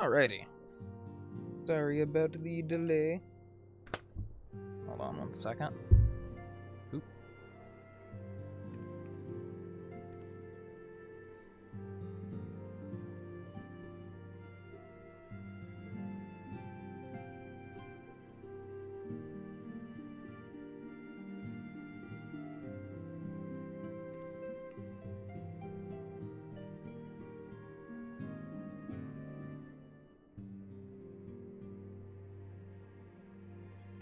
Alrighty. Sorry about the delay. Hold on 1 second. Oop.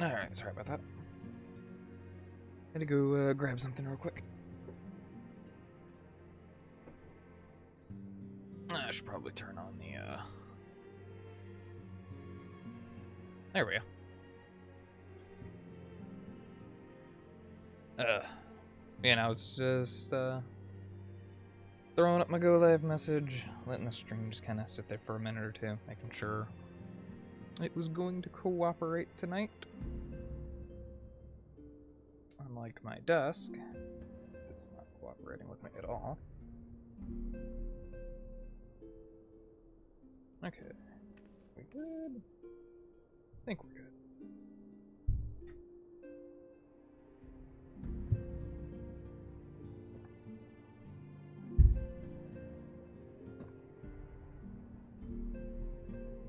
Alright, sorry about that. Had to go grab something real quick. I should probably turn on the, There we go. I was just, throwing up my go live message, letting the stream just kind of sit there for a minute or two, making sure it was going to cooperate tonight. Unlike my desk, it's not cooperating with me at all. Okay. We good? I think we're good.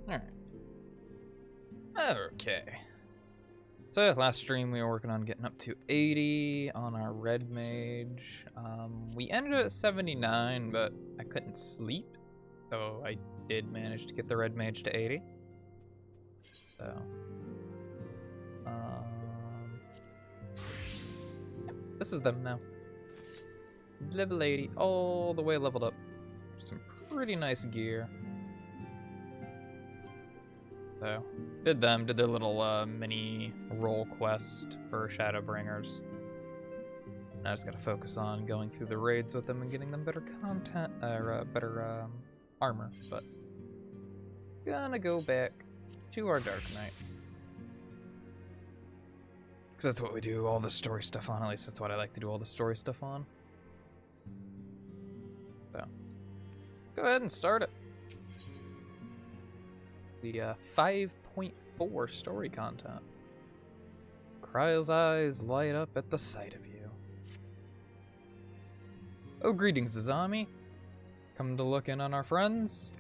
Alright. Okay. So last stream we were working on getting up to 80 on our red mage. We ended at 79, but I couldn't sleep, so I did manage to get the red mage to 80. So, yep, this is them now. Level 80, all the way leveled up. Some pretty nice gear. So, did their little mini role quest for Shadowbringers. Now I just gotta focus on going through the raids with them and getting them better content, better armor. But gonna go back to our Dark Knight, because that's what we do all the story stuff on. At least that's what I like to do all the story stuff on. So, go ahead and start it. The 5.4 story content. Kryle's eyes light up at the sight of you. Oh, greetings, Azami. Come to look in on our friends?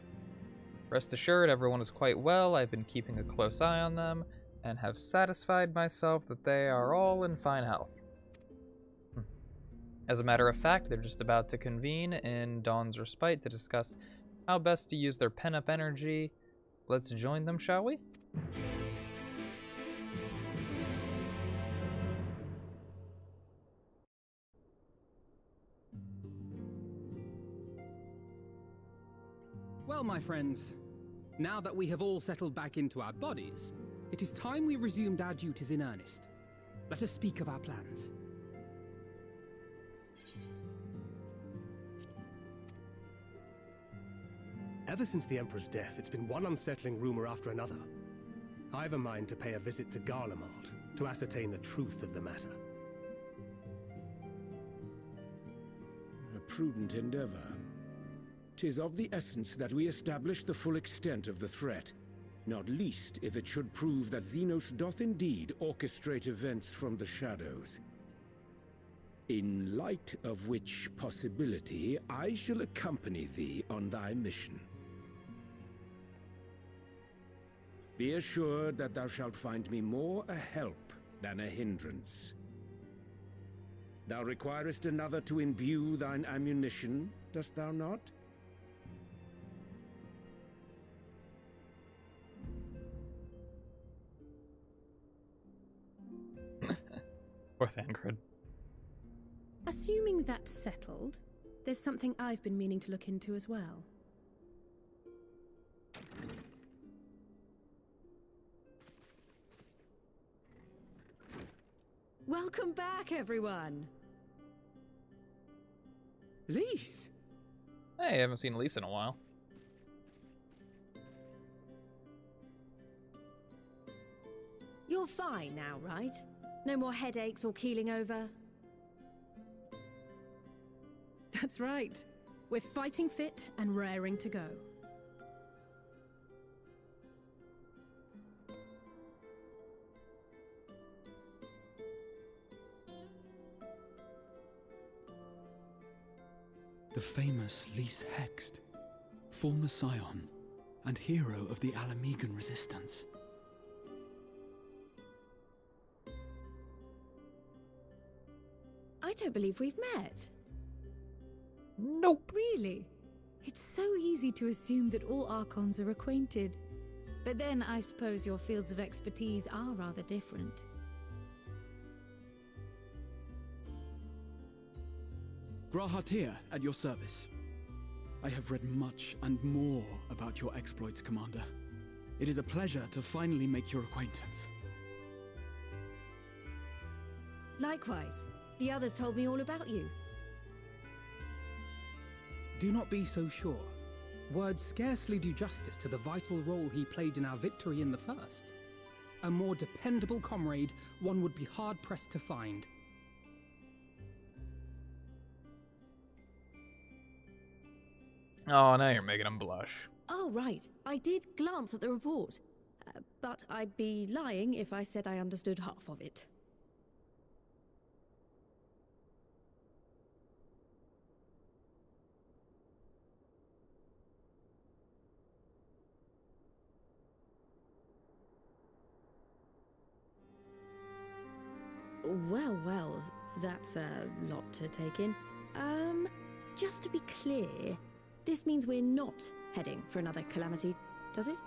Rest assured, everyone is quite well. I've been keeping a close eye on them, and have satisfied myself that they are all in fine health. As a matter of fact, they're just about to convene in Dawn's Respite to discuss how best to use their pent-up energy. Let's join them, shall we? Well, my friends, now that we have all settled back into our bodies, it is time we resumed our duties in earnest. Let us speak of our plans. Ever since the Emperor's death, it's been one unsettling rumor after another. I've a mind to pay a visit to Garlemald to ascertain the truth of the matter. A prudent endeavor. 'Tis of the essence that we establish the full extent of the threat, not least if it should prove that Xenos doth indeed orchestrate events from the shadows. In light of which possibility, I shall accompany thee on thy mission. Be assured that thou shalt find me more a help than a hindrance. Thou requirest another to imbue thine ammunition, dost thou not? Or Thancred. Assuming that's settled, there's something I've been meaning to look into as well. Welcome back, everyone! Lise! Hey, I haven't seen Lisa in a while. You're fine now, right? No more headaches or keeling over? That's right. We're fighting fit and raring to go. The famous Lys Hext, former scion and hero of the Ala Mhigo resistance. I don't believe we've met. Nope. Really? It's so easy to assume that all Archons are acquainted. But then I suppose your fields of expertise are rather different. Grahatir at your service. I have read much and more about your exploits, Commander. It is a pleasure to finally make your acquaintance. Likewise. The others told me all about you. Do not be so sure. Words scarcely do justice to the vital role he played in our victory in the First. A more dependable comrade one would be hard-pressed to find. Oh, now you're making him blush. Oh, right. I did glance at the report. But I'd be lying if I said I understood half of it. Well, that's a lot to take in. Just to be clear, this means we're not heading for another calamity, does it?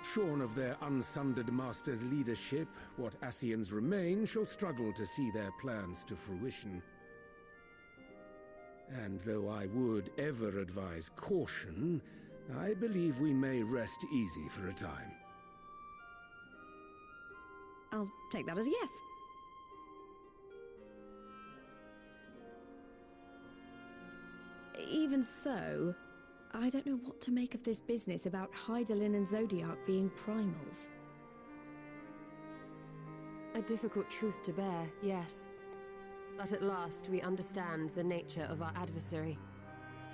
Shorn of their unsundered master's leadership, what Ascians remain shall struggle to see their plans to fruition. And though I would ever advise caution, I believe we may rest easy for a time. I'll take that as a yes. Even so, I don't know what to make of this business about Hydaelyn and Zodiac being primals. A difficult truth to bear, yes. But at last we understand the nature of our adversary.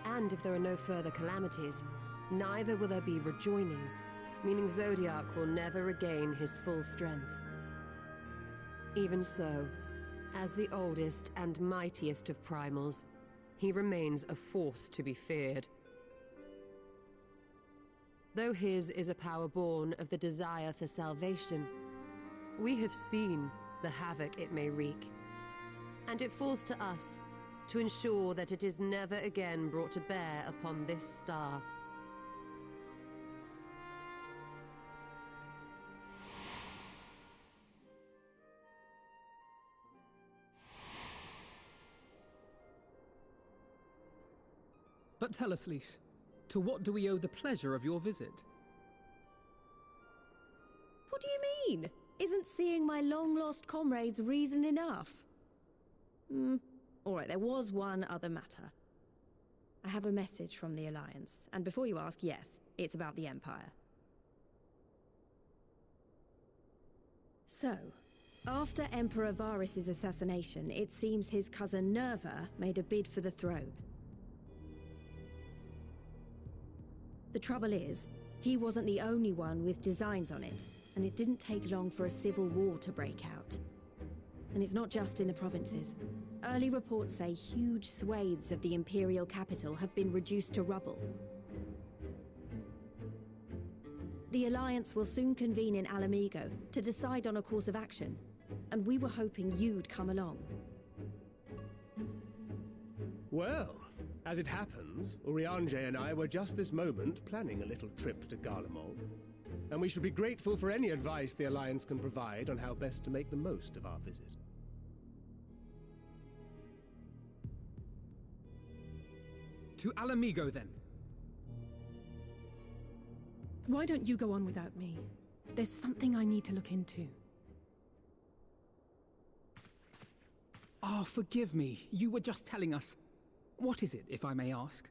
And if there are no further calamities, neither will there be rejoinings, meaning Zodiac will never regain his full strength. Even so, as the oldest and mightiest of primals, he remains a force to be feared. Though his is a power born of the desire for salvation, we have seen the havoc it may wreak, and it falls to us to ensure that it is never again brought to bear upon this star. But tell us, Lys, to what do we owe the pleasure of your visit? What do you mean? Isn't seeing my long-lost comrades reason enough? Alright, there was one other matter. I have a message from the Alliance, and before you ask, yes, it's about the Empire. So, after Emperor Varys' assassination, it seems his cousin Nerva made a bid for the throne. The trouble is, he wasn't the only one with designs on it, and it didn't take long for a civil war to break out. And it's not just in the provinces. Early reports say huge swathes of the Imperial capital have been reduced to rubble. The Alliance will soon convene in Ala Mhigo to decide on a course of action, and we were hoping you'd come along. Well, as it happens, Urianger and I were just this moment planning a little trip to Garlemald, and we should be grateful for any advice the Alliance can provide on how best to make the most of our visit. To Ala Mhigo, then. Why don't you go on without me? There's something I need to look into. Ah, forgive me. You were just telling us. What is it, if I may ask?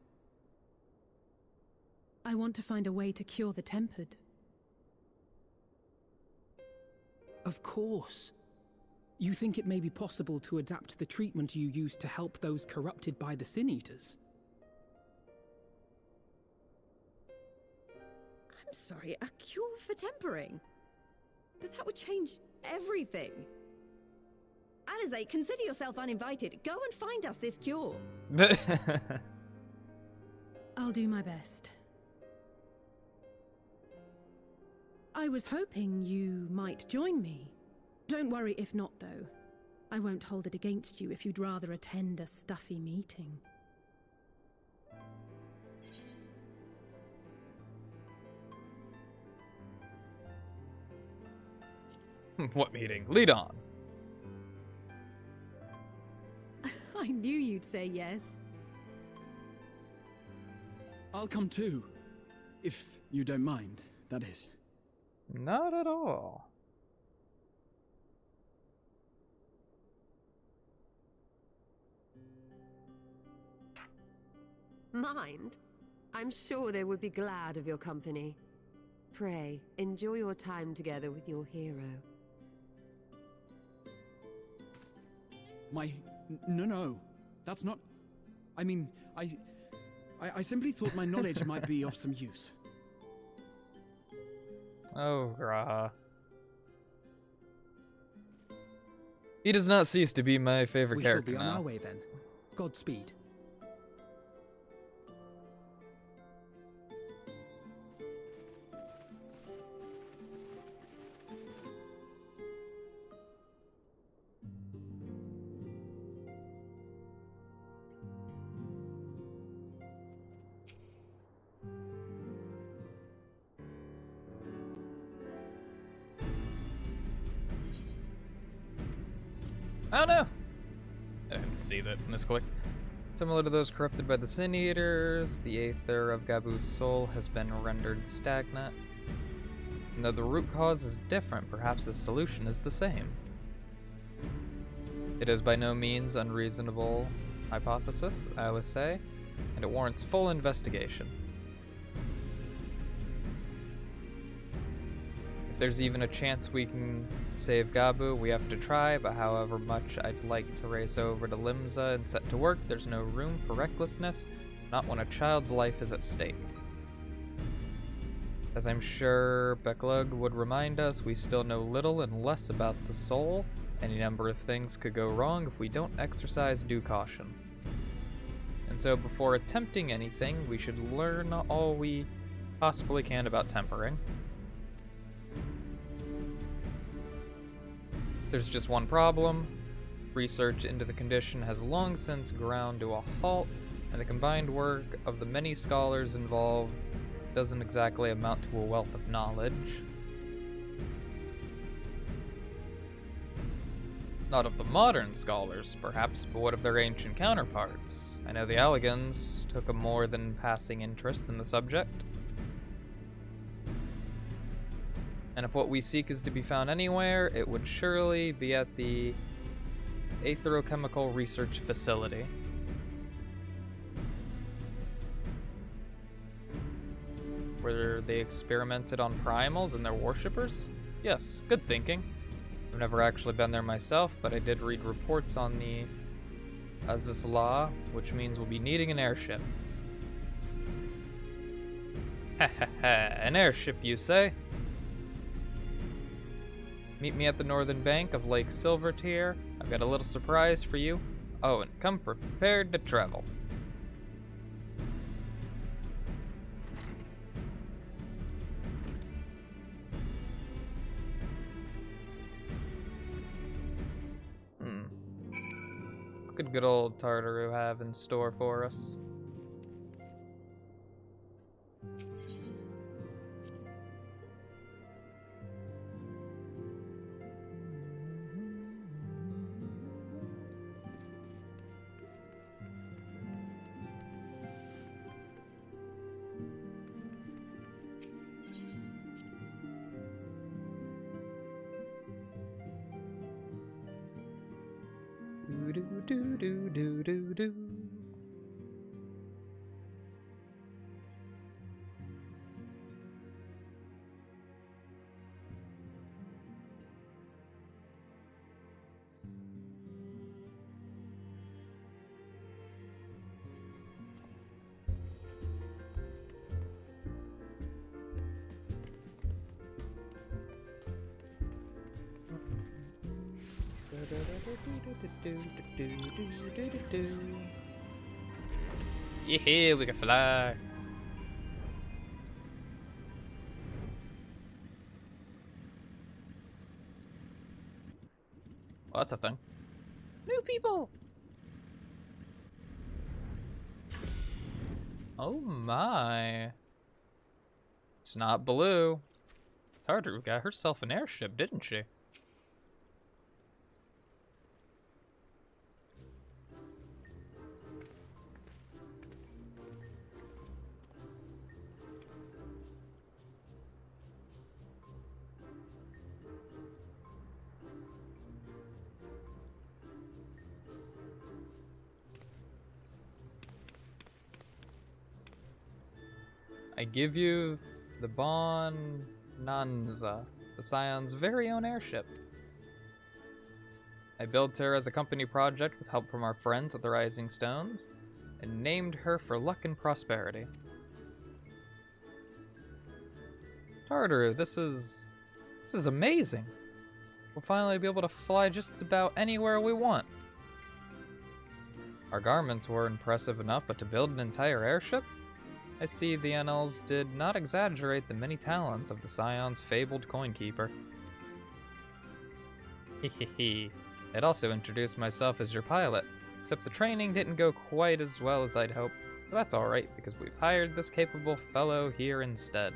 I want to find a way to cure the Tempered. Of course. You think it may be possible to adapt the treatment you use to help those corrupted by the Sin Eaters? I'm sorry, a cure for tempering? But that would change everything. Alizé, consider yourself uninvited. Go and find us this cure. I'll do my best. I was hoping you might join me. Don't worry if not, though. I won't hold it against you if you'd rather attend a stuffy meeting. What meeting? Lead on. I knew you'd say yes. I'll come too. If you don't mind, that is. Not at all. Mind? I'm sure they would be glad of your company. Pray, enjoy your time together with your hero. No. That's not... I mean, I simply thought my knowledge might be of some use. Oh, Graha. He does not cease to be my favorite character We shall be on now. our way then. Godspeed. Oh no! I didn't see that. Misclicked. Similar to those corrupted by the Sin Eaters, the aether of Gabu's soul has been rendered stagnant. And though the root cause is different, perhaps the solution is the same. It is by no means unreasonable hypothesis, I would say, and it warrants full investigation. If there's even a chance we can save Gabu, we have to try, but however much I'd like to race over to Limsa and set to work, there's no room for recklessness, not when a child's life is at stake. As I'm sure Beklug would remind us, we still know little and less about the soul. Any number of things could go wrong if we don't exercise due caution. And so before attempting anything, we should learn all we possibly can about tempering. There's just one problem. Research into the condition has long since ground to a halt, and the combined work of the many scholars involved doesn't exactly amount to a wealth of knowledge. Not of the modern scholars, perhaps, but what of their ancient counterparts? I know the Alligans took a more than passing interest in the subject. And if what we seek is to be found anywhere, it would surely be at the Aetherochemical Research Facility. Where they experimented on primals and their worshippers? Yes, good thinking. I've never actually been there myself, but I did read reports on the Azizla, which means we'll be needing an airship. Ha ha ha, an airship you say? Meet me at the northern bank of Lake Silvertear. I've got a little surprise for you. Oh, and come prepared to travel. What could good old Tartaru have in store for us? Do. Yeah, we can fly. Well, that's a thing. New people! Oh my. It's not blue. Tartaru got herself an airship, didn't she? I give you the Bonanza, the Scion's very own airship. I built her as a company project with help from our friends at the Rising Stones, and named her for luck and prosperity. Tartaru, this is amazing. We'll finally be able to fly just about anywhere we want. Our garments were impressive enough, but to build an entire airship? I see the annals did not exaggerate the many talents of the Scion's fabled coinkeeper. Hehehe. I'd also introduced myself as your pilot, except the training didn't go quite as well as I'd hoped. But that's alright, because we've hired this capable fellow here instead.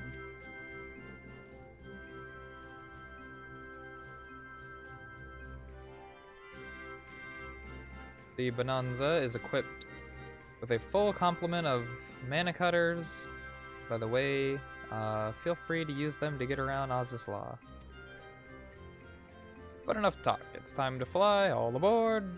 The Bonanza is equipped with a full complement of mana cutters. By the way, feel free to use them to get around Ozisla. But enough talk, it's time to fly, all aboard!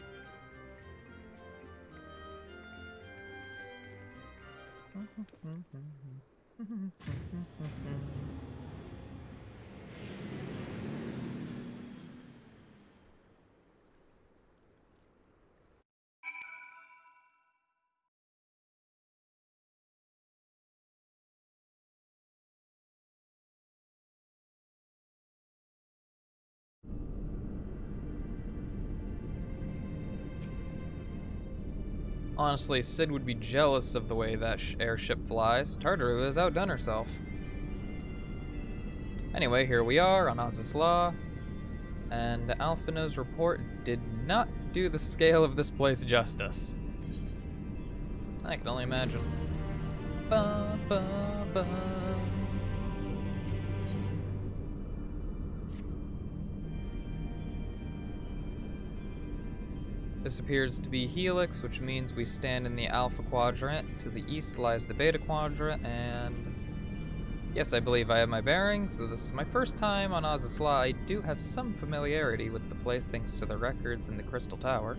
Honestly, Sid would be jealous of the way that airship flies. Tartaru has outdone herself. Anyway, here we are on Ozisla, and Alphina's report did not do the scale of this place justice. I can only imagine. Ba, ba, ba. This appears to be Helix, which means we stand in the Alpha Quadrant. To the east lies the Beta Quadrant, and yes, I believe I have my bearings. So this is my first time on Ozisla. I do have some familiarity with the place thanks to the records in the Crystal Tower.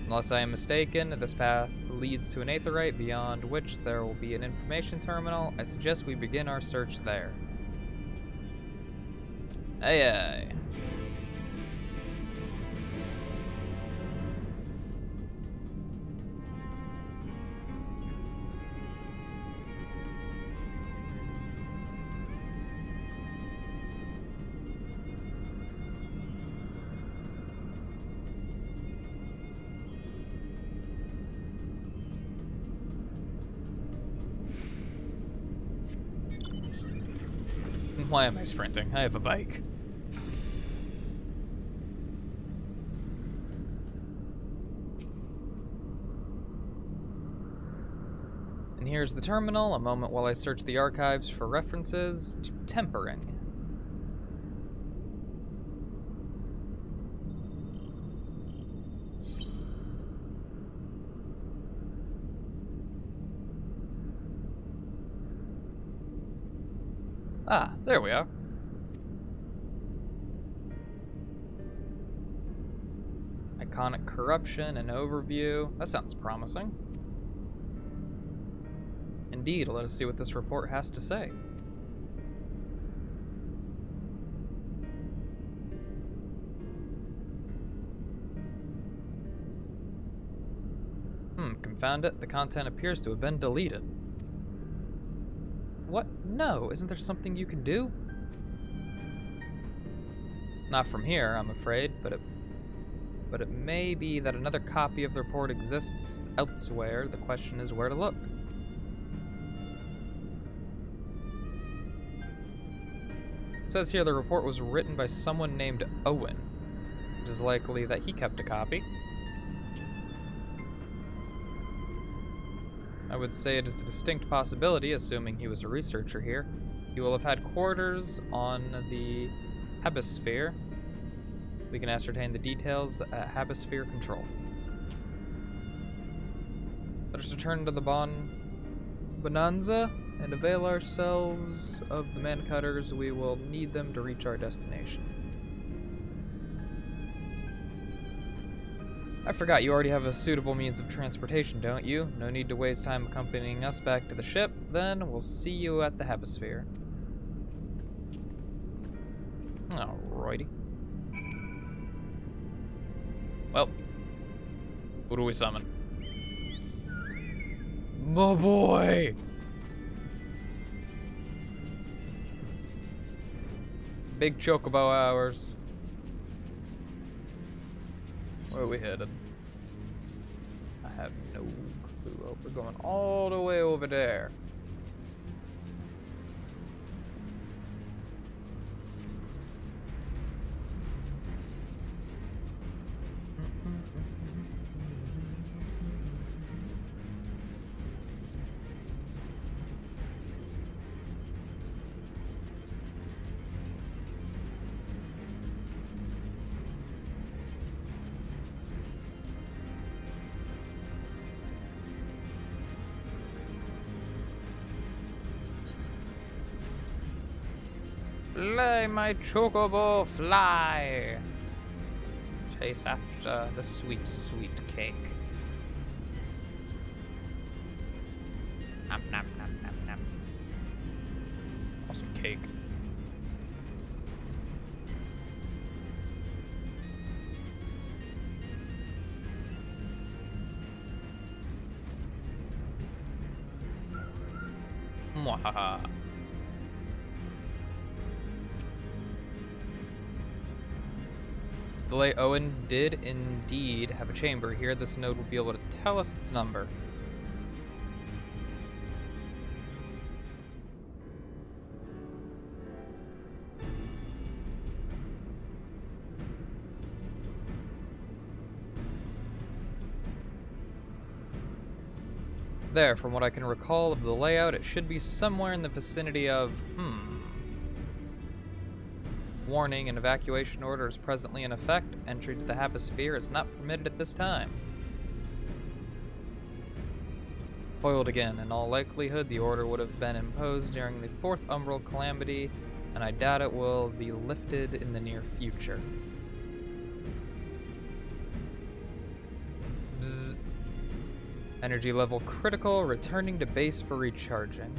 Unless I am mistaken, this path leads to an aetheryte, beyond which there will be an information terminal. I suggest we begin our search there. Aye aye. Why am I sprinting? I have a bike. And here's the terminal, a moment while I search the archives for references to tempering. Ah, there we are. Iconic corruption and overview. That sounds promising. Indeed, let us see what this report has to say. Confound it. The content appears to have been deleted. What? No, isn't there something you can do? Not from here, I'm afraid, but but it may be that another copy of the report exists elsewhere. The question is where to look. It says here the report was written by someone named Owen. It is likely that he kept a copy. I would say it is a distinct possibility, assuming he was a researcher here. He will have had quarters on the Hemisphere. We can ascertain the details at Hemisphere Control. Let us return to the Bonanza and avail ourselves of the man cutters. We will need them to reach our destination. I forgot you already have a suitable means of transportation, don't you? No need to waste time accompanying us back to the ship. Then we'll see you at the Hemisphere. Alrighty. Well, who do we summon? My boy! Big chocobo hours. Where are we headed? I have no clue. Oh, we're going all the way over there. Fly, my chocobo, fly! Chase after the sweet, sweet cake. Nom nom nom nom nom. Awesome cake. Mwahaha. The late Owen did indeed have a chamber here. This node will be able to tell us its number. There, from what I can recall of the layout, it should be somewhere in the vicinity of, Warning, an evacuation order is presently in effect. Entry to the Hemisphere is not permitted at this time. Foiled again. In all likelihood, the order would have been imposed during the 4th Umbral Calamity, and I doubt it will be lifted in the near future. Bzz. Energy level critical, returning to base for recharging.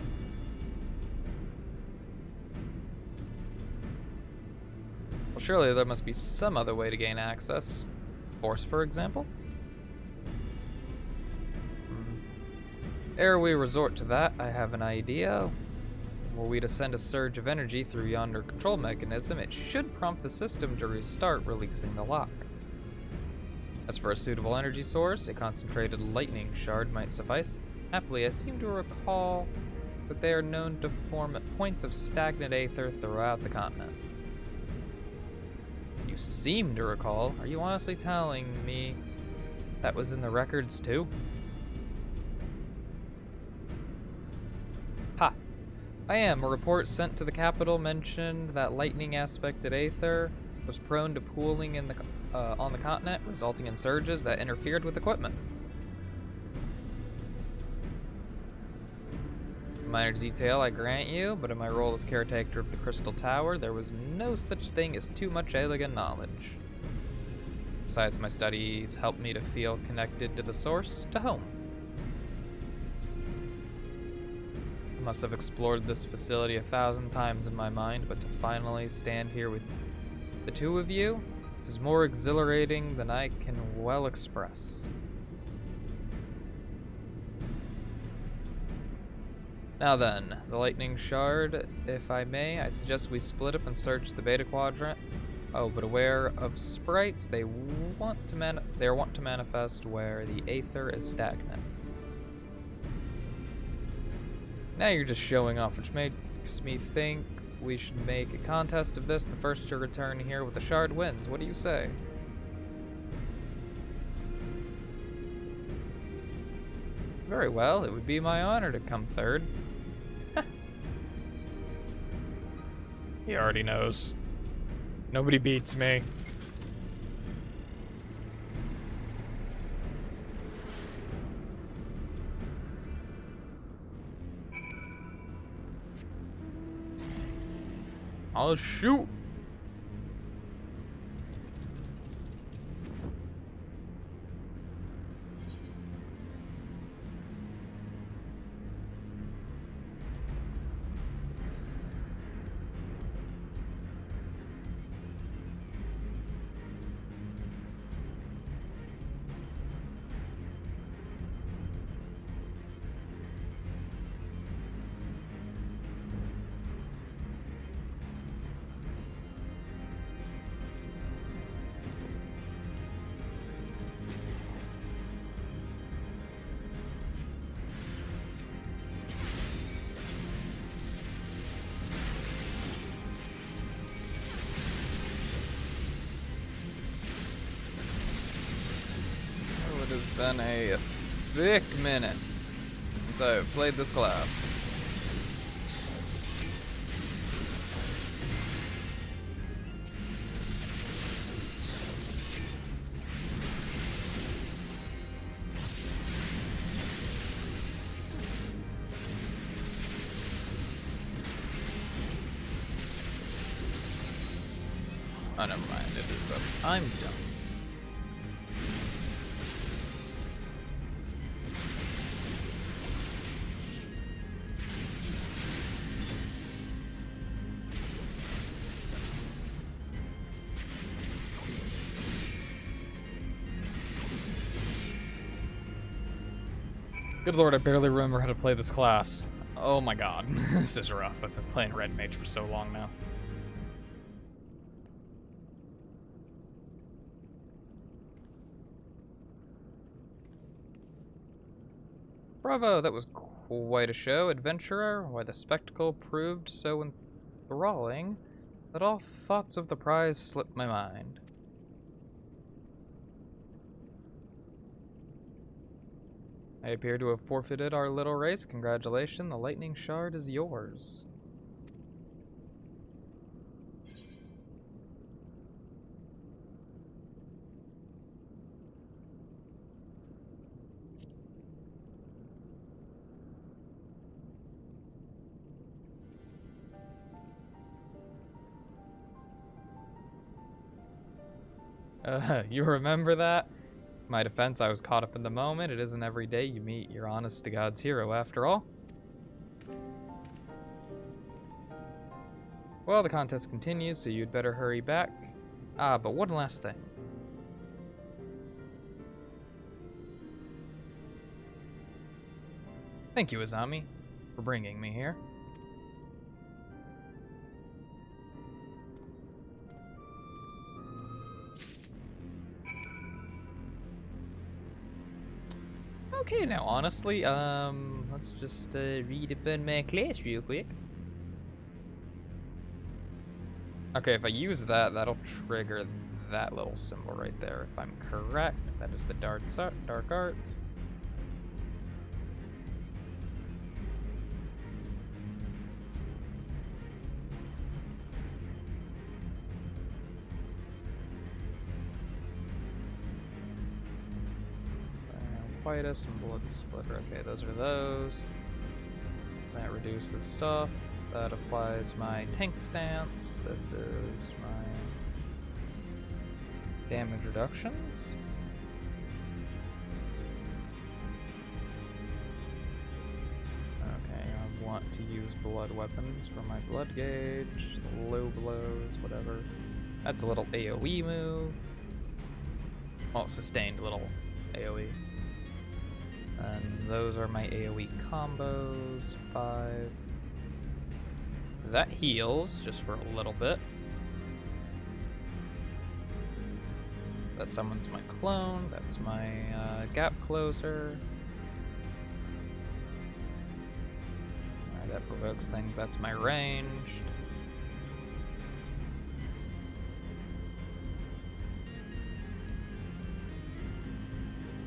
Well, surely there must be some other way to gain access. Force, for example? Ere we resort to that, I have an idea. Were we to send a surge of energy through yonder control mechanism, it should prompt the system to restart, releasing the lock. As for a suitable energy source, a concentrated lightning shard might suffice. Happily, I seem to recall that they are known to form at points of stagnant aether throughout the continent. You seem to recall? Are you honestly telling me that was in the records too? Ha! I am. A report sent to the capital mentioned that lightning-aspected aether was prone to pooling in the on the continent, resulting in surges that interfered with equipment. Minor detail, I grant you, but in my role as caretaker of the Crystal Tower, there was no such thing as too much alien knowledge. Besides, my studies helped me to feel connected to the source, to home. I must have explored this facility 1,000 times in my mind, but to finally stand here with the two of you, it is more exhilarating than I can well express. Now then, the lightning shard, if I may, I suggest we split up and search the Beta Quadrant Oh, but aware of sprites, they want to manifest where the aether is stagnant. Now you're just showing off, which makes me think we should make a contest of this. The first to return here with the shard wins. What do you say? Very well, it would be my honor to come third. He already knows. Nobody beats me. I'll shoot. It's been a thick minute since I've played this class. Oh, never mind, it is up. I'm done. Good lord, I barely remember how to play this class. Oh my god, this is rough. I've been playing Red Mage for so long now. Bravo, that was quite a show, adventurer. Why, the spectacle proved so enthralling that all thoughts of the prize slipped my mind. I appear to have forfeited our little race. Congratulations, the lightning shard is yours. You remember that? My defense, I was caught up in the moment. It isn't every day you meet your honest-to-God's hero, after all. Well, the contest continues, so you'd better hurry back. Ah, but one last thing. Thank you, Azami, for bringing me here. Okay, now honestly, let's just read upon my class real quick. Okay, if I use that, that'll trigger that little symbol right there. If I'm correct, that is the dark arts. Whitus and Blood Splitter. Okay, those are those. That reduces stuff. That applies my tank stance. This is my damage reductions. Okay, I want to use blood weapons for my blood gauge, low blows, whatever. That's a little AoE move. Well, sustained little AoE. And those are my AoE combos, 5. That heals, just for a little bit. That summons my clone. That's my gap closer. Alright, that provokes things. That's my ranged.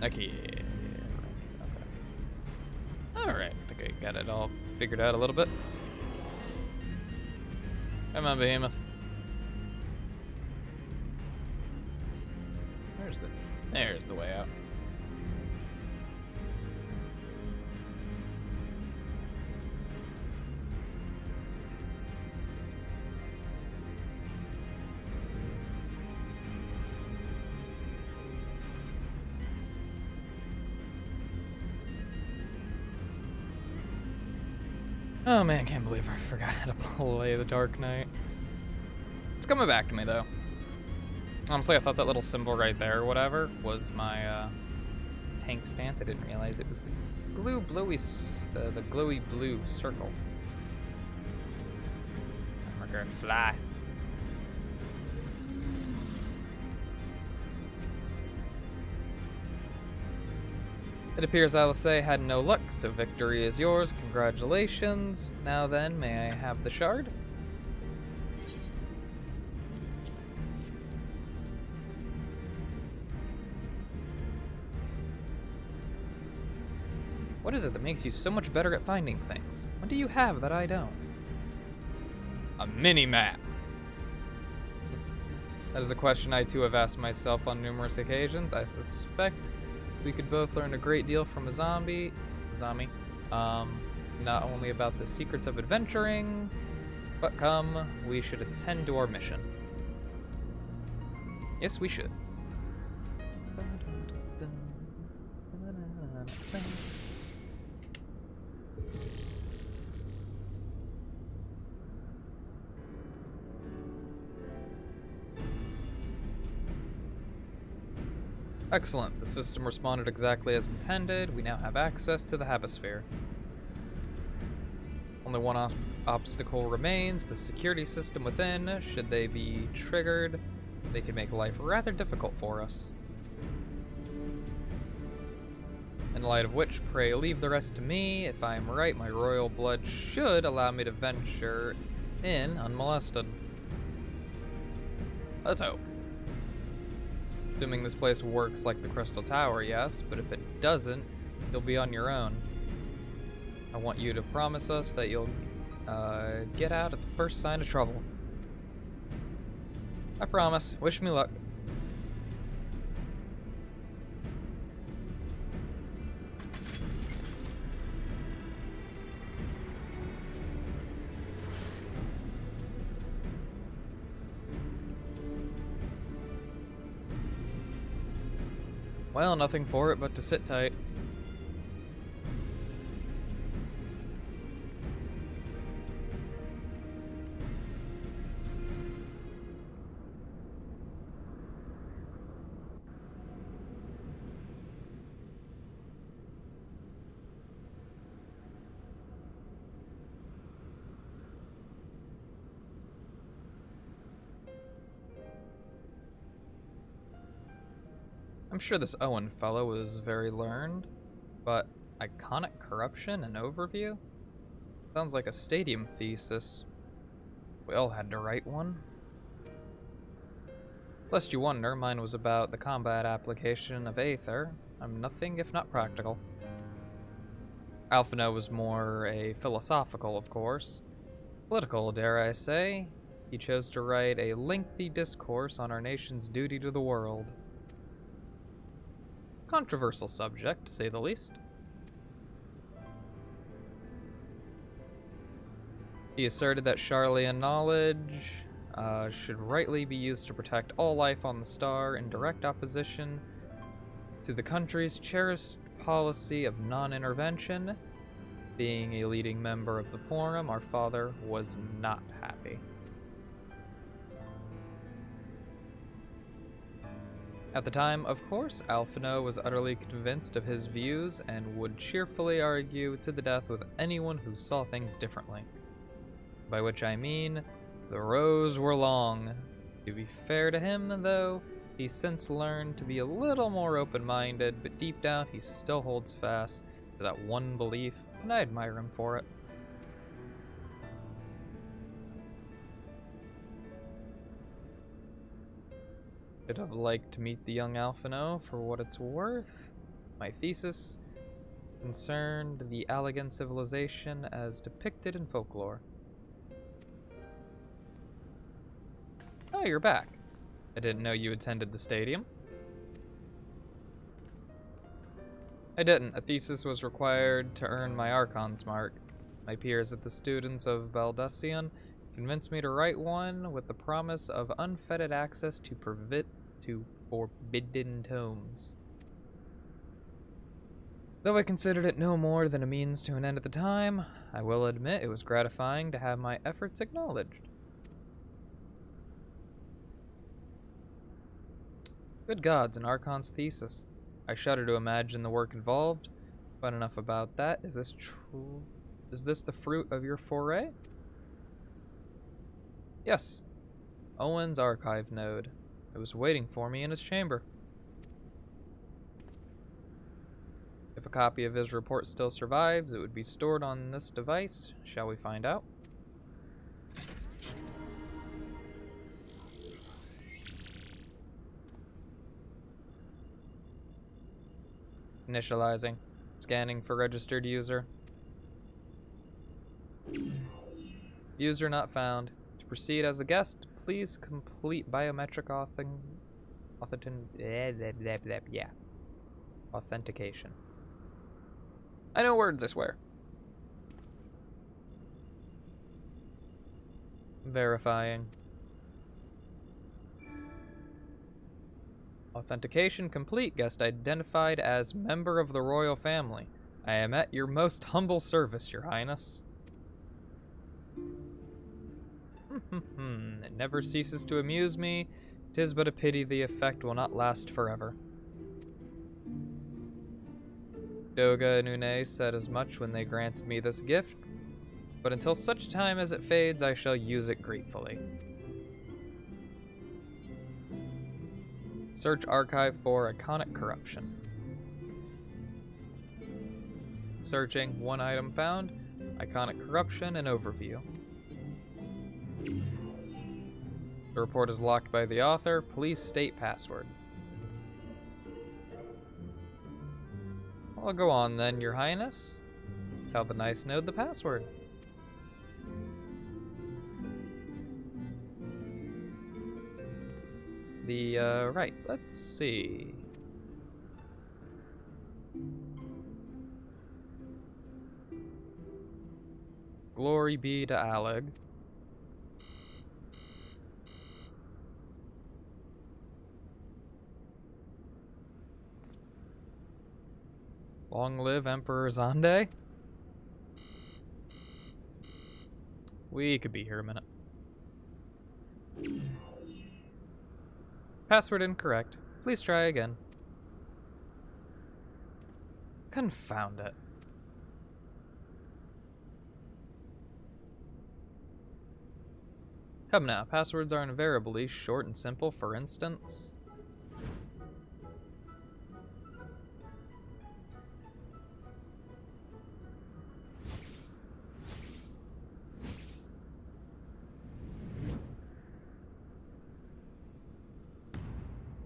Okay, yeah. Okay. Alright, I think I got it all figured out a little bit. Come on, Behemoth. There's the way out. Oh man, I can't believe I forgot how to play the Dark Knight. It's coming back to me though. Honestly, I thought that little symbol right there or whatever was my tank stance. I didn't realize it was the glowy blue circle. And we're gonna fly. It appears Alice had no luck, so victory is yours. Congratulations. Now then, may I have the shard? What is it that makes you so much better at finding things? What do you have that I don't? A mini-map. That is a question I too have asked myself on numerous occasions. I suspect we could both learn a great deal from a zombie, not only about the secrets of adventuring, but come, we should attend to our mission. Yes, we should. Excellent. The system responded exactly as intended. We now have access to the Habisphere. Only one obstacle remains, the security system within. Should they be triggered, they could make life rather difficult for us. In light of which, pray leave the rest to me. If I am right, my royal blood should allow me to venture in unmolested. Let's hope. Assuming this place works like the Crystal Tower, yes, but if it doesn't, you'll be on your own. I want you to promise us that you'll get out at the first sign of trouble. I promise. Wish me luck. Well, nothing for it but to sit tight. I'm sure this Owen fellow is very learned, but iconic corruption and overview? Sounds like a stadium thesis. We all had to write one. Lest you wonder, mine was about the combat application of Aether. I'm nothing if not practical. Alphino was more a philosophical, of course. Political, dare I say. He chose to write a lengthy discourse on our nation's duty to the world. Controversial subject, to say the least. He asserted that Sharlayan knowledge should rightly be used to protect all life on the star in direct opposition to the country's cherished policy of non-intervention. Being a leading member of the Forum, our father was not happy. At the time, of course, Alphino was utterly convinced of his views and would cheerfully argue to the death with anyone who saw things differently. By which I mean, the rows were long. To be fair to him, though, He's since learned to be a little more open-minded, but deep down he still holds fast to that one belief, and I admire him for it. I'd have liked to meet the young Alphino for what it's worth. My thesis concerned the Allegan civilization as depicted in folklore. Oh, you're back. I didn't know you attended the stadium. I didn't. A thesis was required to earn my Archon's mark. My peers at the Students of Balducian convinced me to write one with the promise of unfettered access to forbidden tomes. Though I considered it no more than a means to an end at the time, I will admit it was gratifying to have my efforts acknowledged. Good gods, an Archon's thesis. I shudder to imagine the work involved, but enough about that. Is this true? Is this the fruit of your foray? Yes. Owen's archive node. It was waiting for me in his chamber. If a copy of his report still survives, it would be stored on this device. Shall we find out? Initializing. Scanning for registered user. User not found. To proceed as a guest, please complete biometric authentication. I know words, I swear. Verifying. Authentication complete. Guest identified as member of the royal family. I am at your most humble service, Your Highness. It never ceases to amuse me. 'Tis but a pity the effect will not last forever. Doga and Une said as much when they granted me this gift, but until such time as it fades, I shall use it gratefully. Search archive for iconic corruption. Searching, one item found, iconic corruption and overview. The report is locked by the author. Please state password. I'll go on then, Your Highness. Tell the nice node the password. Right, let's see. Glory be to Alig. Long live Emperor Zande. We could be here a minute. Password incorrect. Please try again. Confound it. Come now, passwords are invariably short and simple, for instance.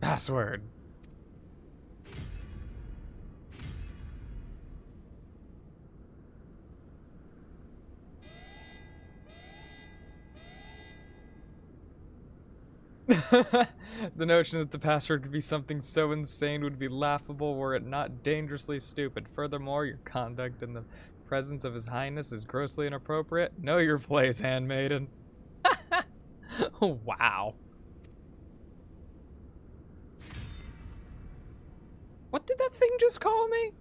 Password. The notion that the password could be something so insane would be laughable were it not dangerously stupid. Furthermore, your conduct in the presence of His Highness is grossly inappropriate. Know your place, handmaiden. Wow. What did that thing just call me?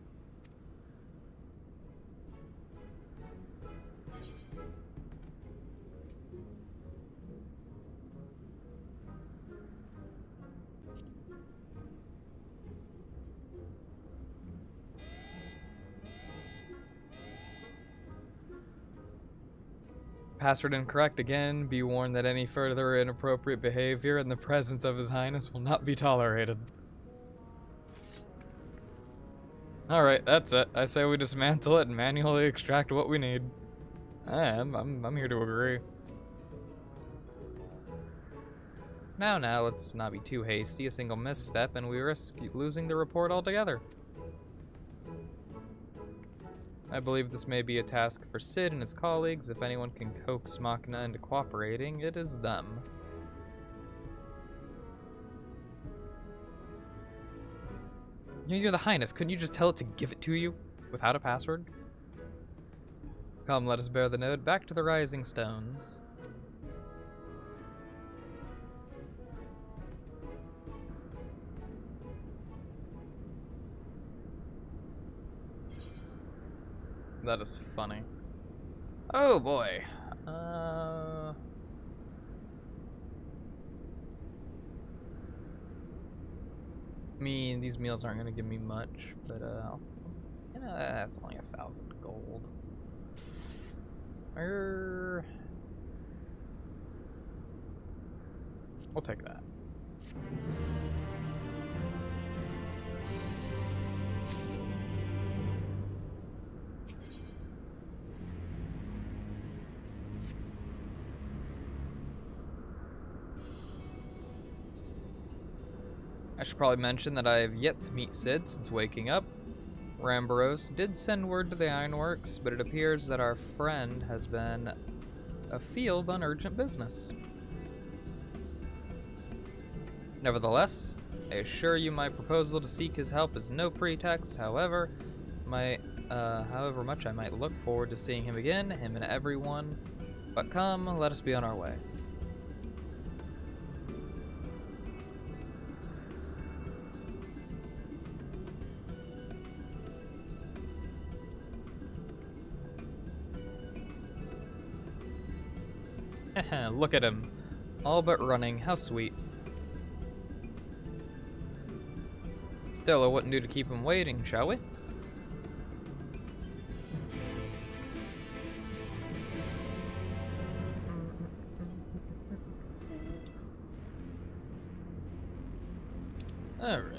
Password incorrect again. Be warned that any further inappropriate behavior in the presence of His Highness will not be tolerated. Alright, that's it. I say we dismantle it and manually extract what we need. I'm here to agree. Now, let's not be too hasty. A single misstep and we risk losing the report altogether. I believe this may be a task for Sid and his colleagues. If anyone can coax Machina into cooperating, it is them. You're the Highness. Couldn't you just tell it to give it to you without a password? Come, let us bear the node back to the Rising Stones. That is funny. Oh boy. I mean, these meals aren't gonna give me much, but you know, that's only 1,000 gold. We'll take that. I should probably mention that I have yet to meet Sid since waking up. Rambaros did send word to the Ironworks, but it appears that our friend has been afield on urgent business. Nevertheless, I assure you my proposal to seek his help is no pretext. However much I might look forward to seeing him again, him and everyone. But come, let us be on our way. Look at him. All but running. How sweet. Still, it wouldn't do to keep him waiting, shall we? Alright.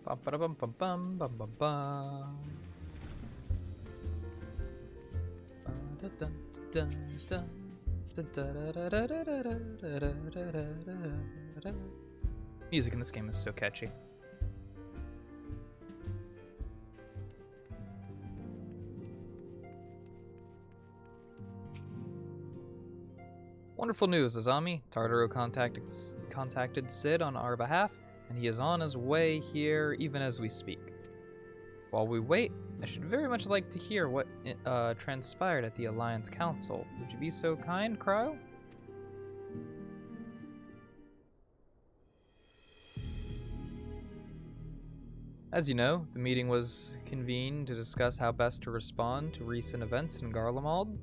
Bum bum bum bum bum bum bum. Music in this game is so catchy. Wonderful news, Azami. Tartaro contacted Sid on our behalf, and he is on his way here even as we speak. While we wait, I should very much like to hear what transpired at the Alliance Council. Would you be so kind, Cryo? As you know, the meeting was convened to discuss how best to respond to recent events in Garlemald.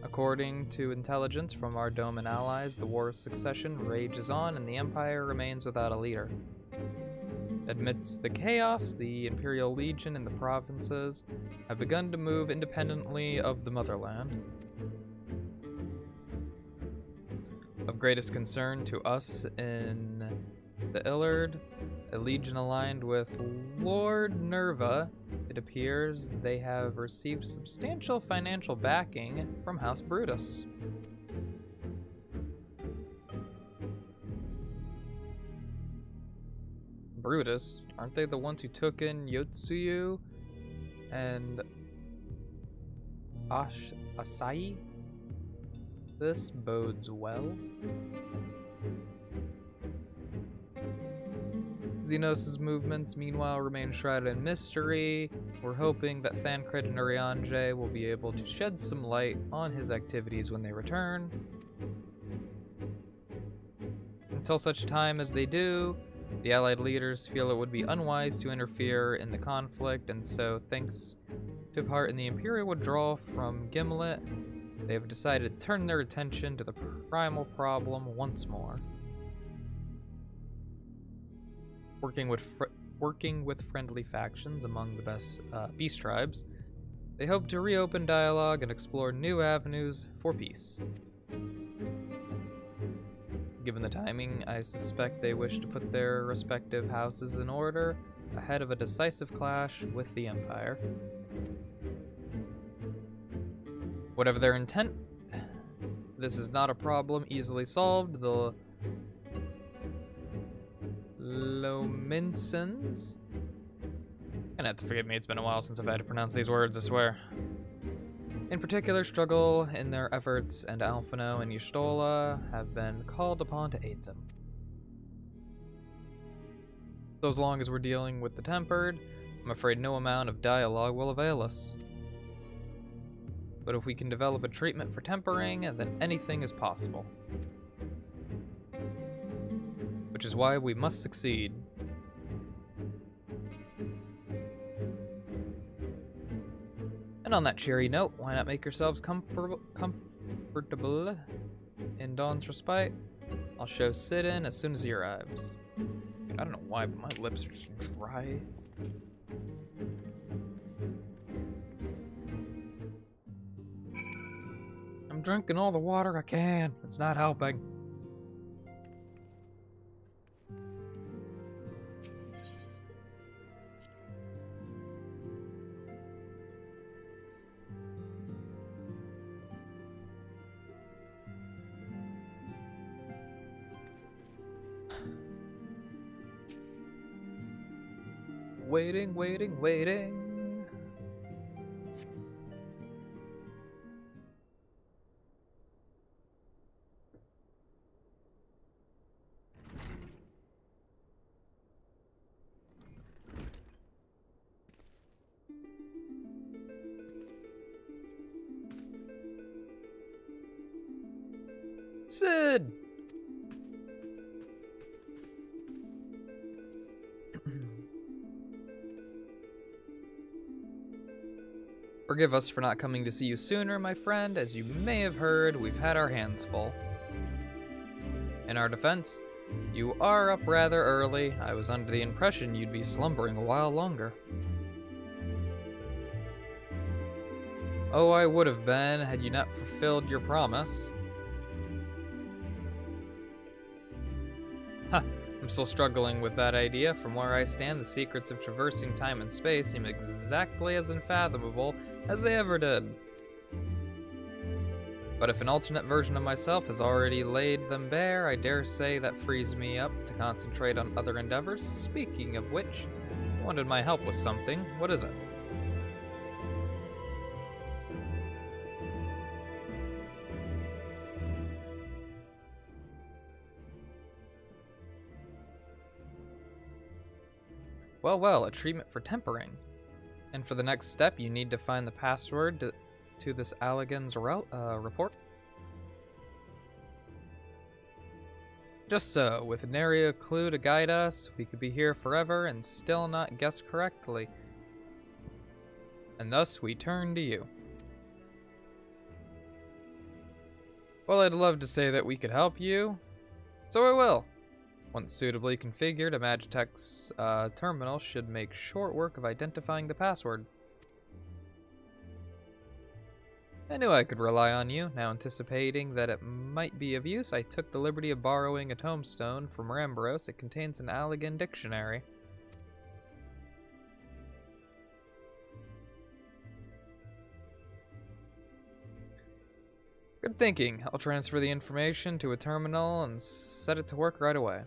According to intelligence from our Doman allies, the War of Succession rages on and the Empire remains without a leader. Amidst the chaos, the Imperial Legion and the provinces have begun to move independently of the motherland. Of greatest concern to us in the Illard, a legion aligned with Lord Nerva, it appears they have received substantial financial backing from House Brutus. Brutus? Aren't they the ones who took in Yotsuyu and Asai? This bodes well. Xenos' movements, meanwhile, remain shrouded in mystery. We're hoping that Thancred and Urianger will be able to shed some light on his activities when they return. Until such time as they do, the Allied leaders feel it would be unwise to interfere in the conflict, and so, thanks to part in the Imperial withdrawal from Gimlet, they have decided to turn their attention to the primal problem once more. Working with friendly factions among the best beast tribes, they hope to reopen dialogue and explore new avenues for peace. Given the timing, I suspect they wish to put their respective houses in order ahead of a decisive clash with the Empire. Whatever their intent, this is not a problem easily solved. The Lominsans? Gonna have to forgive me, it's been a while since I've had to pronounce these words, I swear. In particular, struggle in their efforts, and Alphino and Y'shtola have been called upon to aid them. So as long as we're dealing with the Tempered, I'm afraid no amount of dialogue will avail us. But if we can develop a treatment for tempering, then anything is possible. Which is why we must succeed. And on that cheery note, why not make yourselves comfortable in Dawn's Respite? I'll show Sidon as soon as he arrives. I don't know why, but my lips are just dry. I'm drinking all the water I can. It's not helping. Waiting, waiting, waiting. Sid! Forgive us for not coming to see you sooner, my friend. As you may have heard, we've had our hands full. In our defense, you are up rather early. I was under the impression you'd be slumbering a while longer. Oh, I would have been had you not fulfilled your promise. Huh. I'm still struggling with that idea. From where I stand, the secrets of traversing time and space seem exactly as unfathomable as they ever did. But if an alternate version of myself has already laid them bare, I dare say that frees me up to concentrate on other endeavors. Speaking of which, I wanted my help with something. What is it? Well, a treatment for tempering. And for the next step, you need to find the password to this Allagan's report. Just so, with nary a clue to guide us, we could be here forever and still not guess correctly. And thus, we turn to you. Well, I'd love to say that we could help you, so I will. Once suitably configured, a Magitech's terminal should make short work of identifying the password. I knew I could rely on you. Now anticipating that it might be of use, I took the liberty of borrowing a tombstone from Rambros. It contains an Allagan dictionary. Good thinking. I'll transfer the information to a terminal and set it to work right away.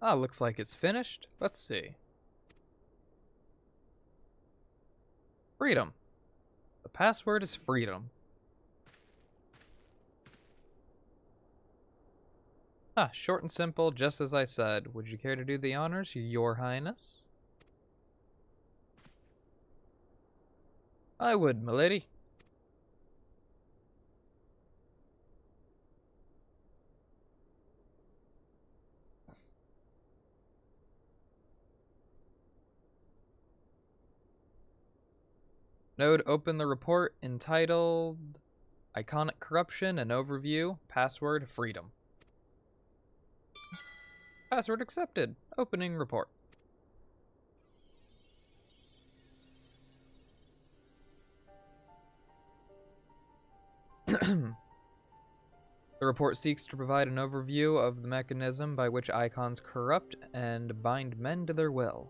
Ah, looks like it's finished. Let's see. Freedom. The password is freedom. Ah, short and simple, just as I said. Would you care to do the honors, Your Highness? I would, milady. Node, open the report entitled Iconic Corruption and Overview, Password Freedom. Password accepted. Opening report. The report seeks to provide an overview of the mechanism by which icons corrupt and bind men to their will.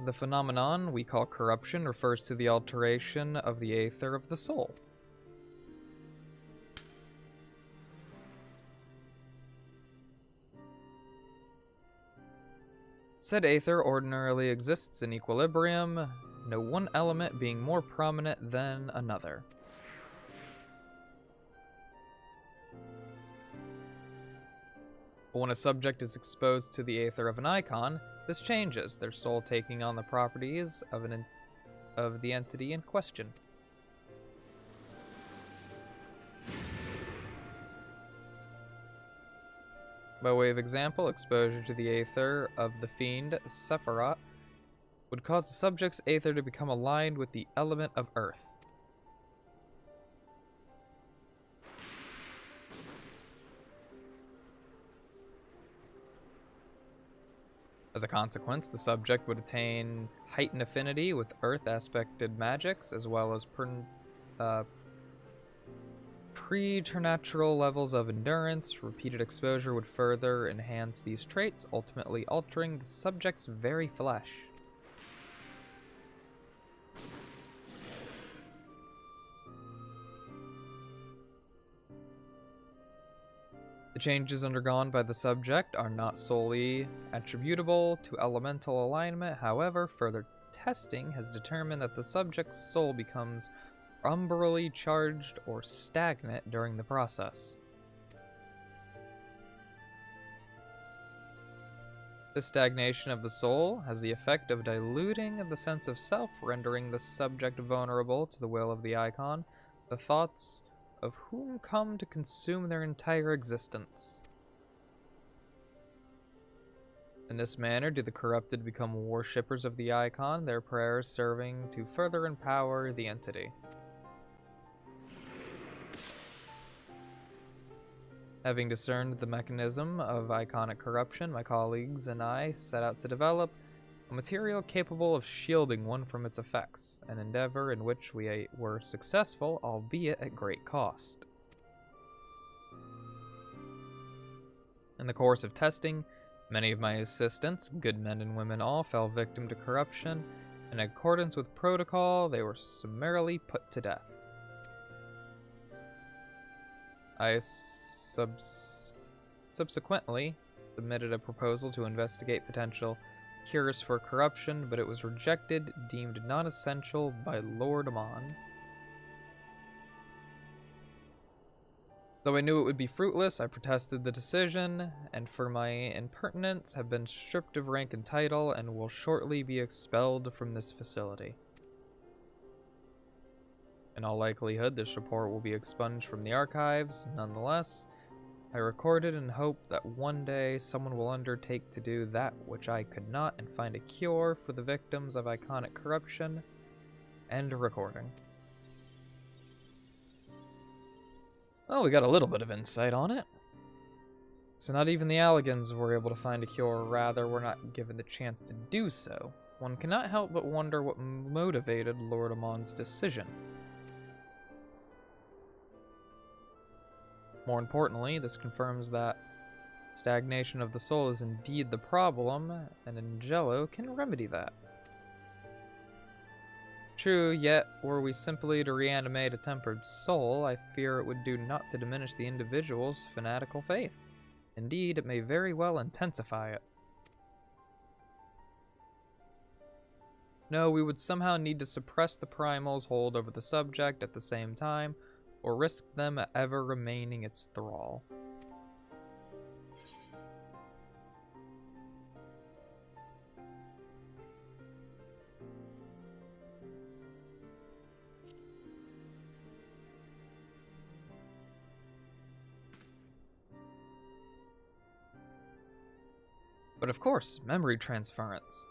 The phenomenon we call corruption refers to the alteration of the aether of the soul. Said aether ordinarily exists in equilibrium, no one element being more prominent than another. But when a subject is exposed to the aether of an icon, this changes, their soul taking on the properties of the entity in question. By way of example, exposure to the aether of the fiend Sephiroth would cause the subject's aether to become aligned with the element of earth. As a consequence, the subject would attain heightened affinity with earth-aspected magics, as well as preternatural levels of endurance. Repeated exposure would further enhance these traits, ultimately altering the subject's very flesh. The changes undergone by the subject are not solely attributable to elemental alignment. However, further testing has determined that the subject's soul becomes umbrally charged or stagnant during the process. This stagnation of the soul has the effect of diluting the sense of self, rendering the subject vulnerable to the will of the icon, the thoughts of whom come to consume their entire existence. In this manner do the corrupted become worshippers of the icon, their prayers serving to further empower the entity. Having discerned the mechanism of iconic corruption, my colleagues and I set out to develop a material capable of shielding one from its effects, an endeavor in which we were successful, albeit at great cost. In the course of testing, many of my assistants, good men and women all, fell victim to corruption, and in accordance with protocol, they were summarily put to death. I subsequently submitted a proposal to investigate potential cures for corruption, but it was rejected, deemed non-essential by Lord Amon. Though I knew it would be fruitless, I protested the decision, and for my impertinence have been stripped of rank and title, and will shortly be expelled from this facility. In all likelihood, this report will be expunged from the archives. Nonetheless, I recorded and hope that one day someone will undertake to do that which I could not and find a cure for the victims of iconic corruption. End recording. Well, we got a little bit of insight on it. So not even the Alligans were able to find a cure, rather were not given the chance to do so. One cannot help but wonder what motivated Lord Amon's decision. More importantly, this confirms that stagnation of the soul is indeed the problem, and Angelo can remedy that. true, yet were we simply to reanimate a tempered soul, I fear it would do naught to diminish the individual's fanatical faith. Indeed, it may very well intensify it. No, we would somehow need to suppress the primal's hold over the subject at the same time, or risk them ever remaining its thrall. But of course, memory transference.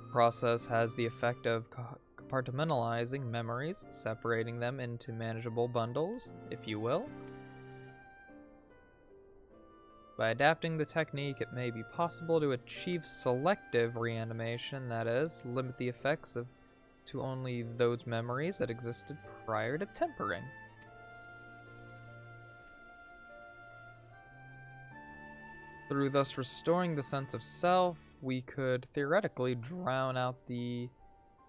The process has the effect of compartmentalizing memories, separating them into manageable bundles, if you will. By adapting the technique, it may be possible to achieve selective reanimation, that is, limit the effects to only those memories that existed prior to tempering. Through thus restoring the sense of self, we could theoretically drown out the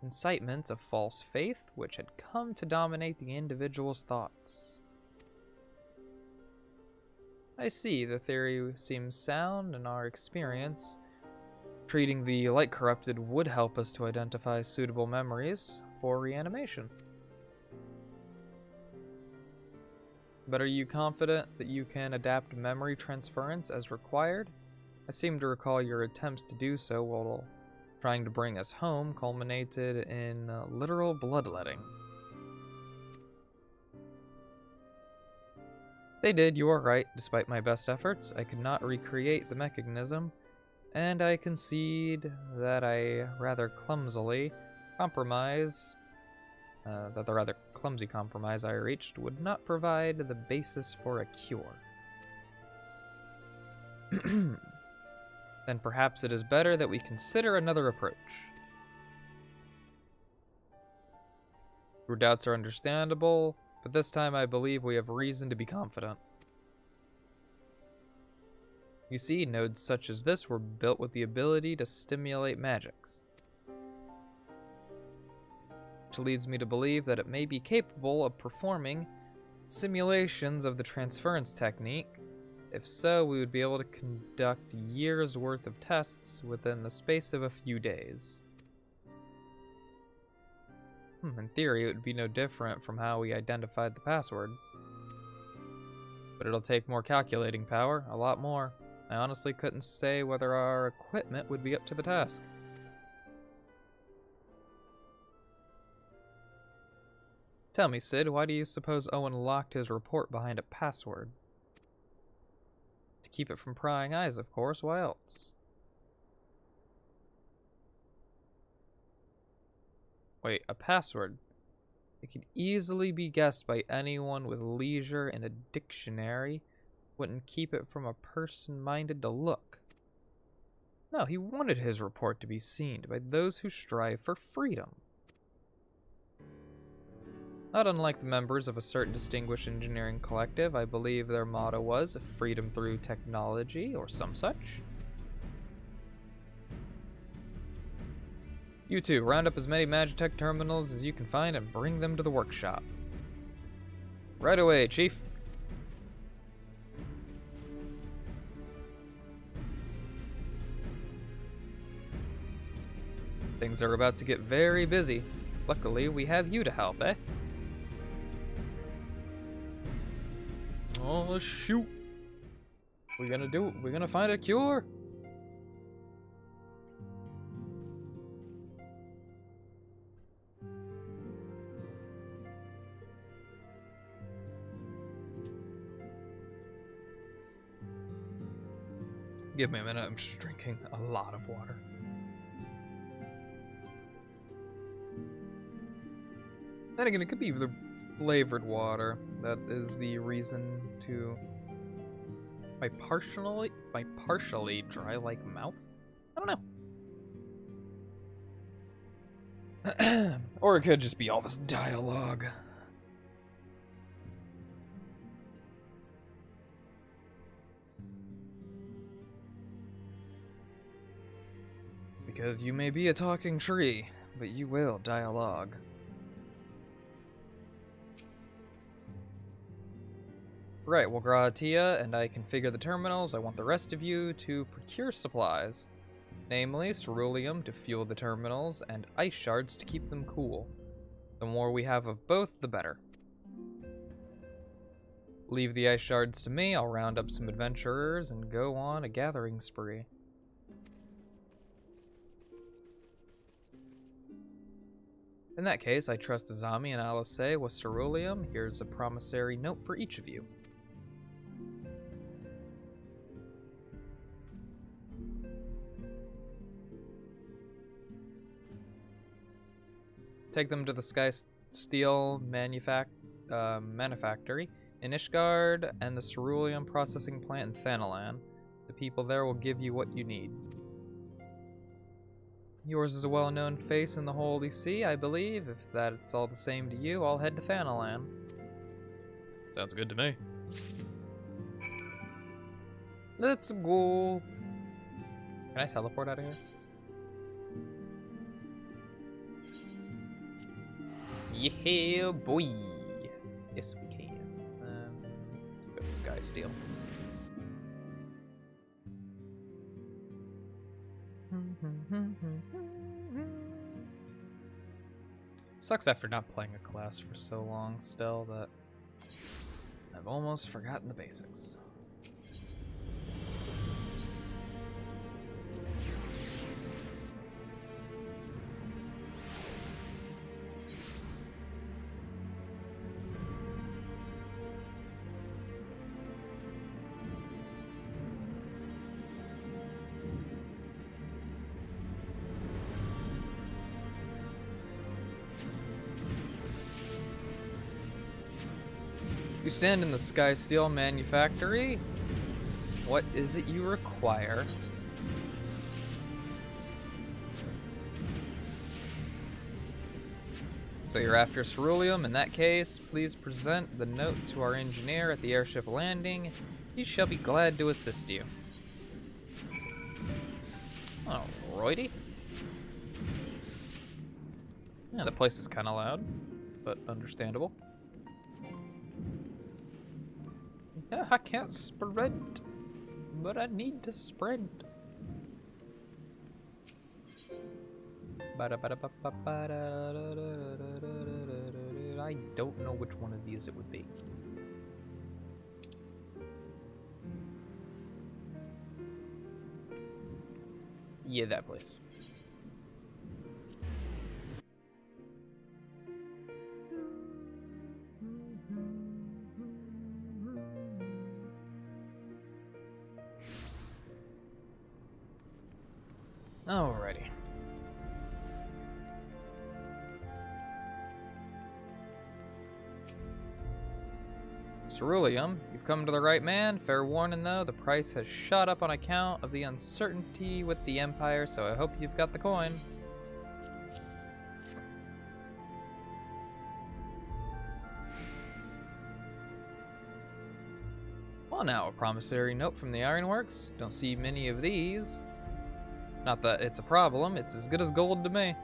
incitement of false faith which had come to dominate the individual's thoughts. I see, the theory seems sound in our experience. Treating the light-corrupted would help us to identify suitable memories for reanimation. But are you confident that you can adapt memory transference as required? I seem to recall your attempts to do so while trying to bring us home culminated in literal bloodletting. They did, you are right. Despite my best efforts, I could not recreate the mechanism, and I concede that the rather clumsy compromise I reached would not provide the basis for a cure. Then perhaps it is better that we consider another approach. Your doubts are understandable, but this time I believe we have reason to be confident. You see, nodes such as this were built with the ability to stimulate magics, which leads me to believe that it may be capable of performing simulations of the transference technique. If so, we would be able to conduct years' worth of tests within the space of a few days. In theory, it would be no different from how we identified the password. But it'll take more calculating power, a lot more. I honestly couldn't say whether our equipment would be up to the task. Tell me, Sid, why do you suppose Owen locked his report behind a password? To keep it from prying eyes, of course. Why else? Wait, a password? It could easily be guessed by anyone with leisure and a dictionary. Wouldn't keep it from a person minded to look. No, he wanted his report to be seen by those who strive for freedom. Not unlike the members of a certain distinguished engineering collective, I believe their motto was freedom through technology, or some such. You two, round up as many Magitech terminals as you can find and bring them to the workshop. Right away, Chief. Things are about to get very busy. Luckily, we have you to help, eh? Oh, shoot. We're gonna find a cure. Give me a minute, I'm just drinking a lot of water. Then again, it could be the flavored water that is the reason to my partially dry-like mouth. I don't know. Or it could just be all this dialogue. Because you may be a talking tree, but you will dialogue. Right, well, Gratia and I configure the terminals. I want the rest of you to procure supplies. Namely, ceruleum to fuel the terminals, and ice shards to keep them cool. The more we have of both, the better. Leave the ice shards to me. I'll round up some adventurers and go on a gathering spree. In that case, I trust Azami and Alice with ceruleum. Here's a promissory note for each of you. Take them to the Sky Steel manufactory in Ishgard and the ceruleum processing plant in Thanalan. The people there will give you what you need. Yours is a well-known face in the Holy See, I believe. If that's all the same to you, I'll head to Thanalan. Sounds good to me. Let's go. Can I teleport out of here? Yeah, boy. Yes, we can. Let's go to Sky Steel. Sucks after not playing a class for so long still that I've almost forgotten the basics. You stand in the Sky Steel manufactory. What is it you require? So you're after ceruleum. In that case, please present the note to our engineer at the airship landing. He shall be glad to assist you. Alrighty. Yeah, the place is kind of loud, but understandable. Yeah, I can't sprint, but I need to sprint. I don't know which one of these it would be. Yeah, that place. Alrighty. Ceruleum, you've come to the right man. Fair warning though, the price has shot up on account of the uncertainty with the Empire, so I hope you've got the coin. Well now, a promissory note from the Ironworks. Don't see many of these. Not that it's a problem, it's as good as gold to me.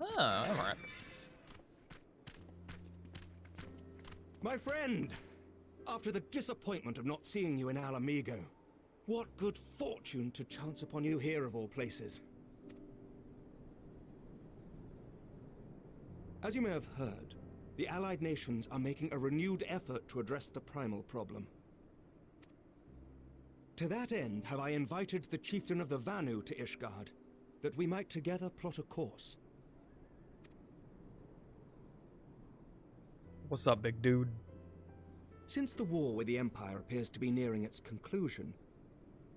Oh, Emmerich. My friend! After the disappointment of not seeing you in Ala Mhigo, what good fortune to chance upon you here of all places. As you may have heard, the Allied nations are making a renewed effort to address the primal problem. To that end, have I invited the chieftain of the Vanu to Ishgard, that we might together plot a course. What's up, big dude? Since the war with the Empire appears to be nearing its conclusion,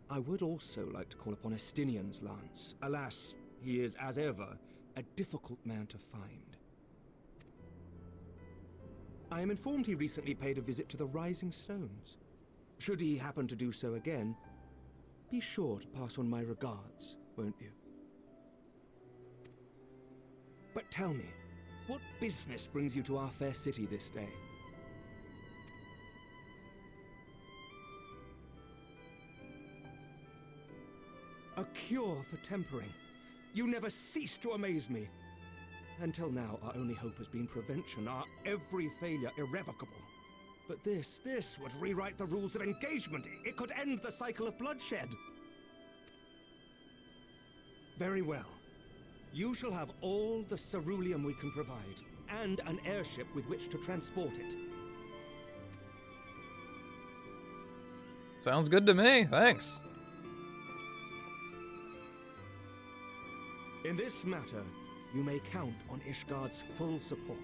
I would also like to call upon Estinian's lance. Alas, he is, as ever, a difficult man to find. I am informed he recently paid a visit to the Rising Stones. Should he happen to do so again, be sure to pass on my regards, won't you? But tell me, What business brings you to our fair city this day? A cure for tempering. You never cease to amaze me. Until now, our only hope has been prevention, our every failure irrevocable. But this would rewrite the rules of engagement. It could end the cycle of bloodshed. Very well. You shall have all the ceruleum we can provide, and an airship with which to transport it. Sounds good to me, thanks. In this matter, you may count on Ishgard's full support.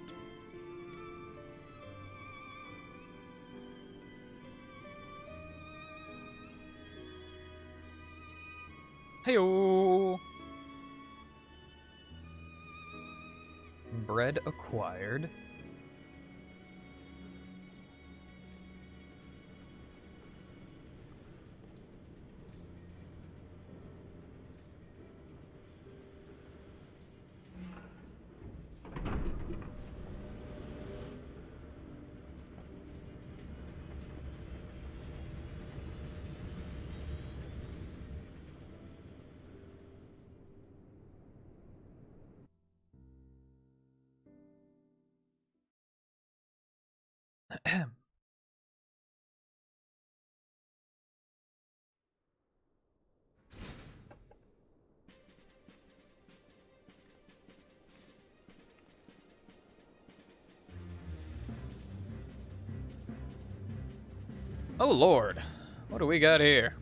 Heyo! Bread acquired. Oh Lord, what do we got here?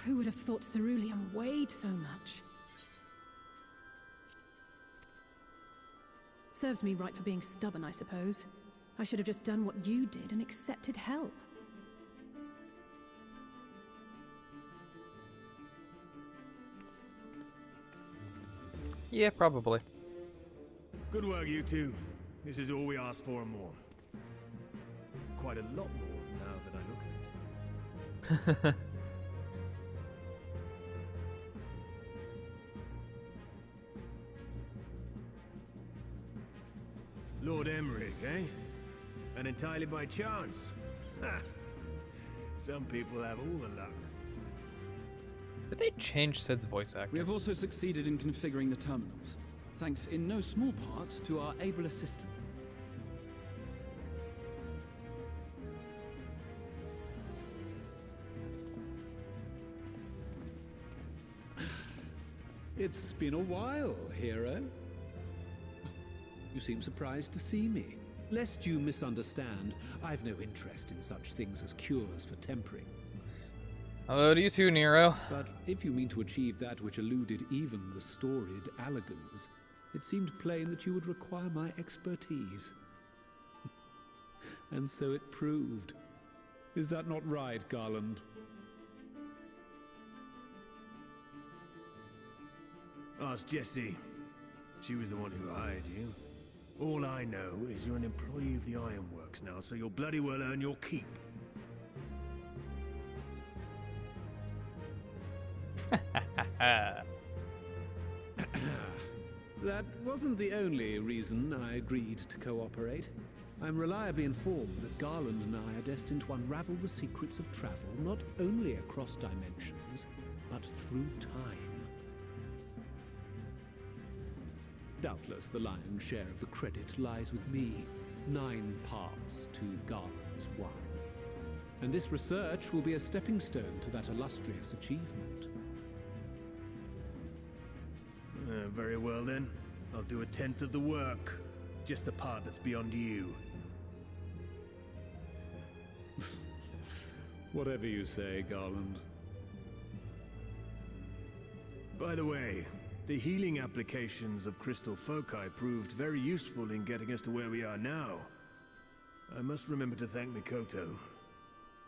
Who would have thought ceruleum weighed so much? Serves me right for being stubborn, I suppose. I should have just done what you did and accepted help. Yeah, probably. Good work, you two. This is all we asked for and more. Quite a lot more now that I look at it. Lord Emmerich, eh? And entirely by chance. Ha! Some people have all the luck. Did they change Sid's voice actor? We have also succeeded in configuring the terminals, thanks in no small part to our able assistant. It's been a while, hero. You seem surprised to see me. Lest you misunderstand, I've no interest in such things as cures for tempering. Hello to you too, Nero. But if you mean to achieve that which eluded even the storied Allagans, it seemed plain that you would require my expertise. And so it proved. Is that not right, Garland? Ask Jessie. She was the one who hired you. All I know is you're an employee of the Ironworks now, so you'll bloody well earn your keep. That wasn't the only reason I agreed to cooperate. I'm reliably informed that Garland and I are destined to unravel the secrets of travel, not only across dimensions, but through time. Doubtless the lion's share of the credit lies with me. 9 parts to Garland's 1. And this research will be a stepping stone to that illustrious achievement. Very well then. I'll do 1/10 of the work. Just the part that's beyond you. Whatever you say, Garland. By the way, the healing applications of crystal foci proved very useful in getting us to where we are now. I must remember to thank Mikoto.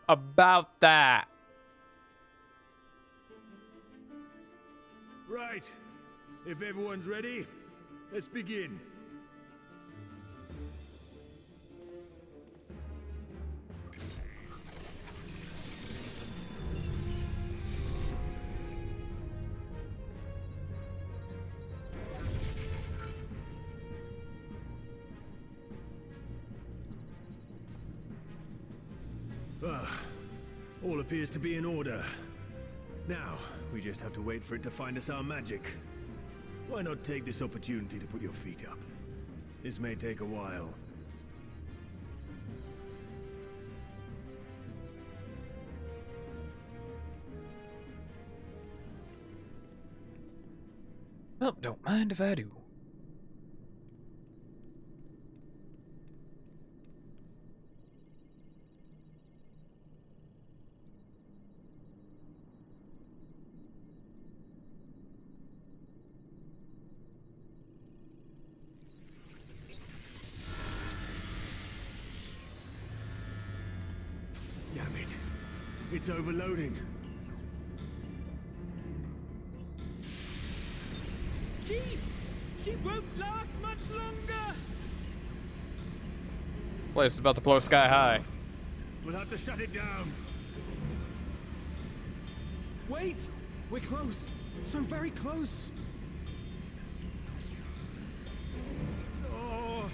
About that. Right. If everyone's ready, let's begin. All appears to be in order. Now, we just have to wait for it to find us our magic. Why not take this opportunity to put your feet up? This may take a while. Well, don't mind if I do. Damn it. It's overloading. Chief! She won't last much longer! Place is about to blow sky high. We'll have to shut it down. Wait! We're close. So very close. Oh.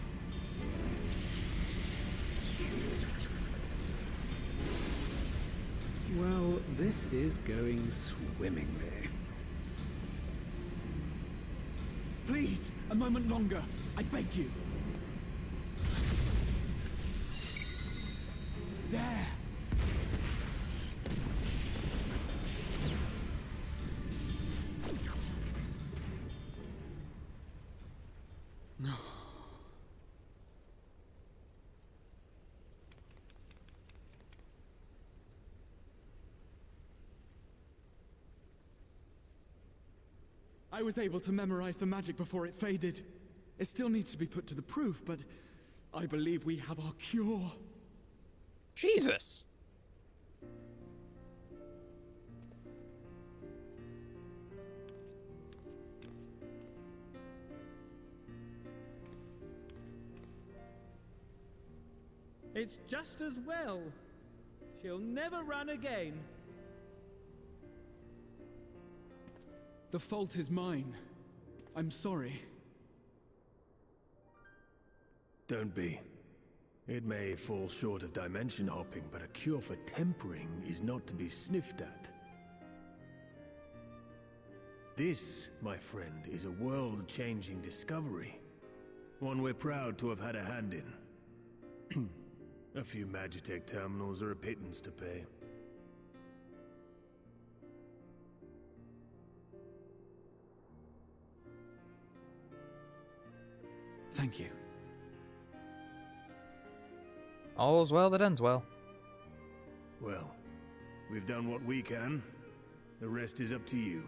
Well, this is going swimmingly. Please, a moment longer. I beg you. There. I was able to memorize the magic before it faded. It still needs to be put to the proof, but I believe we have our cure. Jesus. It's just as well. She'll never run again. The fault is mine. I'm sorry. Don't be. It may fall short of dimension hopping, but a cure for tempering is not to be sniffed at. This, my friend, is a world-changing discovery. One we're proud to have had a hand in. A few Magitech terminals are a pittance to pay. Thank you. All's well that ends well. Well, we've done what we can. The rest is up to you.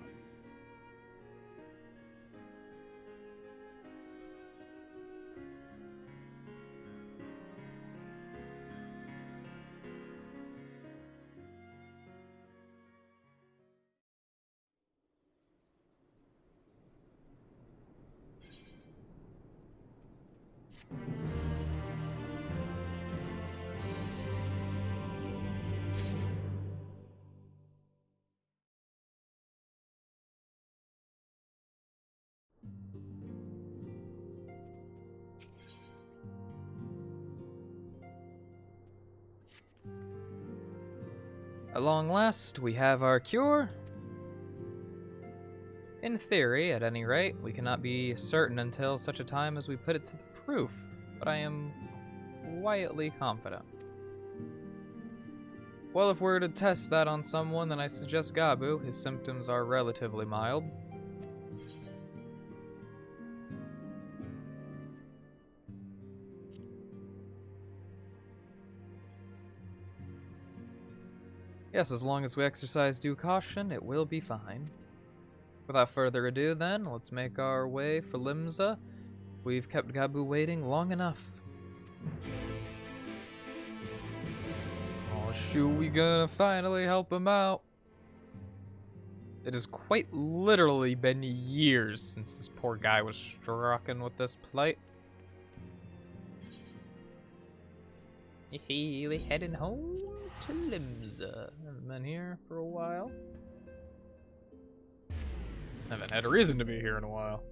At long last, we have our cure. In theory, at any rate, we cannot be certain until such a time as we put it to the proof, but I am quietly confident. Well, if we're to test that on someone, then I suggest Gabu. His symptoms are relatively mild. Yes, as long as we exercise due caution, it will be fine. Without further ado, then, let's make our way for Limsa. We've kept Gabu waiting long enough. Oh shoot, we gonna finally help him out. It has quite literally been years since this poor guy was stricken with this plight. We're heading home to Limsa. Haven't been here for a while. Haven't had a reason to be here in a while.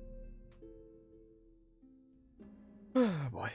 Oh boy.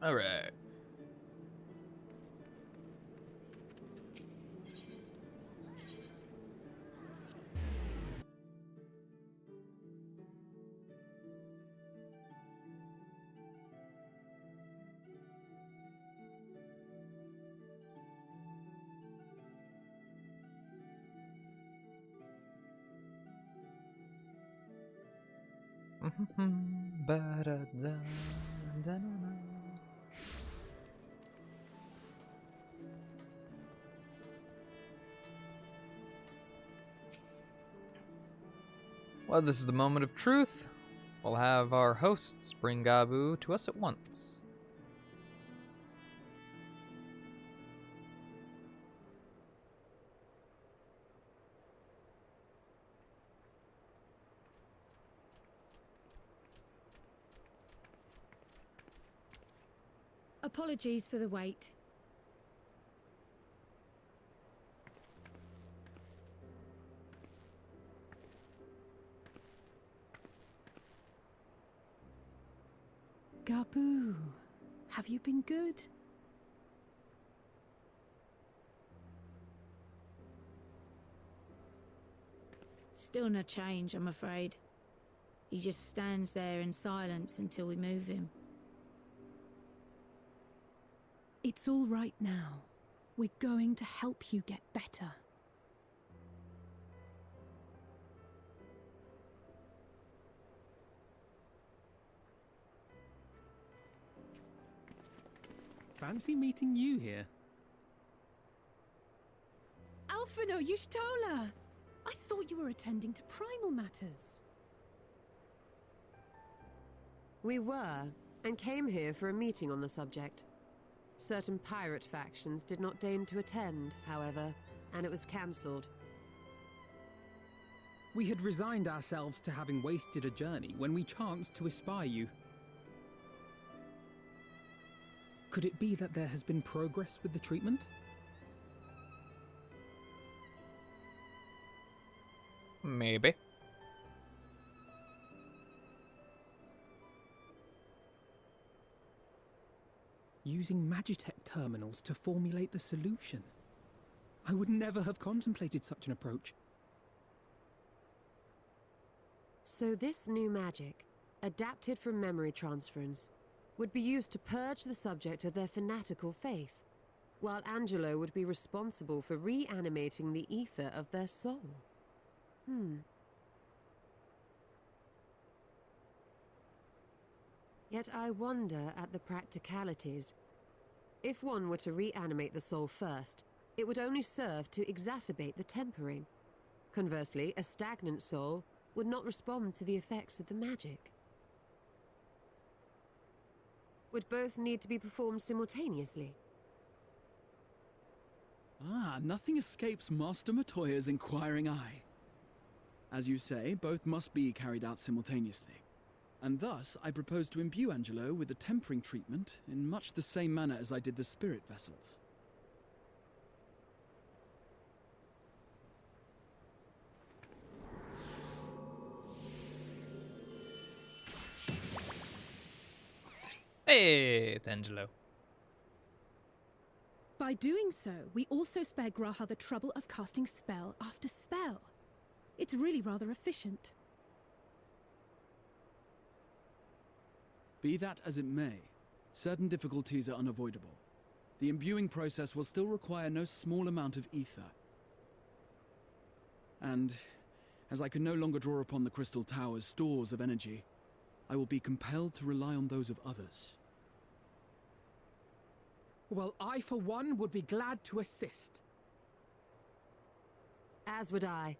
All right. Well, this is the moment of truth. We'll have our hosts bring Gabu to us at once. Apologies for the wait. Gabu, have you been good? Still no change, I'm afraid. He just stands there in silence until we move him. It's all right now. We're going to help you get better. Fancy meeting you here. Alphino Y'shtola! I thought you were attending to primal matters. We were, and came here for a meeting on the subject. Certain pirate factions did not deign to attend, however, and it was cancelled. We had resigned ourselves to having wasted a journey when we chanced to espy you. Could it be that there has been progress with the treatment? Maybe. Using Magitech terminals to formulate the solution. I would never have contemplated such an approach. So this new magic, adapted from memory transference, would be used to purge the subject of their fanatical faith, while Angelo would be responsible for reanimating the ether of their soul. Yet I wonder at the practicalities. If one were to reanimate the soul first, it would only serve to exacerbate the tempering. Conversely, a stagnant soul would not respond to the effects of the magic. Would both need to be performed simultaneously? Nothing escapes Master Matoya's inquiring eye. As you say, both must be carried out simultaneously. And thus, I propose to imbue Angelo with the tempering treatment in much the same manner as I did the spirit vessels. Hey, it's Angelo. By doing so, we also spare Graha the trouble of casting spell after spell. It's really rather efficient. Be that as it may, certain difficulties are unavoidable. The imbuing process will still require no small amount of ether. And, as I can no longer draw upon the Crystal Tower's stores of energy, I will be compelled to rely on those of others. Well, I, for one, would be glad to assist. As would I.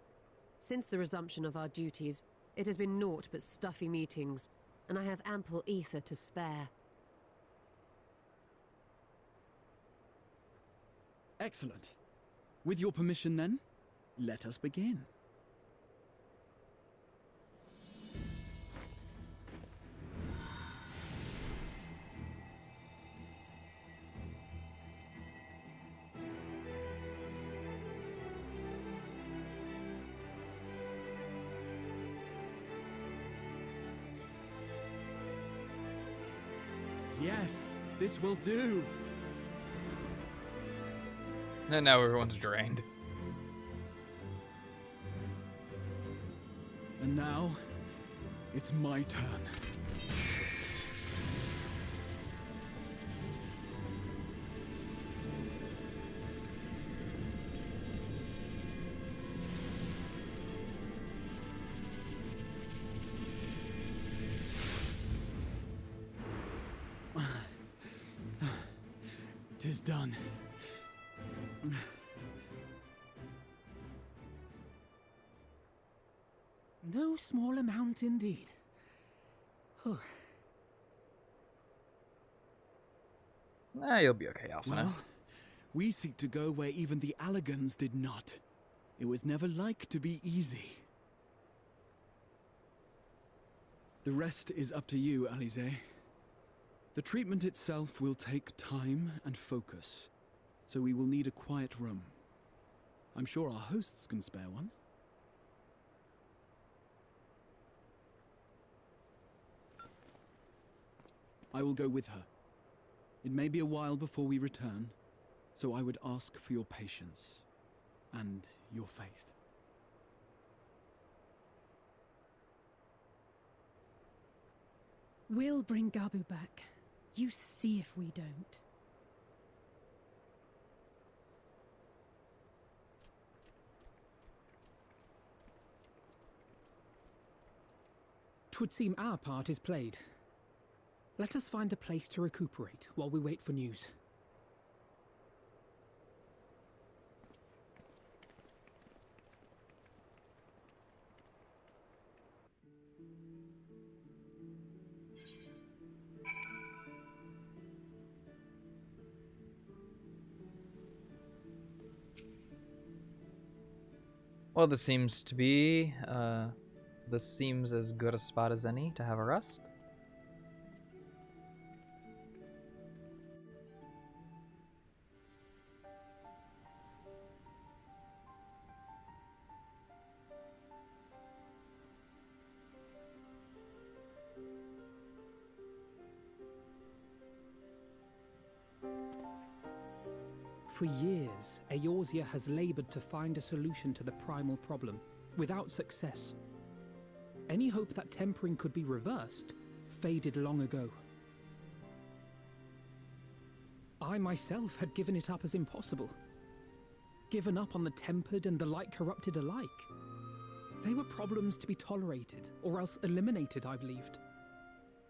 Since the resumption of our duties, it has been naught but stuffy meetings, and I have ample ether to spare. Excellent. With your permission, then, let us begin. Yes, this will do. And now everyone's drained. And now, it's my turn. Tis done. No small amount indeed. Oh. You'll be okay, Alpha. Well, we seek to go where even the Allagans did not. It was never like to be easy. The rest is up to you, Alize. The treatment itself will take time and focus, so we will need a quiet room. I'm sure our hosts can spare one. I will go with her. It may be a while before we return, so I would ask for your patience and your faith. We'll bring Gabu back. You see if we don't. Twould seem our part is played. Let us find a place to recuperate while we wait for news. Well, this seems to be, this seems as good a spot as any to have a rest. For years, Eorzea has labored to find a solution to the primal problem, without success. Any hope that tempering could be reversed faded long ago. I myself had given it up as impossible. Given up on the tempered and the light corrupted alike. They were problems to be tolerated, or else eliminated, I believed.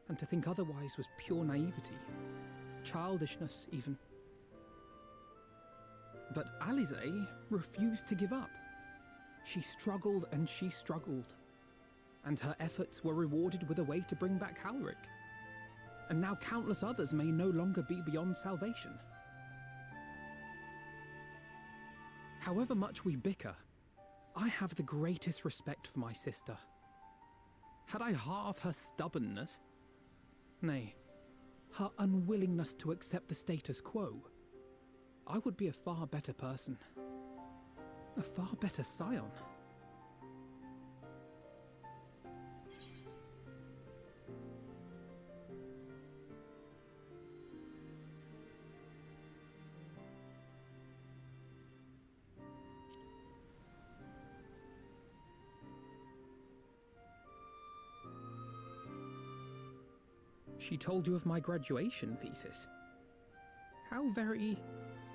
And to think otherwise was pure naivety. Childishness, even. But Alize refused to give up. She struggled and she struggled. And her efforts were rewarded with a way to bring back Halric. And now countless others may no longer be beyond salvation. However much we bicker, I have the greatest respect for my sister. Had I half her stubbornness, nay, her unwillingness to accept the status quo, I would be a far better person. A far better scion. She told you of my graduation thesis. How very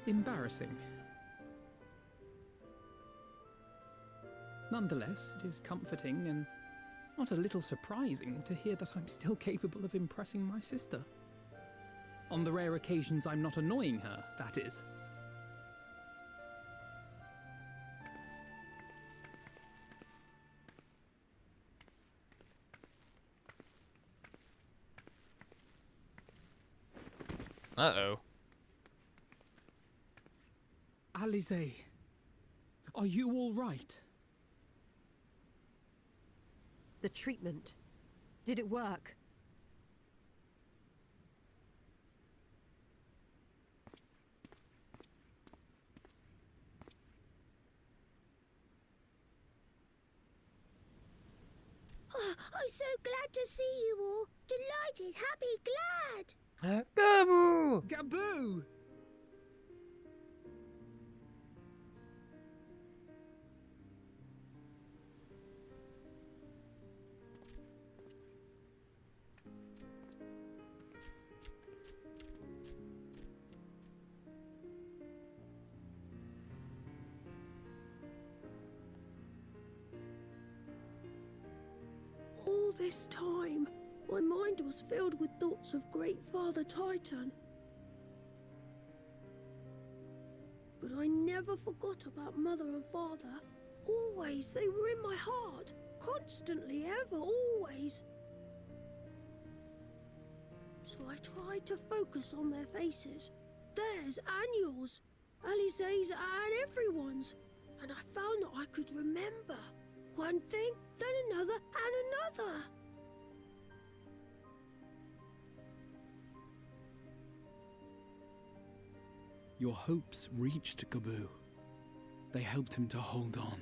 embarrassing. Nonetheless, it is comforting and not a little surprising to hear that I'm still capable of impressing my sister. On the rare occasions I'm not annoying her, that is. Uh-oh. Alize, are you all right? The treatment. Did it work? Oh, I'm so glad to see you all. Delighted, happy, glad. Gabu! Gabu! All this time, my mind was filled with thoughts of Great Father Titan. But I never forgot about Mother and Father. Always, they were in my heart. Constantly, ever, always. So I tried to focus on their faces. Theirs and yours. Alize's and everyone's. And I found that I could remember. One thing, then another, and another. Your hopes reached Gabu. They helped him to hold on.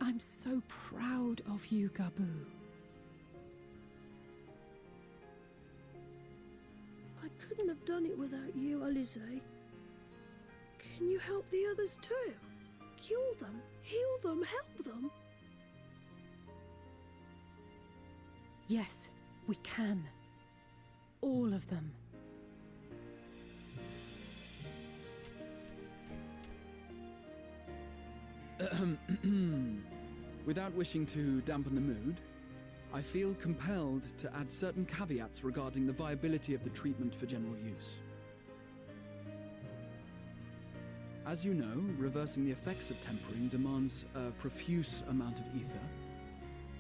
I'm so proud of you, Gabu. I couldn't have done it without you, Alize. Can you help the others too? Cure them, heal them, help them? Yes, we can. All of them. Without wishing to dampen the mood, I feel compelled to add certain caveats regarding the viability of the treatment for general use. As you know, reversing the effects of tempering demands a profuse amount of ether.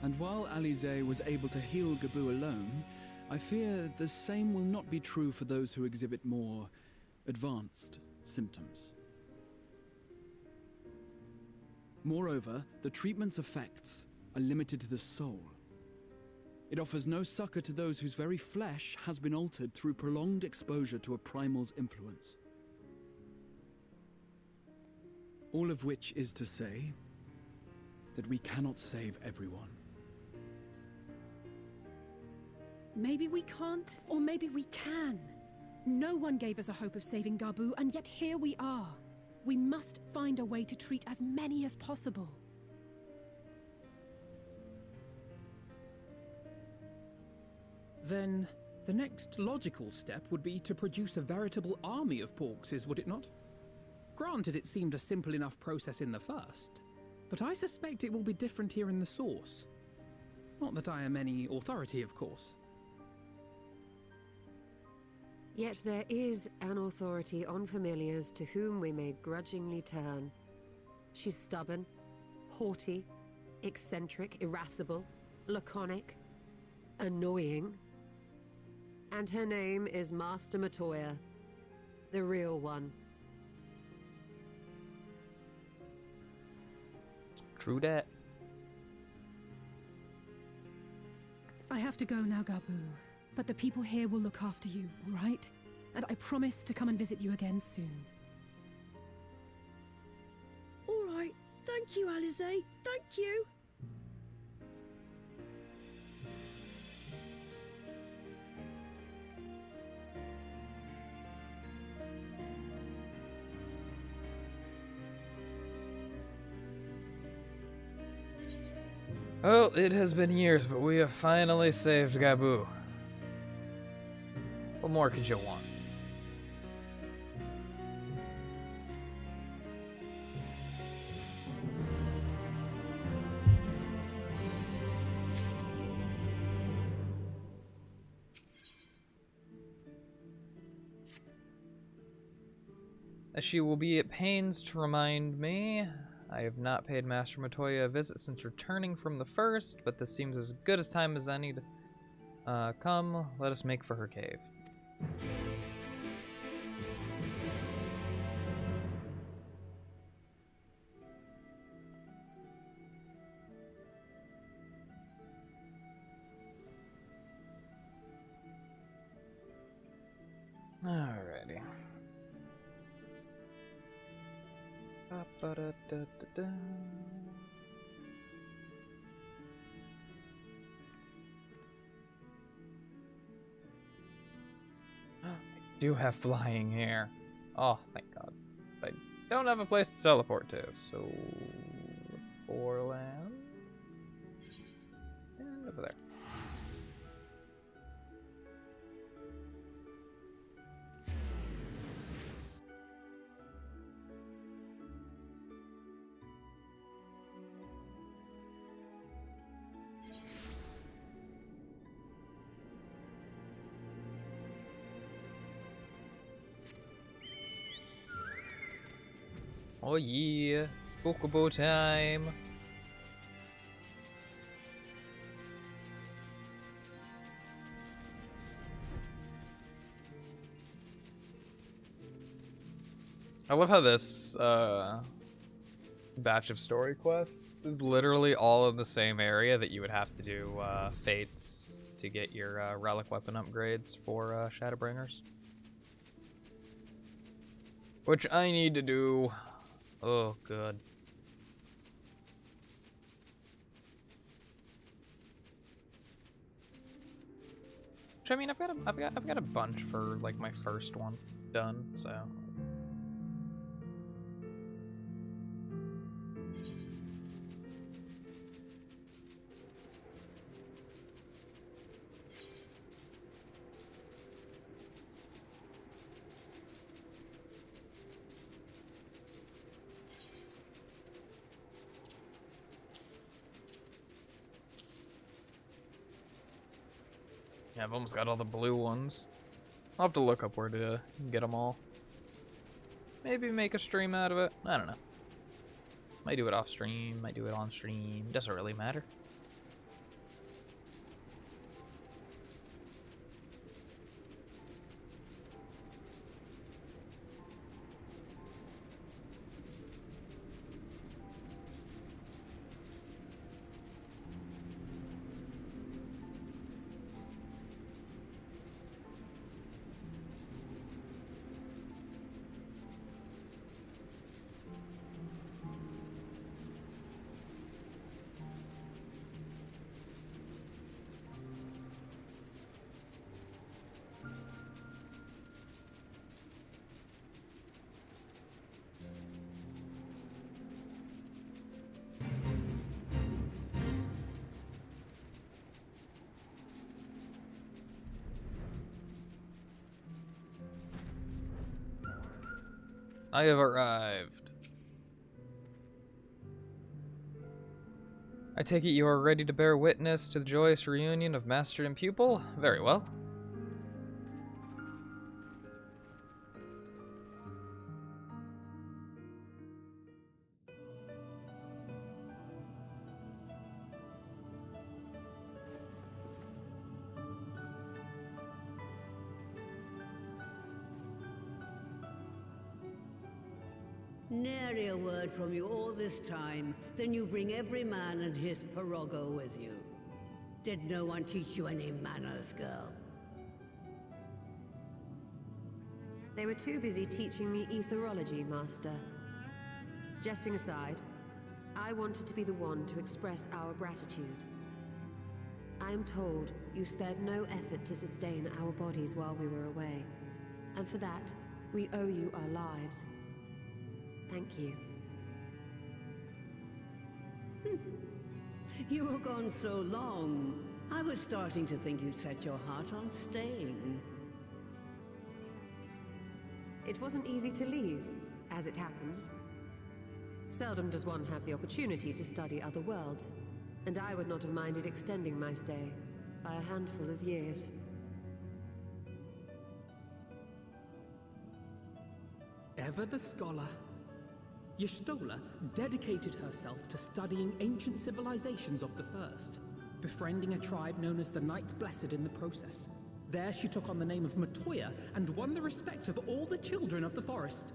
And while Alize was able to heal Gabu alone, I fear the same will not be true for those who exhibit more advanced symptoms. Moreover, the treatment's effects are limited to the soul. It offers no succor to those whose very flesh has been altered through prolonged exposure to a primal's influence. All of which is to say that we cannot save everyone. Maybe we can't, or maybe we can. No one gave us a hope of saving Gabu, and yet here we are. We must find a way to treat as many as possible. Then, the next logical step would be to produce a veritable army of Porkses, would it not? Granted, it seemed a simple enough process in the first, but I suspect it will be different here in the source. Not that I am any authority, of course. Yet there is an authority on familiars to whom we may grudgingly turn. She's stubborn, haughty, eccentric, irascible, laconic, annoying. And her name is Master Matoya, the real one. True that. I have to go now, Gabu. But the people here will look after you, all right? And I promise to come and visit you again soon. All right. Thank you, Alize. Thank you. Well, it has been years, but we have finally saved Gabu. What more could you want? As she will be at pains to remind me, I have not paid Master Matoya a visit since returning from the first, but this seems as good a time as any to come. Let us make for her cave. Alrighty. Ba-da-da-da-da. I do have flying here. Oh, thank God. I don't have a place to teleport to, so 4 land and over there. Oh yeah, Chocobo time. I love how this batch of story quests is literally all in the same area that you would have to do fates to get your relic weapon upgrades for Shadowbringers. Which I need to do. Oh, good. Which I mean, I've got a bunch for like my first one done, so. Yeah, I've almost got all the blue ones. I'll have to look up where to get them all. Maybe make a stream out of it. I don't know. Might do it off stream, might do it on stream. Doesn't really matter. I have arrived. I take it you are ready to bear witness to the joyous reunion of master and pupil? Very well. Nary a word from you all this time, then you bring every man and his pirogo with you. Did no one teach you any manners, girl? They were too busy teaching me etherology, Master. Jesting aside, I wanted to be the one to express our gratitude. I am told you spared no effort to sustain our bodies while we were away, and for that, we owe you our lives. Thank you. You were gone so long. I was starting to think you'd set your heart on staying. It wasn't easy to leave, as it happens. Seldom does one have the opportunity to study other worlds, and I would not have minded extending my stay by a handful of years. Ever the scholar, Y'shtola dedicated herself to studying ancient civilizations of the First, befriending a tribe known as the Knights Blessed in the process. There she took on the name of Matoya and won the respect of all the children of the forest.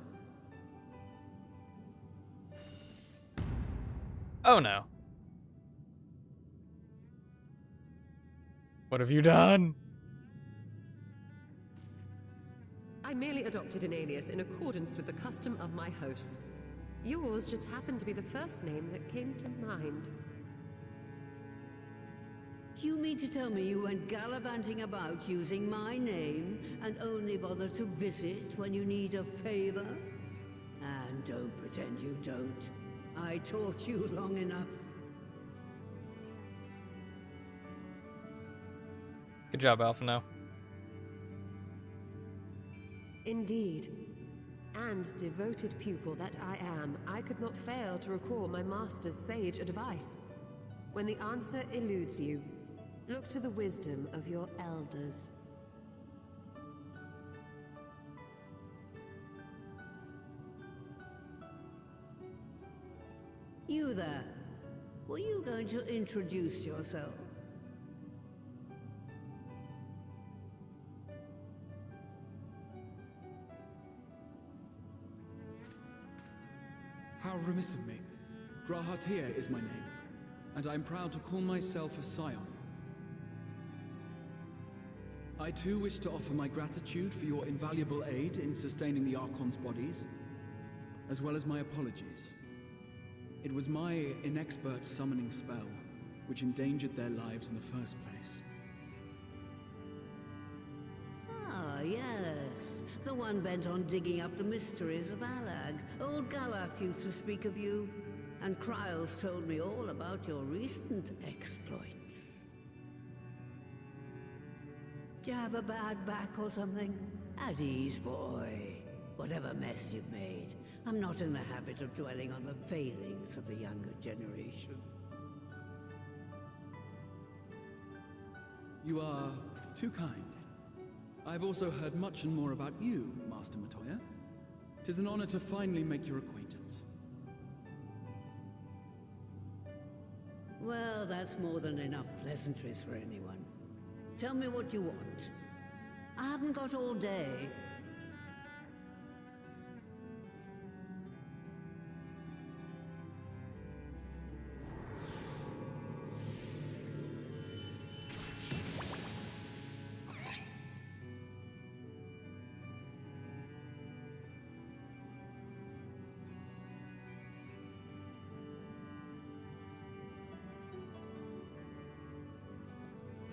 Oh no. What have you done? I merely adopted an alias in accordance with the custom of my hosts. Yours just happened to be the first name that came to mind. You mean to tell me you went gallivanting about using my name and only bother to visit when you need a favor? And don't pretend you don't. I taught you long enough. Good job, Alphino. Indeed. And devoted pupil that I am, I could not fail to recall my master's sage advice. When the answer eludes you, look to the wisdom of your elders. You there. Were you going to introduce yourself? How remiss of me. Grahatia is my name, and I'm proud to call myself a scion. I too wish to offer my gratitude for your invaluable aid in sustaining the Archon's bodies, as well as my apologies. It was my inexpert summoning spell which endangered their lives in the first place. Ah, yes. The one bent on digging up the mysteries of Alag. Old Galaf used to speak of you, and Kryles told me all about your recent exploits. Do you have a bad back or something? At ease, boy. Whatever mess you've made, I'm not in the habit of dwelling on the failings of the younger generation. You are too kind. I've also heard much and more about you, Master Matoya. 'Tis an honor to finally make your acquaintance. Well, that's more than enough pleasantries for anyone. Tell me what you want. I haven't got all day.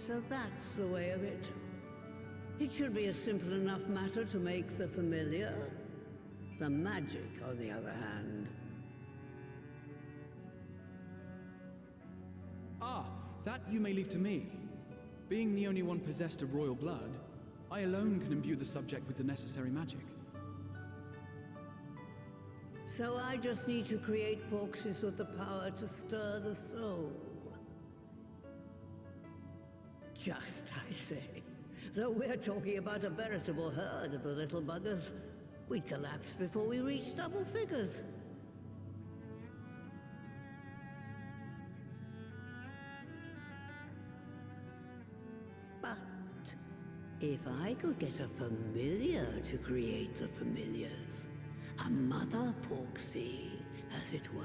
So that's the way of it. It should be a simple enough matter to make the familiar. The magic, on the other hand. Ah, that you may leave to me. Being the only one possessed of royal blood, I alone can imbue the subject with the necessary magic. So I just need to create porxes with the power to stir the soul. Just, I say. Though we're talking about a veritable herd of the little buggers, we'd collapse before we reached double figures. But if I could get a familiar to create the familiars, a mother porxie, as it were.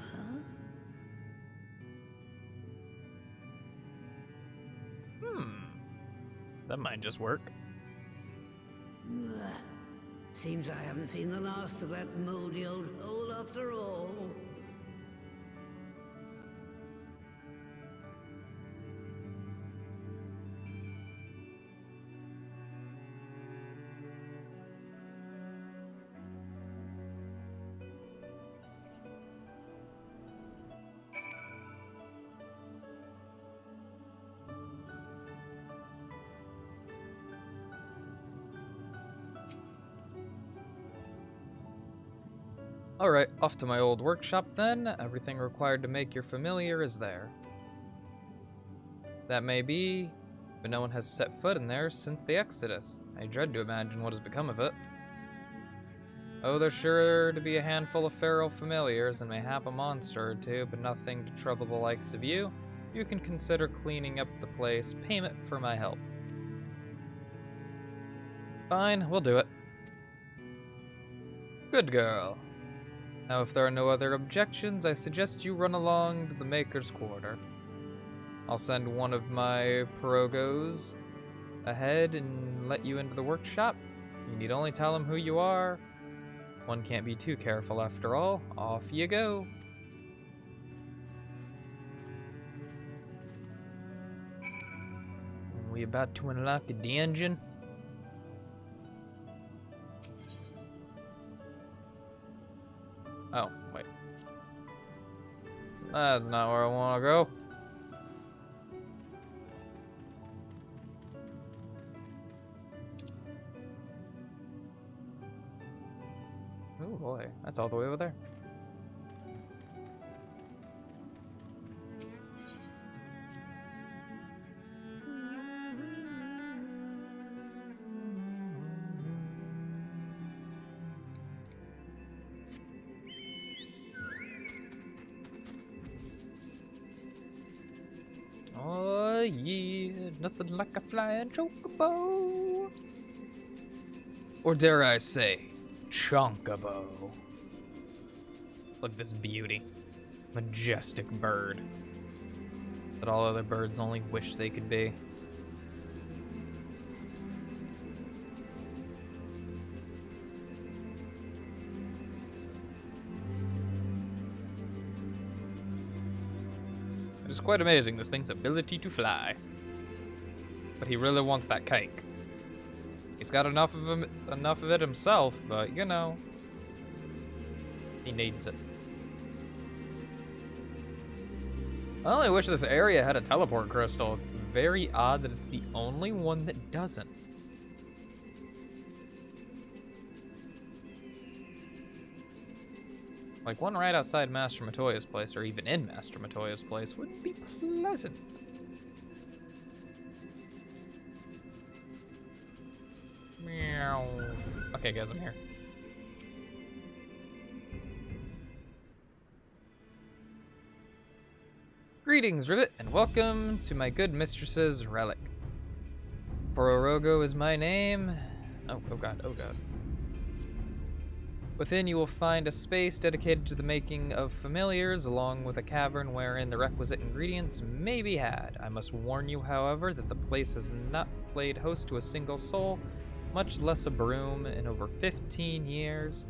That might just work. Seems I haven't seen the last of that moldy old hole after all. Alright, off to my old workshop then. Everything required to make your familiar is there. That may be, but no one has set foot in there since the Exodus. I dread to imagine what has become of it. Oh, there's sure to be a handful of feral familiars and mayhap a monster or two, but nothing to trouble the likes of you. You can consider cleaning up the place payment for my help. Fine, we'll do it. Good girl. Now, if there are no other objections, I suggest you run along to the Maker's Quarter. I'll send one of my pirogos ahead and let you into the workshop. You need only tell him who you are. One can't be too careful after all. Off you go. Are we about to unlock a dungeon? Oh, wait. That's not where I want to go. Oh boy, that's all the way over there. Oh yeah, nothing like a flying chocobo. Or dare I say, Chocobo. Look at this beauty. Majestic bird. That all other birds only wish they could be. It is quite amazing, this thing's ability to fly. But he really wants that cake. He's got enough of it himself, but you know, he needs it. I only wish this area had a teleport crystal. It's very odd that it's the only one that doesn't. Like one right outside Master Matoya's place, or even in Master Matoya's place, would be pleasant. Meow. Okay, guys, I'm here. Greetings, Rivet, and welcome to my good mistress's relic. Pororogo is my name. Oh god, oh god. Within you will find a space dedicated to the making of familiars, along with a cavern wherein the requisite ingredients may be had. I must warn you, however, that the place has not played host to a single soul, much less a broom, in over 15 years,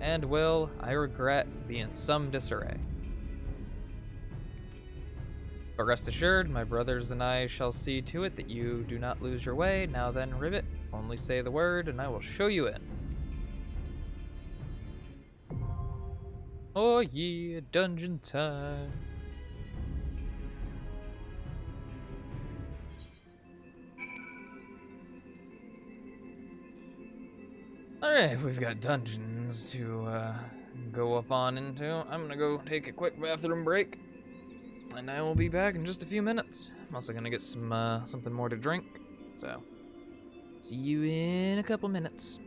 and will, I regret, be in some disarray. But rest assured, my brothers and I shall see to it that you do not lose your way. Now then, Rivet, only say the word and I will show you in. Oh yeah, dungeon time. Alright, we've got dungeons to go up on into. I'm gonna go take a quick bathroom break, and I will be back in just a few minutes. I'm also gonna get some something more to drink, so see you in a couple minutes.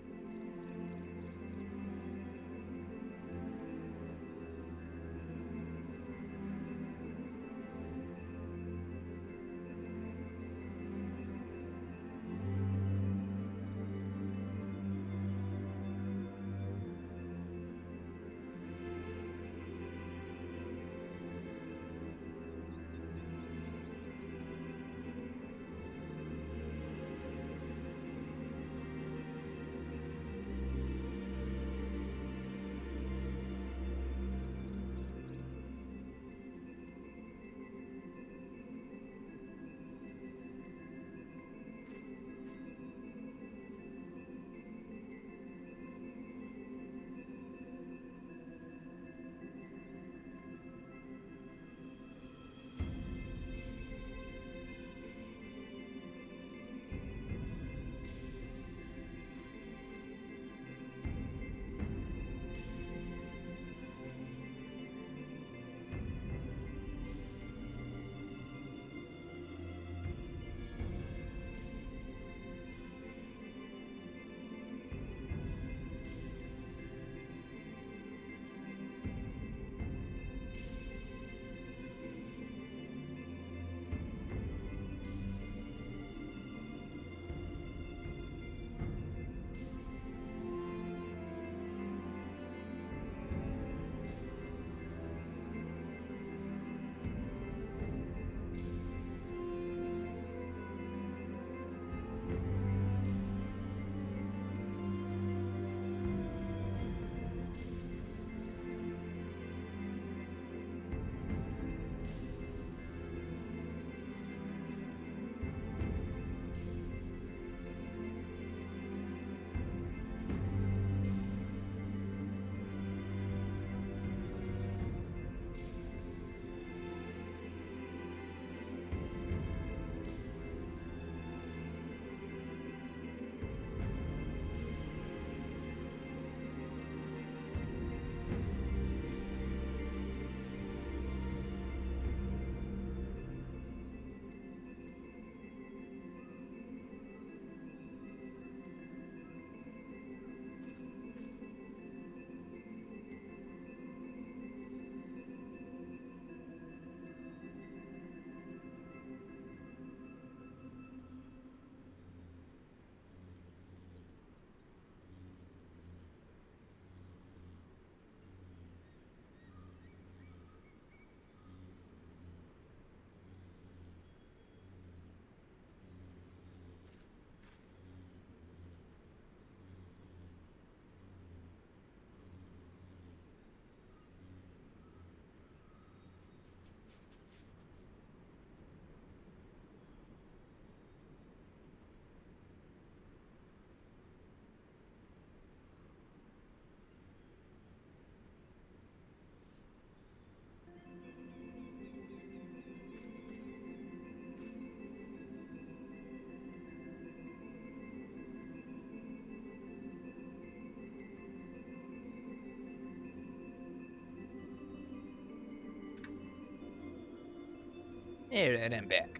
Alright, I'm back.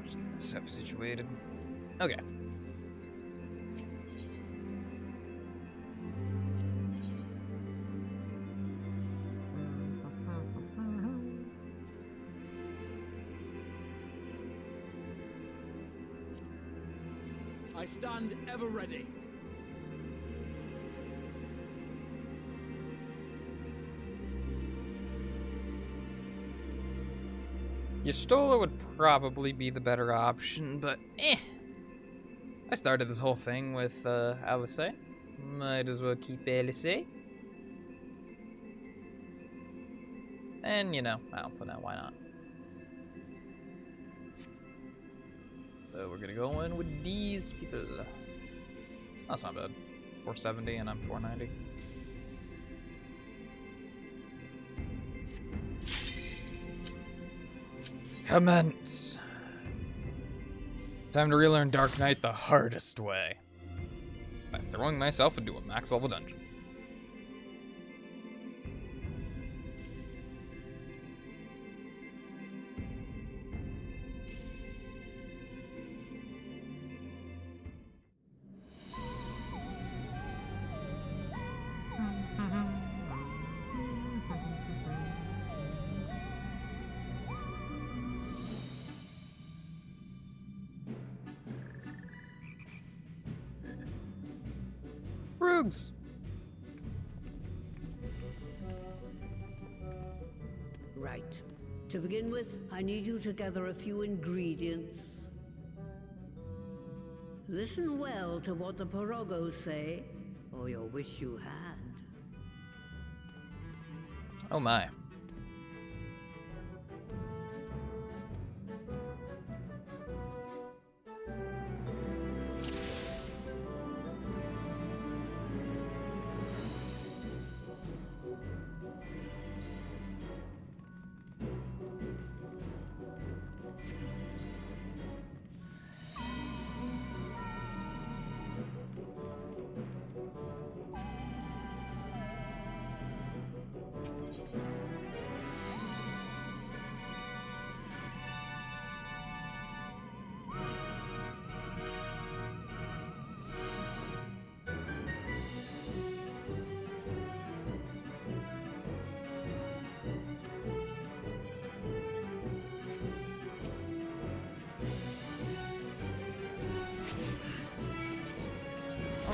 Just getting myself situated. Okay. I stand ever ready. Y'shtola would probably be the better option, but I started this whole thing with Alice. Might as well keep Alice. And, you know, I'll put that, why not? So we're gonna go in with these people. That's not bad. 470 and I'm 490. Commence. Time to relearn Dark Knight the hardest way. By throwing myself into a max level dungeon. Rugs. Right. To begin with, I need you to gather a few ingredients. Listen well to what the Pirogos say, or you'll wish you had. Oh my.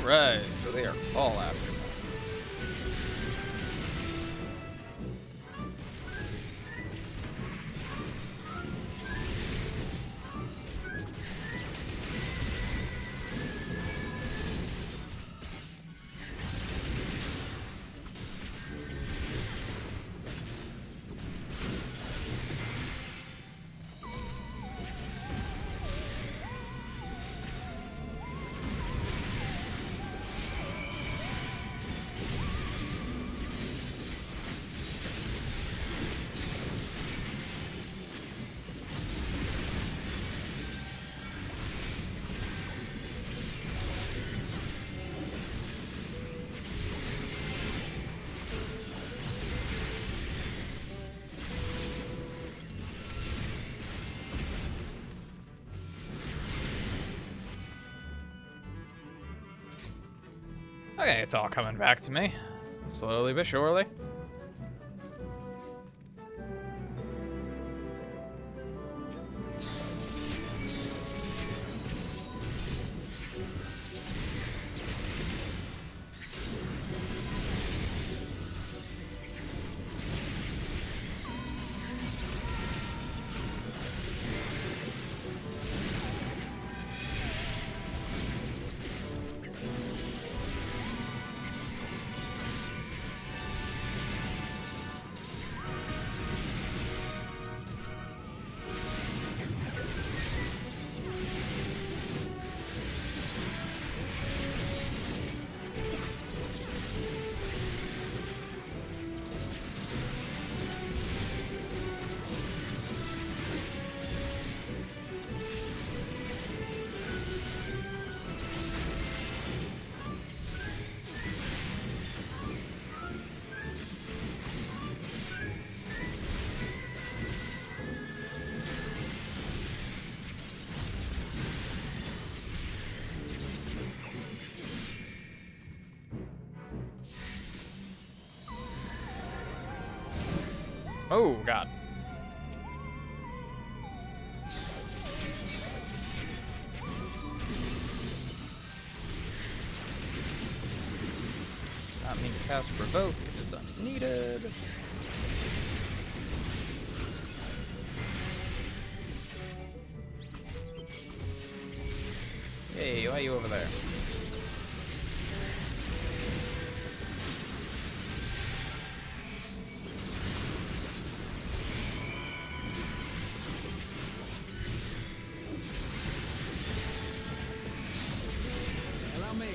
Alright, so they are all after me. Okay, it's all coming back to me. Slowly but surely. Oh, God. Not mean to cast Provoke. It is unneeded. Hey, why are you over there? Allow me.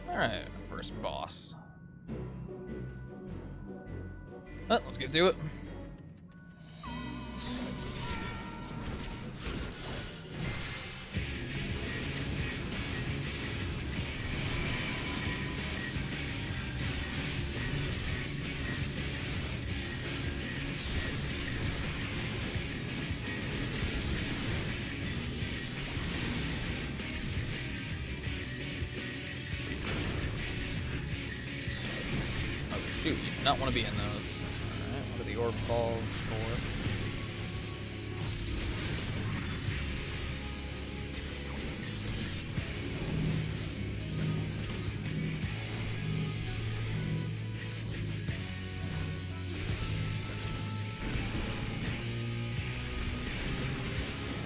Alright, first boss. Well, let's get to it. Shoot, you do not want to be in those. Alright, what are the orb balls for?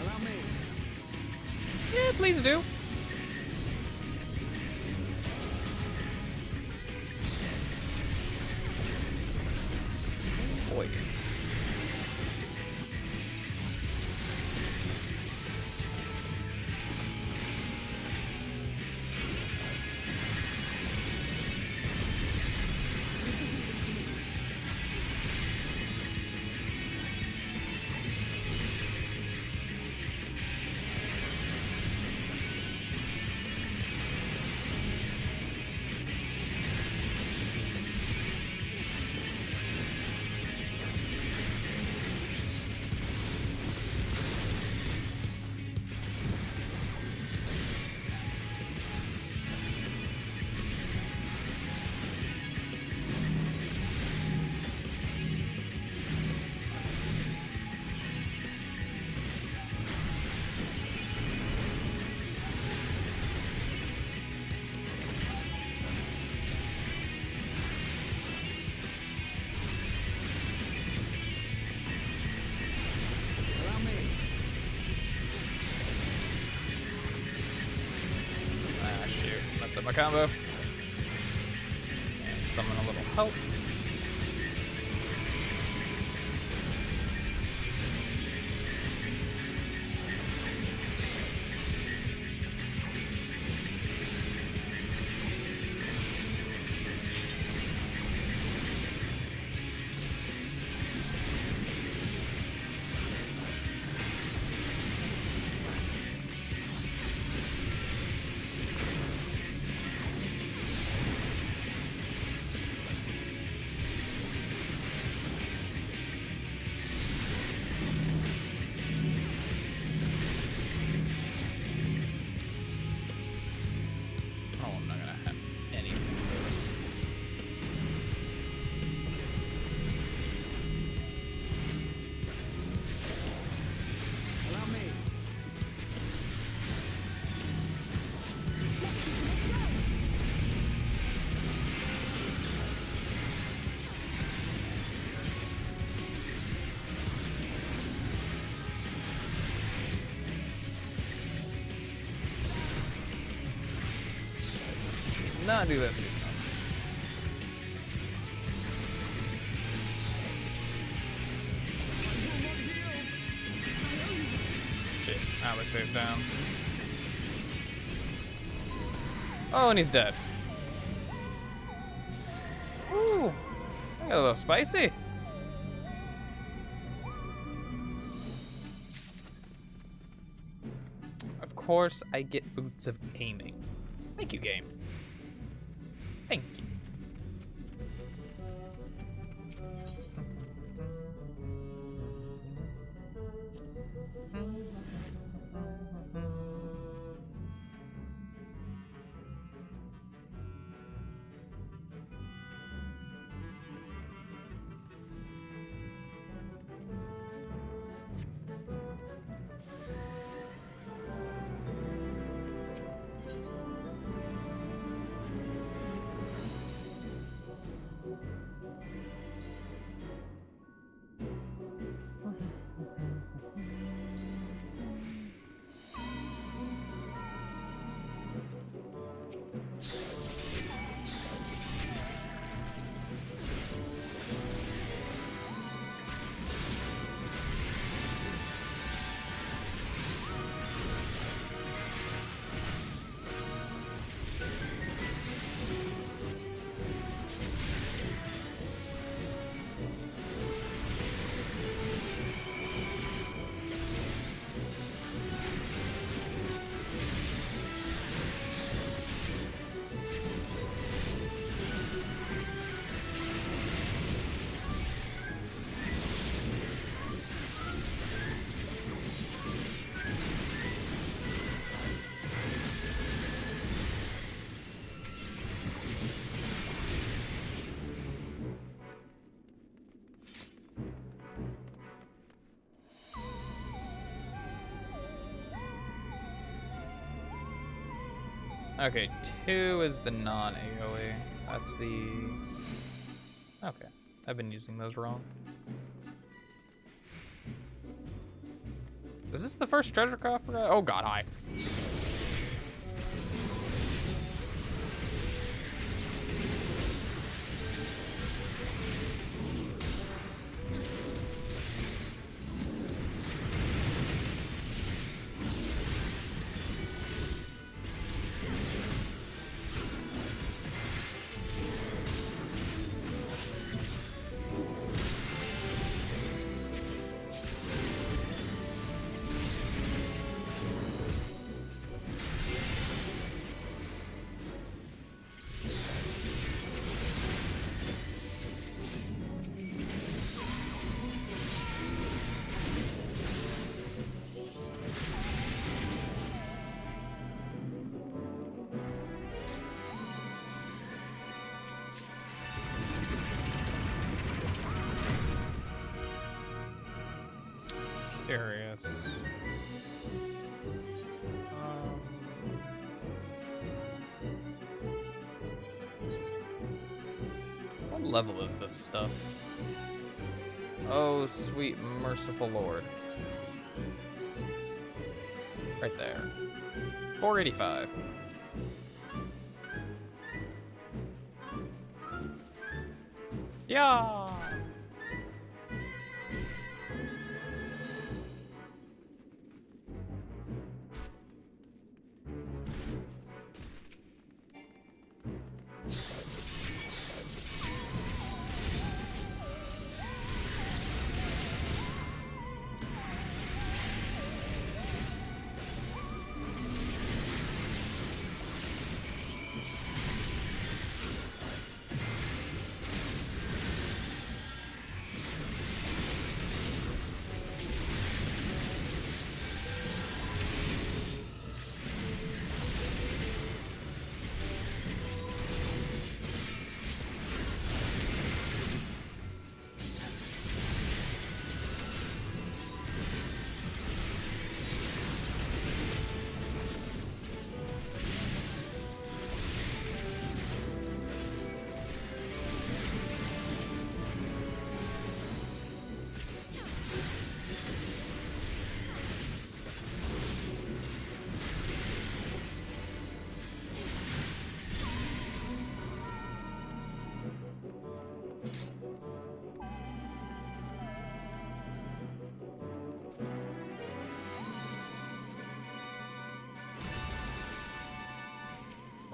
Allow me. Yeah, please do. Boy. My combo. And summon a little help. Not do that. Shit, Alexei's down. Oh, and he's dead. Ooh, I got a little spicy. Of course, I get boots of aiming. Thank you, game. Thank you. Okay, 2 is the non-AoE. That's the... Okay, I've been using those wrong. Is this the first treasure coffer? Oh god, hi. Curious. What level is this stuff? Oh, sweet merciful Lord. Right there. 485. Yeah.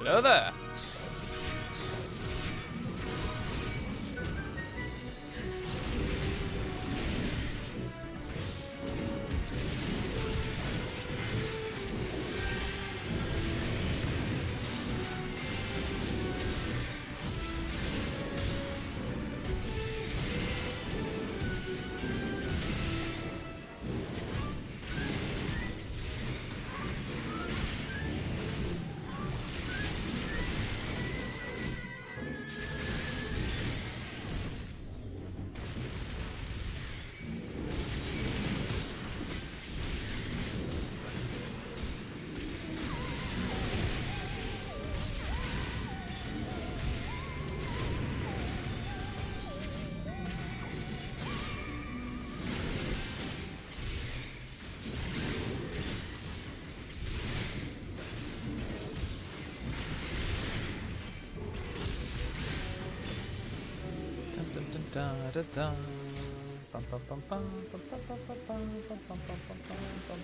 Hello there. Da, da, da. Bum, bum, bum, bum, bum, bum, bum, bum, bum, bum, bum, bum, bum,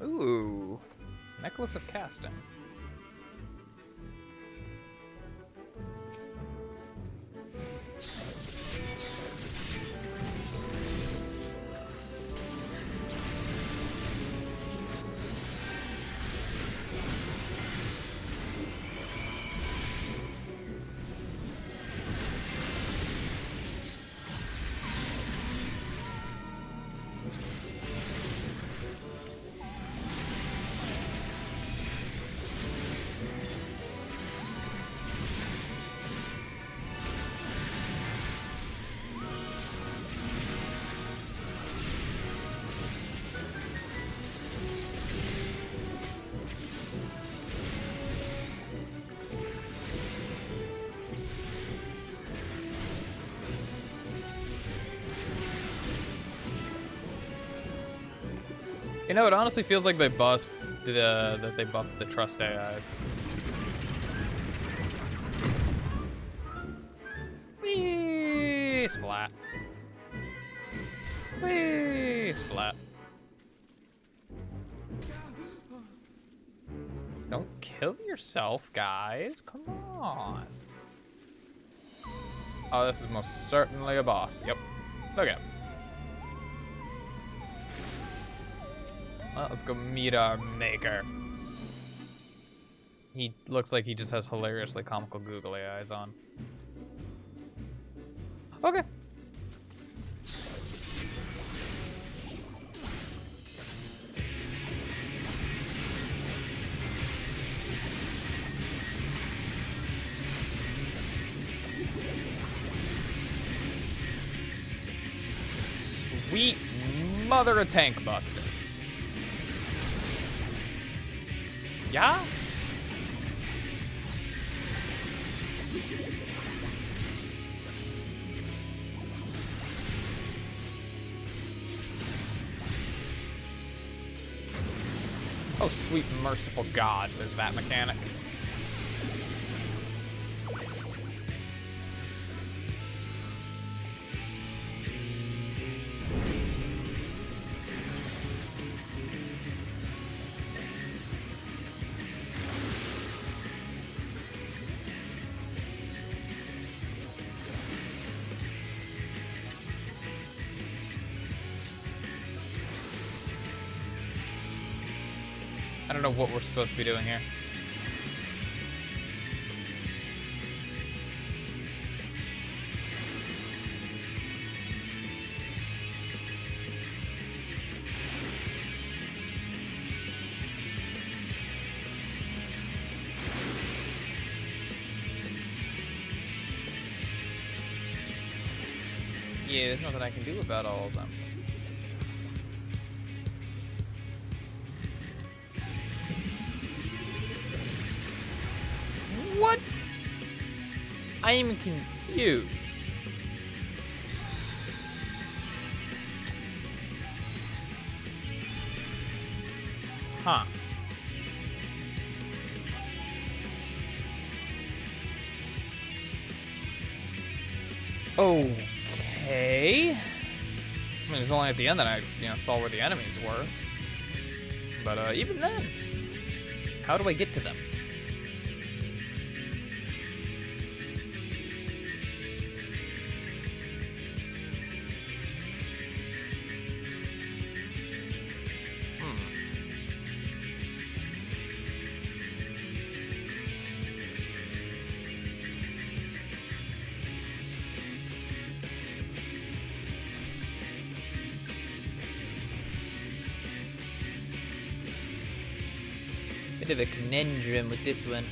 bum. Ooh, necklace of casting. You know, it honestly feels like they buffed the trust AIs. Whee! Splat. Whee! Splat. Don't kill yourself, guys. Come on. Oh, this is most certainly a boss. Yep. Okay. Well, let's go meet our maker. He looks like he just has hilariously comical googly eyes on. Okay. Sweet mother of tank buster. Yeah? Oh, sweet merciful God, there's that mechanic. I don't know what we're supposed to be doing here. Yeah, there's nothing I can do about all of them. What? I am confused. Huh. Okay. I mean, it's only at the end that I, saw where the enemies were. But even then, how do I get to them? Bit of a conundrum with this one.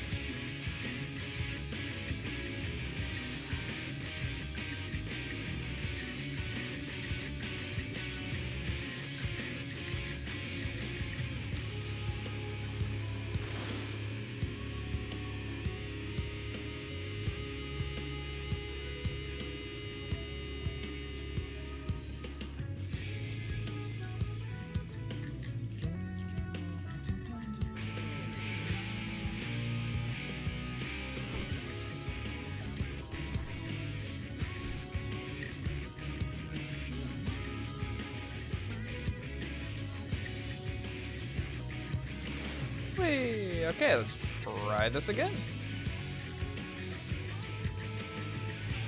Okay, let's try this again.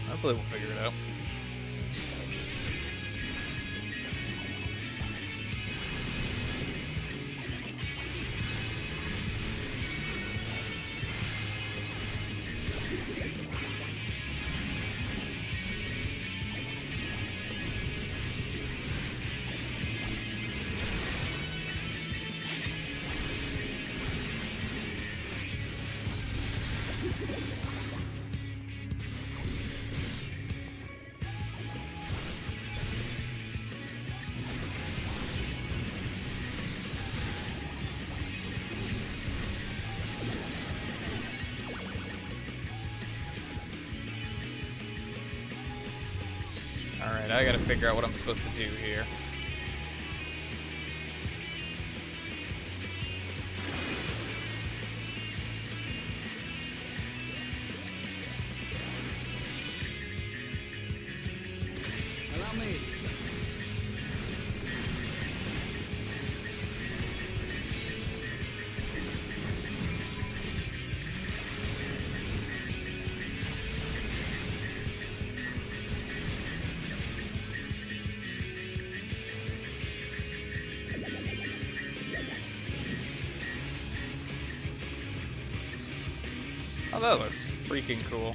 Hopefully we'll figure it out. Alright, I gotta figure out what I'm supposed to do here. Allow me. Oh, that looks freaking cool.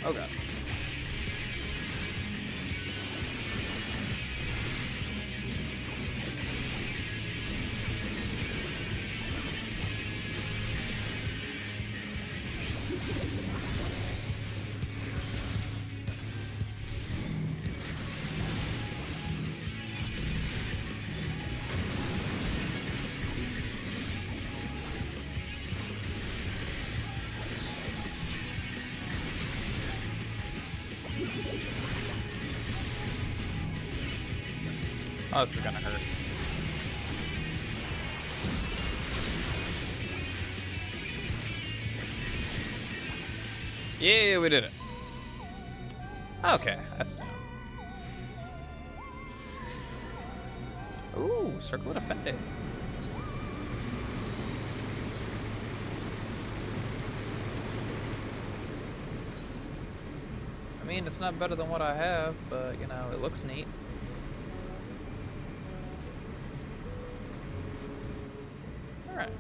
Oh god. Oh, this is gonna hurt. Yeah, we did it. Okay, that's down. Ooh, circlet effective. I mean, it's not better than what I have, but, you know, it looks neat. Alright.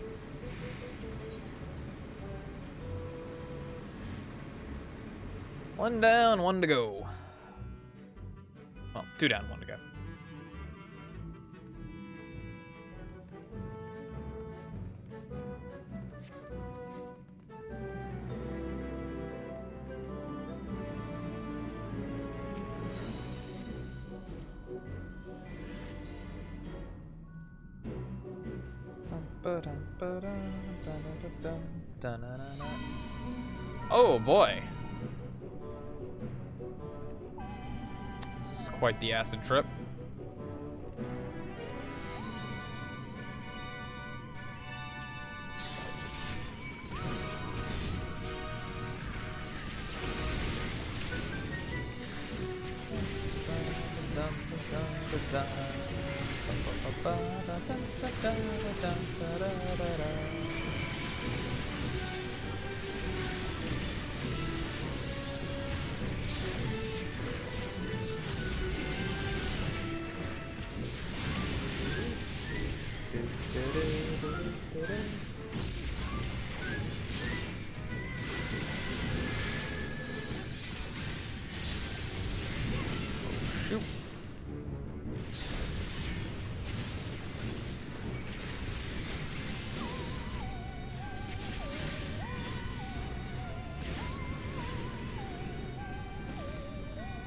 One down, one to go. Well, two down, one to go. Oh boy. This is quite the acid trip.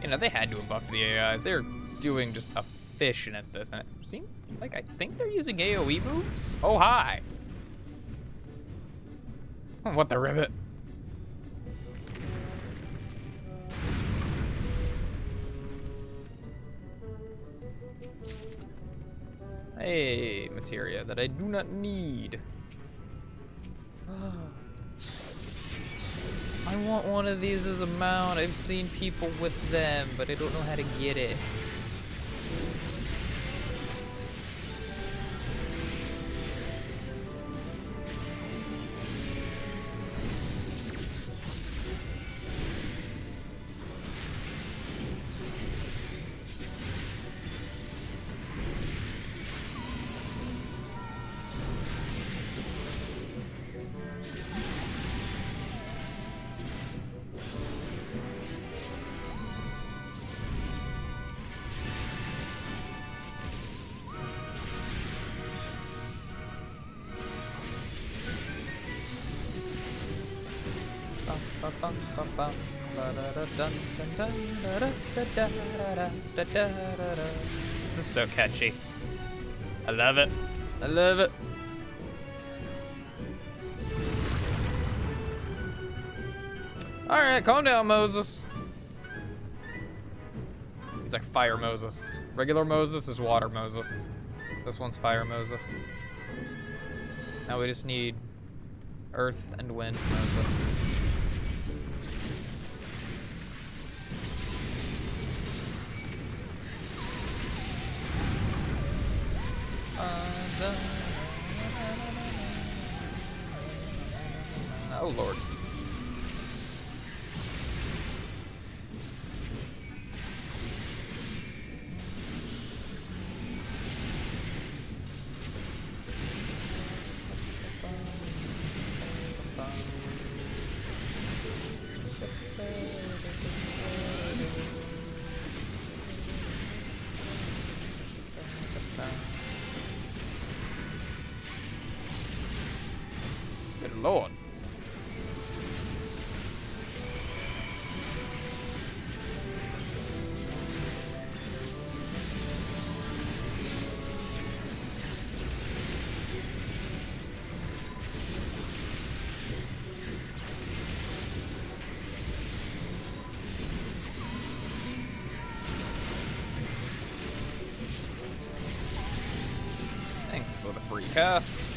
You know, they had to have buffed the AIs. They're doing just efficient at this. And it seems like I think they're using AoE moves? Oh, hi. What the ribbit? Hey, materia that I do not need. I want one of these as a mount. I've seen people with them, but I don't know how to get it. This is so catchy. I love it. I love it. Alright, calm down, Moses. He's like Fire Moses. Regular Moses is Water Moses. This one's Fire Moses. Now we just need Earth and Wind Moses. Oh Lord. Good Lord. with a free cast.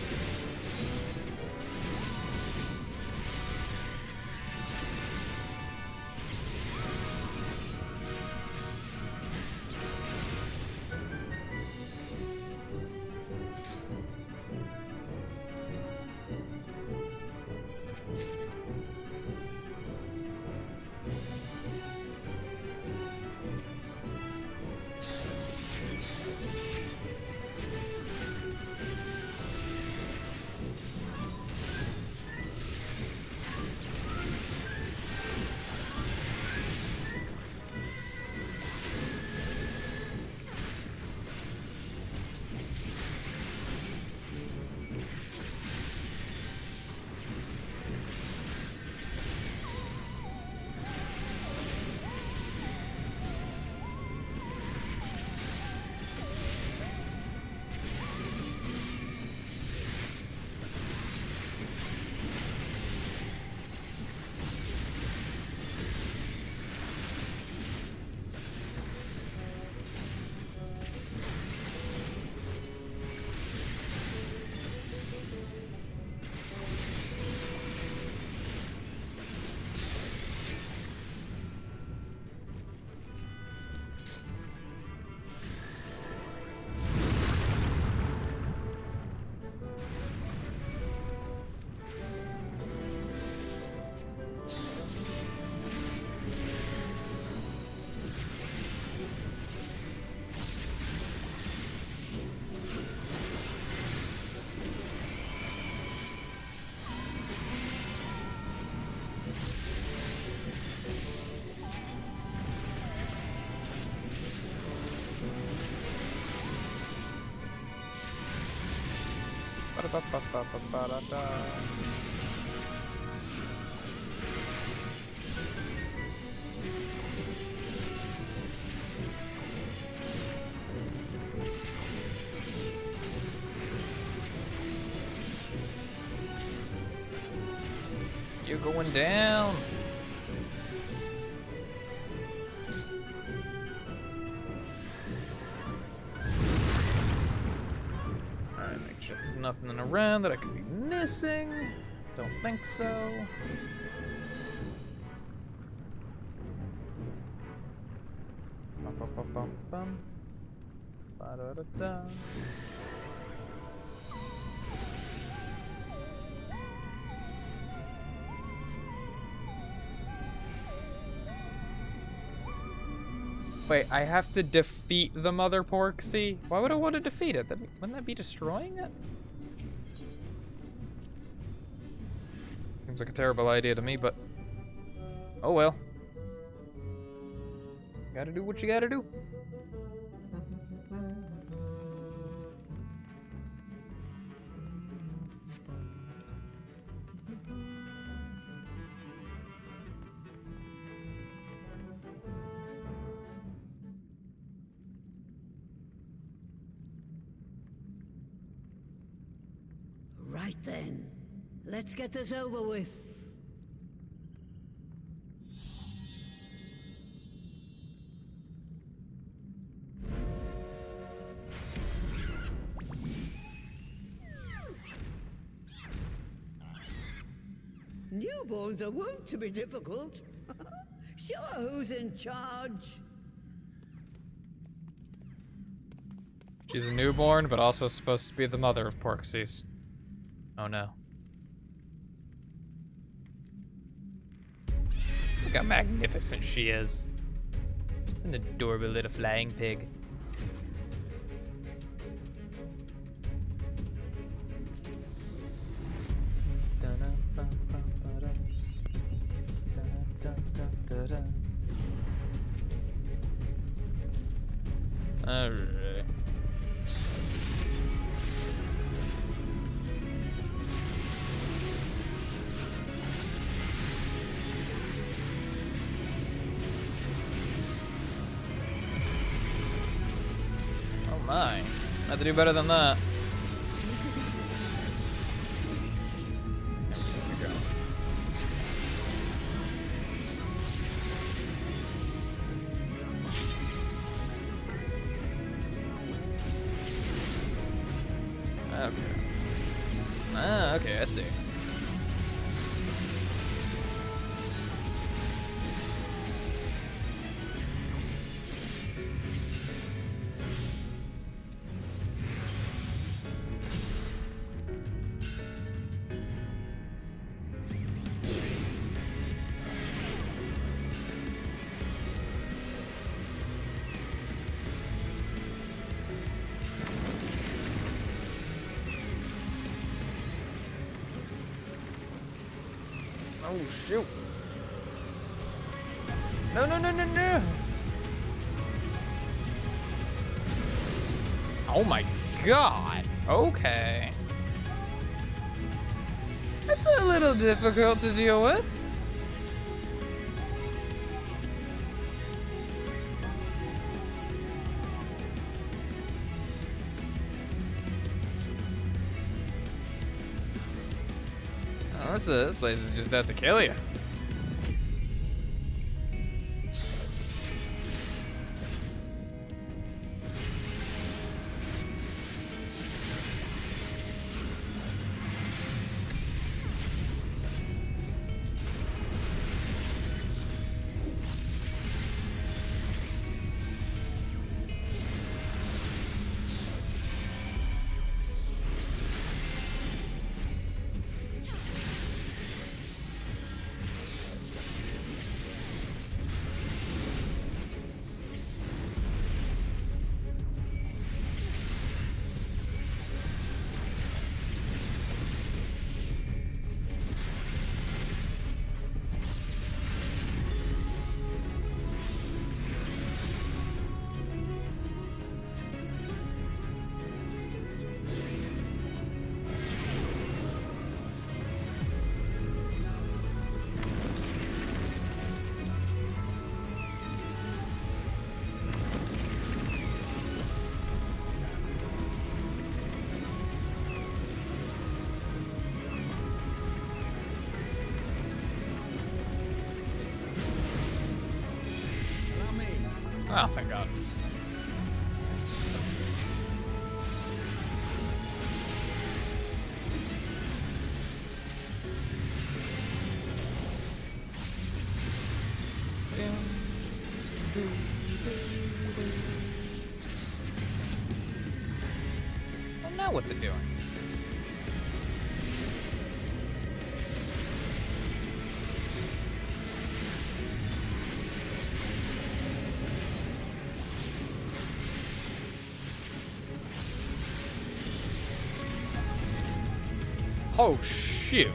You're going down. Alright, make sure there's nothing around that I could be missing. Don't think so. Bum. Ba-da-da-da. Wait, I have to defeat the Mother Porksy? Why would I want to defeat it? Wouldn't that be destroying it? Seems like a terrible idea to me, but oh well. Gotta do what you gotta do. Right then, let's get this over with. Newborns are wont to be difficult. Sure, who's in charge? She's a newborn, but also supposed to be the mother of Porksies. Oh no. Look how magnificent she is. Just an adorable little flying pig. Alright. Oh my. I have to do better than that. Okay. Ah, okay, I see. Oh, shoot. No, no, no, no, no. Oh my god. Okay. That's a little difficult to deal with. This place is just out to kill you. Oh, thank God. Well, now what's it doing? Oh, shoot.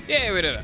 Yay, we did it.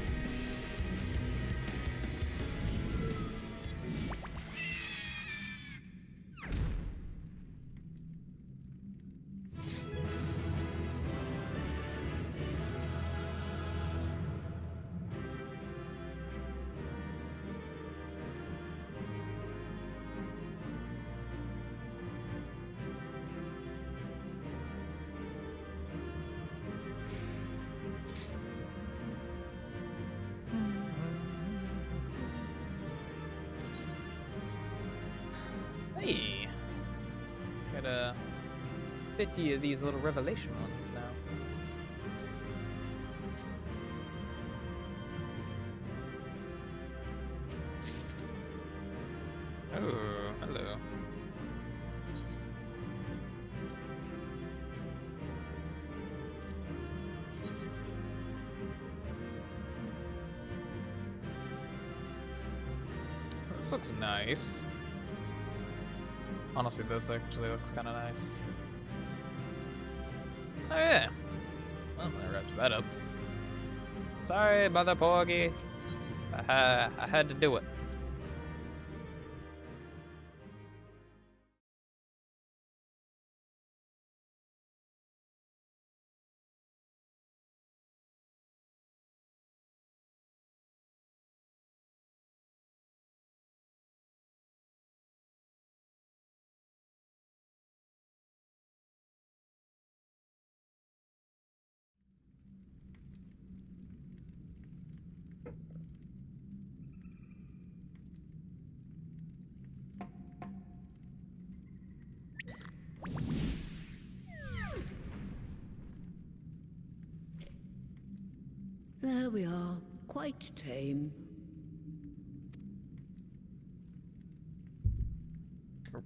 Hey, got 50 of these little revelation ones now. Oh, hello. This looks nice. Honestly, this actually looks kind of nice. Oh yeah. Well, that wraps that up. Sorry, Mother Porgy. I had to do it. There we are, quite tame.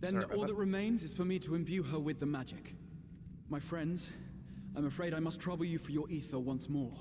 Then all that remains is for me to imbue her with the magic. My friends, I'm afraid I must trouble you for your ether once more.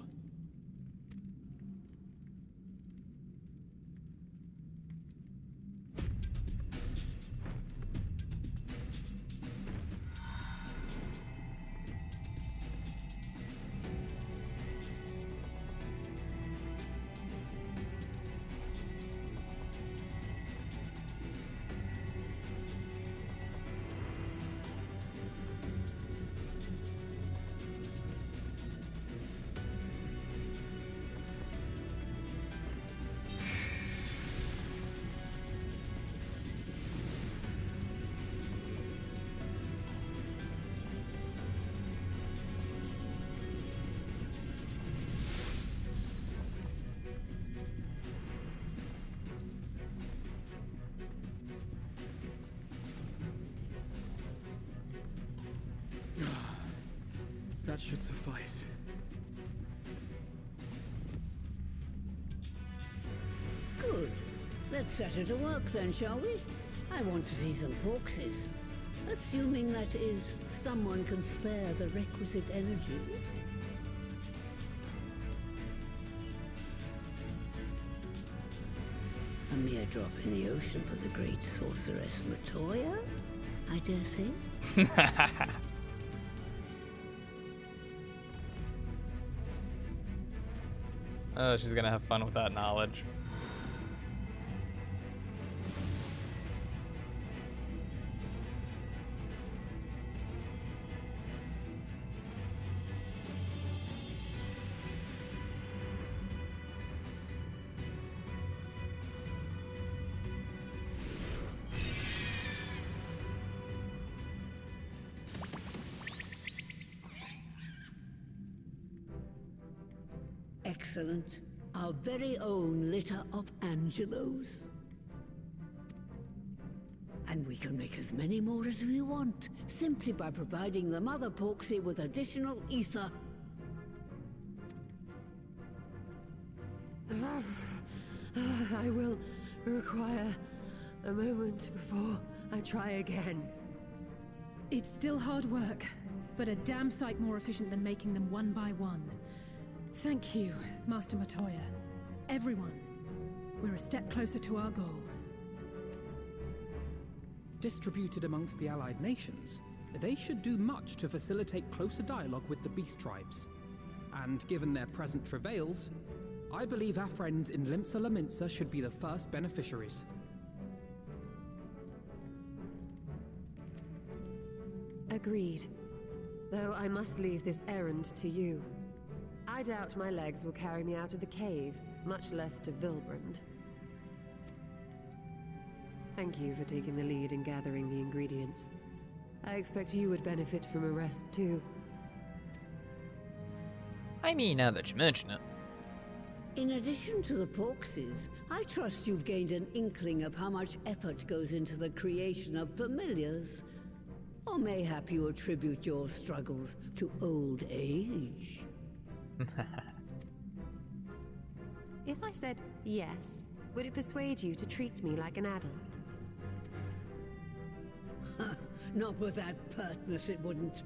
That should suffice. Good. Let's set her to work then, shall we? I want to see some proxies. Assuming, that is, someone can spare the requisite energy. A mere drop in the ocean for the great sorceress Matoya, I dare say. Oh, she's gonna have fun with that knowledge. Excellent. Our very own litter of Angelos. And we can make as many more as we want, simply by providing the Mother Porxy with additional ether. I will require a moment before I try again. It's still hard work, but a damn sight more efficient than making them one by one. Thank you, Master Matoya. Everyone, we're a step closer to our goal. Distributed amongst the allied nations, they should do much to facilitate closer dialogue with the beast tribes. And given their present travails, I believe our friends in Limsa Lominsa should be the first beneficiaries. Agreed. Though I must leave this errand to you. I doubt my legs will carry me out of the cave, much less to Vylbrand. Thank you for taking the lead in gathering the ingredients. I expect you would benefit from a rest too. I mean, now that you mention it. In addition to the porkses, I trust you've gained an inkling of how much effort goes into the creation of familiars. Or mayhap you attribute your struggles to old age? If I said yes, would it persuade you to treat me like an adult? Not with that pertness, it wouldn't.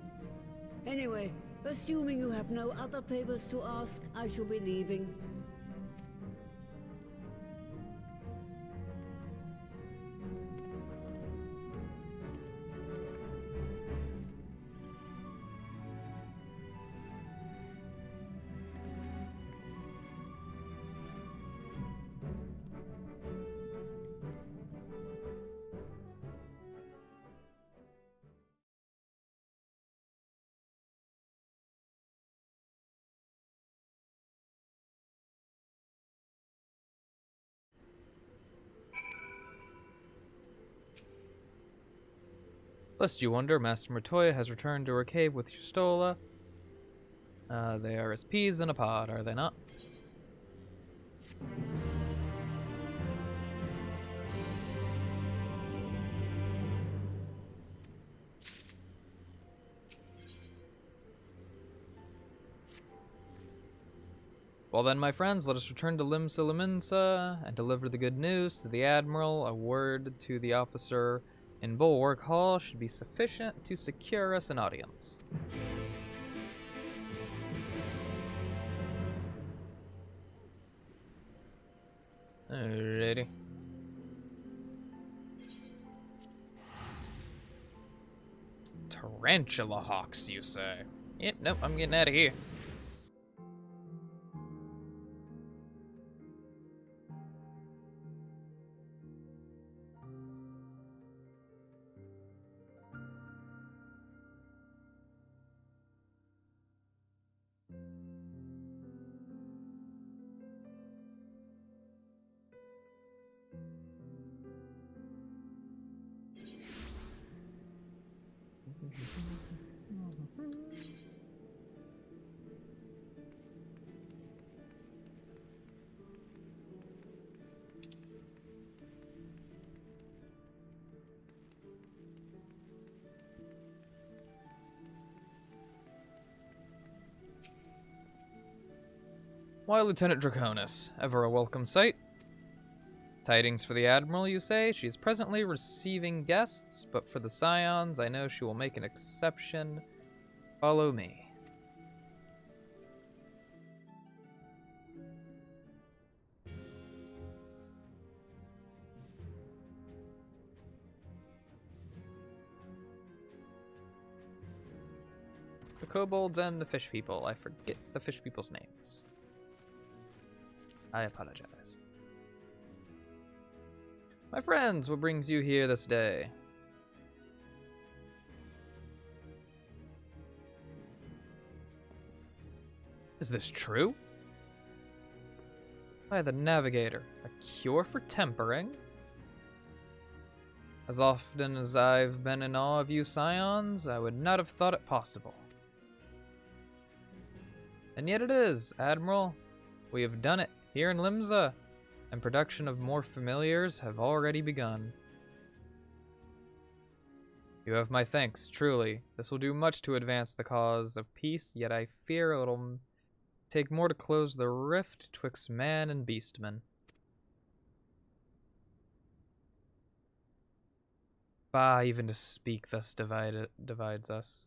Anyway, assuming you have no other favors to ask, I shall be leaving. Lest you wonder, Master Matoya has returned to her cave with Y'shtola. They are as peas in a pod, are they not? Well then, my friends, let us return to Limsa Lominsa and deliver the good news to the Admiral. A word to the officer in Bulwark Hall should be sufficient to secure us an audience. Alrighty. Tarantula hawks, you say? Yep, nope, I'm getting out of here. Why, Lieutenant Draconis, ever a welcome sight. Tidings for the Admiral, you say? She is presently receiving guests, but for the Scions, I know she will make an exception. Follow me. The kobolds and the fish people. I forget the fish people's names. I apologize. My friends, what brings you here this day? Is this true? By the Navigator, a cure for tempering? As often as I've been in awe of you Scions, I would not have thought it possible. And yet it is, Admiral. We have done it. Here in Limsa, and production of more familiars have already begun. You have my thanks, truly. This will do much to advance the cause of peace, yet I fear it'll take more to close the rift twixt man and beastmen. Bah, even to speak thus divides us.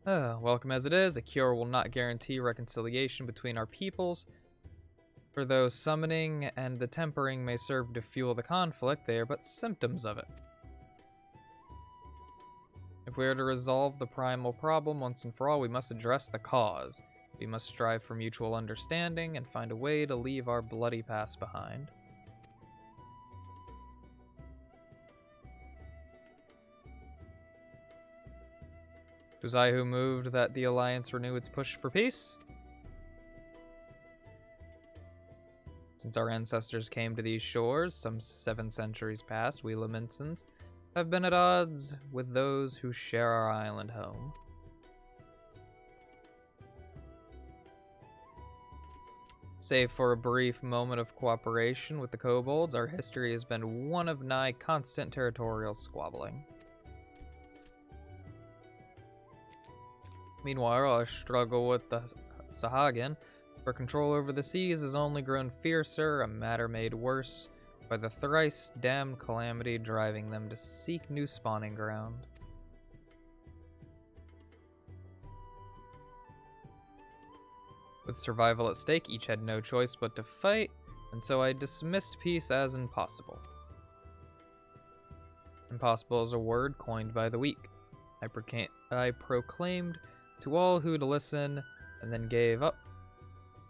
Welcome as it is, a cure will not guarantee reconciliation between our peoples. For though summoning and the tempering may serve to fuel the conflict, they are but symptoms of it. If we are to resolve the primal problem once and for all, we must address the cause. We must strive for mutual understanding and find a way to leave our bloody past behind. It was I who moved that the Alliance renew its push for peace. Since our ancestors came to these shores, some 7 centuries past, we Lominsans have been at odds with those who share our island home. Save for a brief moment of cooperation with the kobolds, our history has been one of nigh constant territorial squabbling. Meanwhile, our struggle with the Sahagin for control over the seas has only grown fiercer, a matter made worse by the thrice damned calamity driving them to seek new spawning ground. With survival at stake, each had no choice but to fight, and so I dismissed peace as impossible. Impossible is a word coined by the weak. I proclaimed to all who'd listen, and then gave up.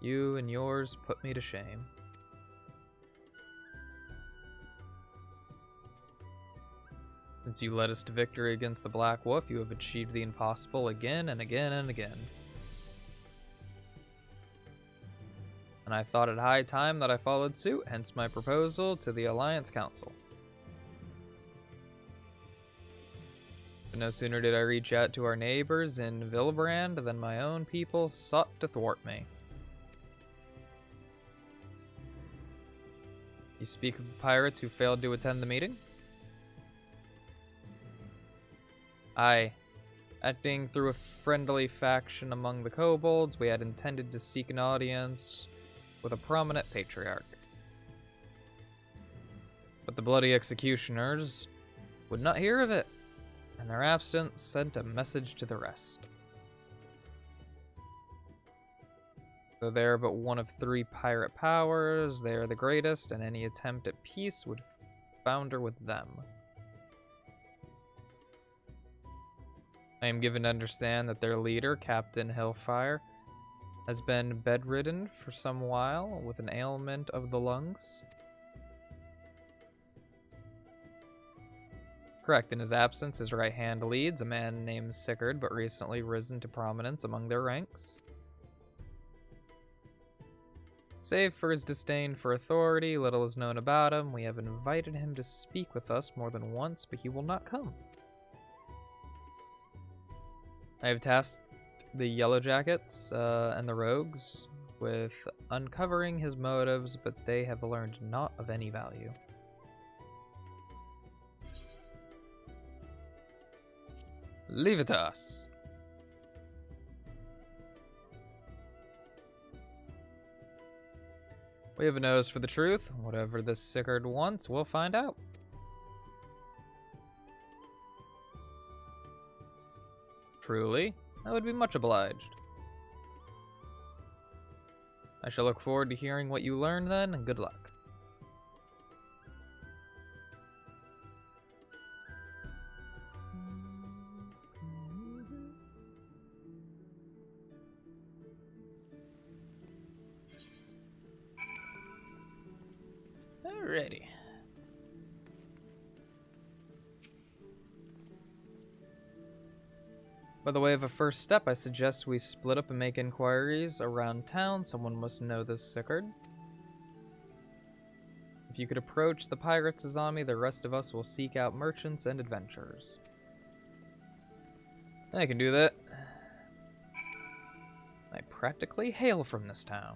You and yours put me to shame. Since you led us to victory against the Black Wolf, you have achieved the impossible again and again and again. And I thought it high time that I followed suit, hence my proposal to the Alliance Council. But no sooner did I reach out to our neighbors in Vylbrand than my own people sought to thwart me. You speak of pirates who failed to attend the meeting? Aye. Acting through a friendly faction among the kobolds, we had intended to seek an audience with a prominent patriarch. But the bloody executioners would not hear of it, and their absence sent a message to the rest. Though they are but one of 3 pirate powers, they are the greatest, and any attempt at peace would founder with them. I am given to understand that their leader, Captain Hillfire, has been bedridden for some while with an ailment of the lungs. Correct, in his absence, his right hand leads, a man named Ishgard, but recently risen to prominence among their ranks. Save for his disdain for authority, little is known about him. We have invited him to speak with us more than once, but he will not come. I have tasked the Yellow Jackets and the Rogues with uncovering his motives, but they have learned naught of any value. Leave it to us. We have a nose for the truth. Whatever this Ishgard wants, we'll find out. Truly, I would be much obliged. I shall look forward to hearing what you learn then, and good luck. Alrighty. By the way of a first step, I suggest we split up and make inquiries around town. Someone must know this Ishgard. If you could approach the pirates as on me, the rest of us will seek out merchants and adventurers. I can do that. I practically hail from this town.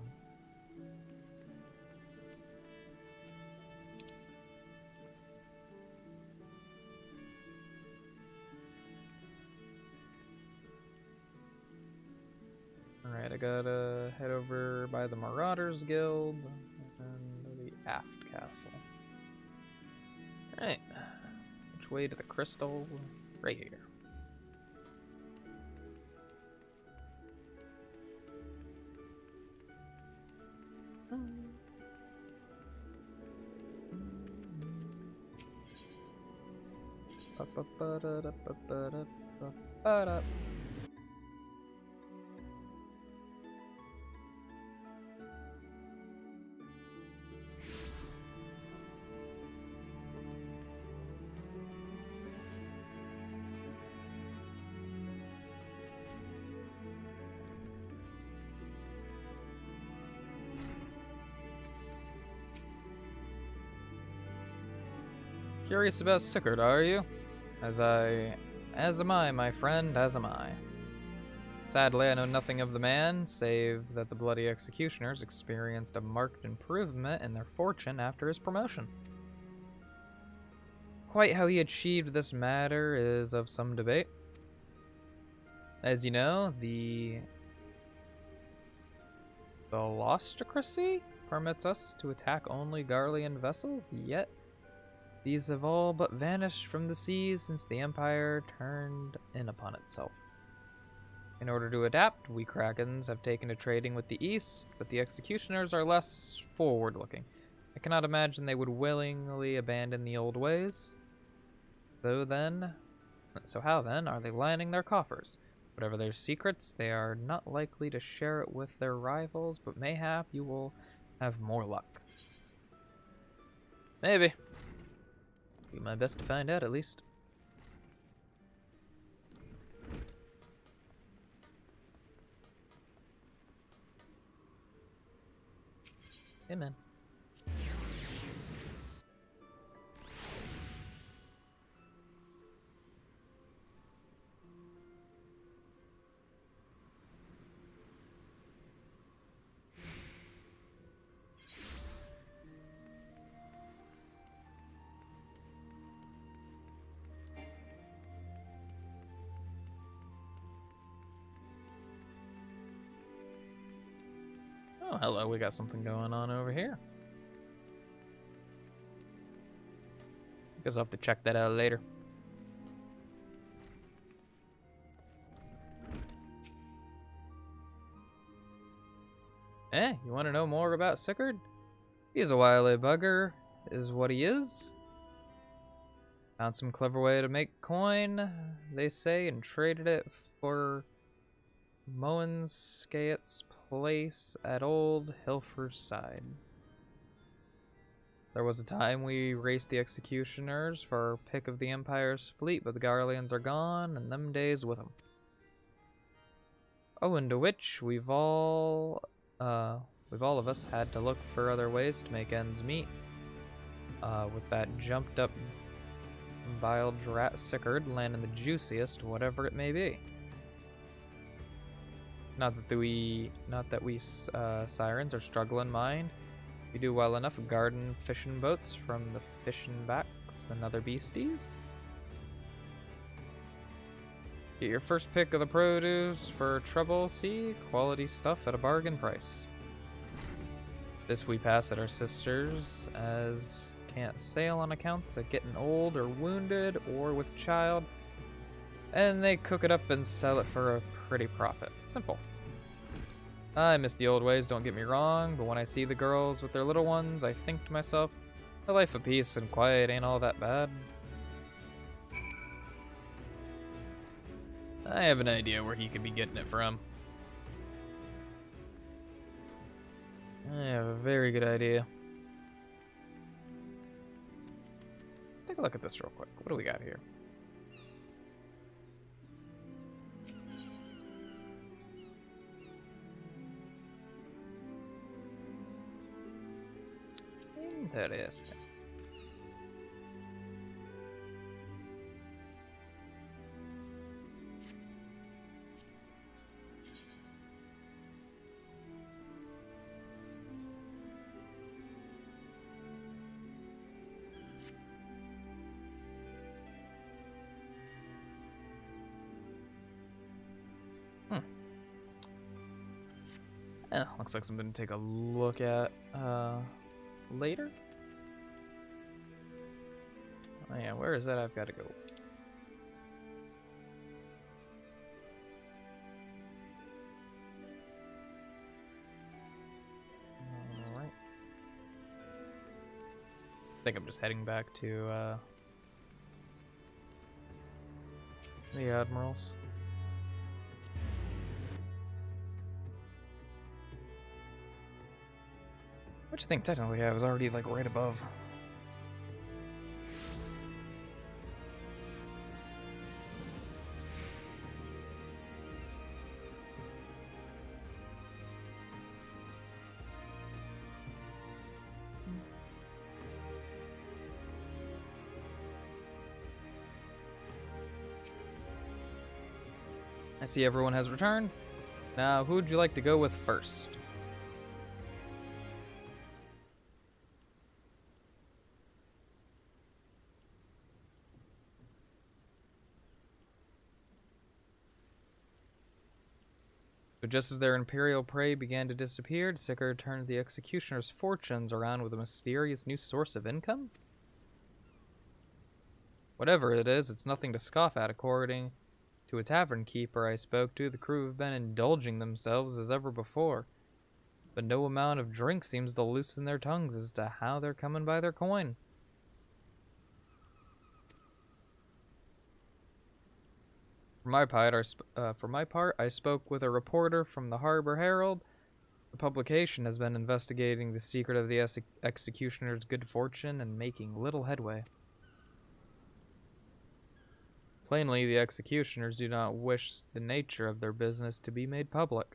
Alright, I gotta head over by the Marauders Guild and the Aft Castle. Alright, which way to the crystal? Right here. Ba-da. Curious about Ishgard, are you? As am I, my friend, as am I. Sadly, I know nothing of the man, save that the bloody executioners experienced a marked improvement in their fortune after his promotion. Quite how he achieved this matter is of some debate. As you know, the thalassocracy permits us to attack only Garlean vessels, yet these have all but vanished from the seas since the Empire turned in upon itself. In order to adapt, we Krakens have taken to trading with the East, but the executioners are less forward-looking. I cannot imagine they would willingly abandon the old ways. So how then are they lining their coffers? Whatever their secrets, they are not likely to share it with their rivals, but mayhap you will have more luck. Maybe. Do my best to find out, at least. Amen. Oh, hello, we got something going on over here. Guess I'll have to check that out later. You want to know more about Ishgard? He's a wily bugger, is what he is. Found some clever way to make coin, they say, and traded it for Noscea's place at Old Hilferside. There was a time we raced the executioners for our pick of the Empire's fleet, but the Garleans are gone, and them days with them. Owing to which, we've all of us had to look for other ways to make ends meet. With that jumped up vile drat Ishgard landing the juiciest, whatever it may be. Not that we sirens are struggling mind. We do well enough guarding fishing boats from the fishing backs and other beasties. Get your first pick of the produce for trouble, see quality stuff at a bargain price. This we pass at our sisters, as can't sail on accounts of getting old or wounded or with child, and they cook it up and sell it for a pretty profit. Simple. I miss the old ways, don't get me wrong, but when I see the girls with their little ones, I think to myself, a life of peace and quiet ain't all that bad. I have an idea where he could be getting it from. I have a very good idea. Take a look at this real quick. What do we got here? Interesting. Looks like something to take a look at later. Oh yeah, where is that? I've got to go. Alright. I think I'm just heading back to The admirals. Which I think technically I was already like right above. I see everyone has returned. Now, who would you like to go with first? But just as their imperial prey began to disappear, Ishgard turned the executioner's fortunes around with a mysterious new source of income? Whatever it is, it's nothing to scoff at. According to a tavern keeper I spoke to, the crew have been indulging themselves as ever before, but no amount of drink seems to loosen their tongues as to how they're coming by their coin. For my part, I spoke with a reporter from the Harbor Herald. The publication has been investigating the secret of the executioner's good fortune and making little headway. Plainly, the executioners do not wish the nature of their business to be made public.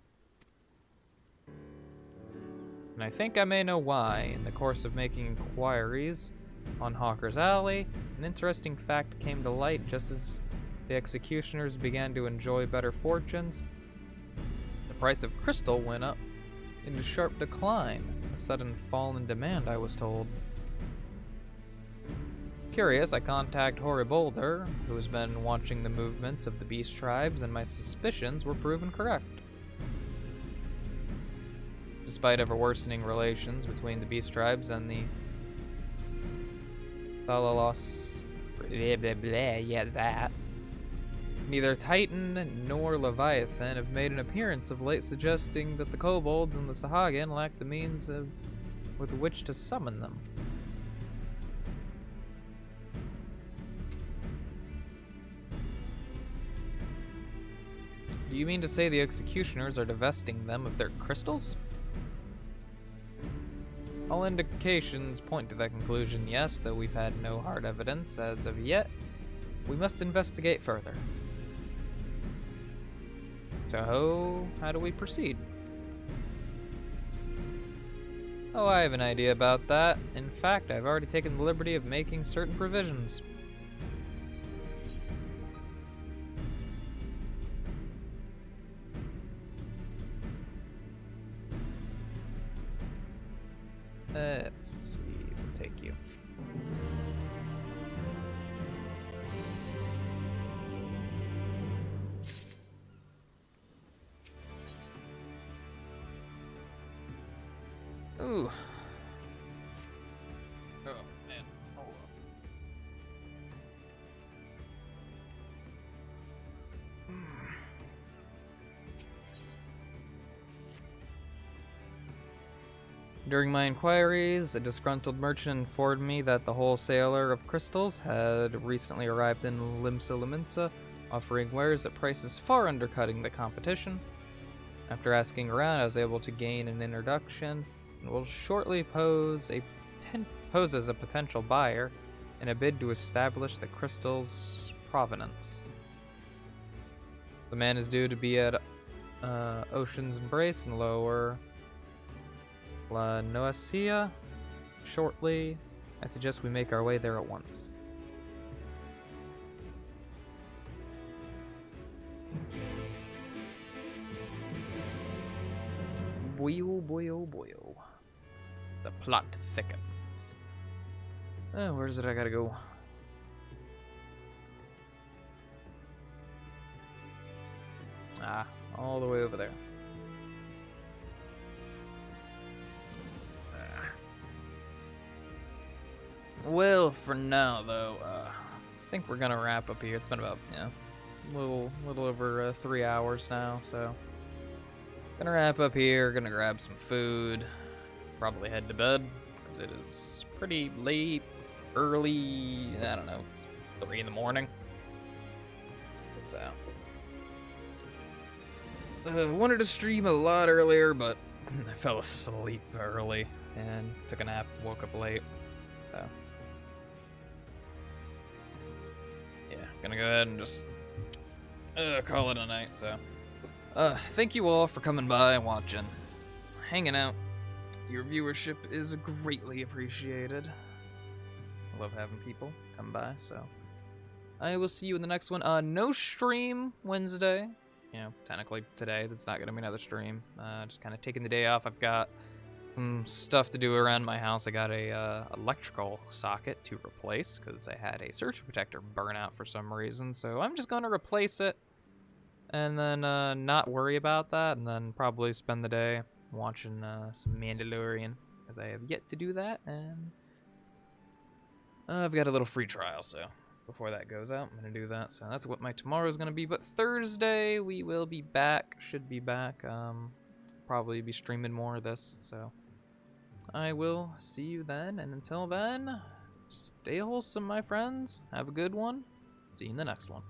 And I think I may know why. In the course of making inquiries on Hawker's Alley, an interesting fact came to light just as the executioners began to enjoy better fortunes. The price of crystal went up into sharp decline, a sudden fall in demand, I was told. Curious, I contact Horribolder, who has been watching the movements of the beast tribes, and my suspicions were proven correct. Despite ever worsening relations between the beast tribes and the neither Titan nor Leviathan have made an appearance of late, suggesting that the kobolds and the Sahagin lack the means with which to summon them. Do you mean to say the executioners are divesting them of their crystals? All indications point to that conclusion, yes, though we've had no hard evidence as of yet. We must investigate further. So, how do we proceed? Oh, I have an idea about that. In fact, I've already taken the liberty of making certain provisions. Let's see, we'll take you. Ooh. Oh, man. Hold on. During my inquiries, a disgruntled merchant informed me that the wholesaler of crystals had recently arrived in Limsa Lominsa, offering wares at prices far undercutting the competition. After asking around, I was able to gain an introduction and will shortly pose as a potential buyer in a bid to establish the crystal's provenance. The man is due to be at Ocean's Embrace in Lower Noscea shortly. I suggest we make our way there at once. Boy, oh boy, oh boy, oh. The plot thickens. Where is it I gotta go? Ah, all the way over there. Well, for now, though, I think we're gonna wrap up here. It's been about, a little over 3 hours now, so gonna wrap up here. Gonna grab some food, probably head to bed because it is pretty late, early. I don't know. It's 3 in the morning. So, wanted to stream a lot earlier, but I fell asleep early and took a nap, woke up late. So, yeah, gonna go ahead and just call it a night. So, thank you all for coming by and watching, hanging out. Your viewership is greatly appreciated. I love having people come by, so I will see you in the next one. No stream Wednesday. You know, technically today, that's not going to be another stream. Just kind of taking the day off. I've got some stuff to do around my house. I got a electrical socket to replace because I had a surge protector burn out for some reason. So I'm just going to replace it and then not worry about that, and then probably spend the day watching some Mandalorian because I have yet to do that, and I've got a little free trial, so before that goes out, I'm going to do that. So that's what my tomorrow is going to be. But Thursday, we will be back. Should be back. Probably be streaming more of this. So I will see you then. And until then, stay wholesome, my friends. Have a good one. See you in the next one.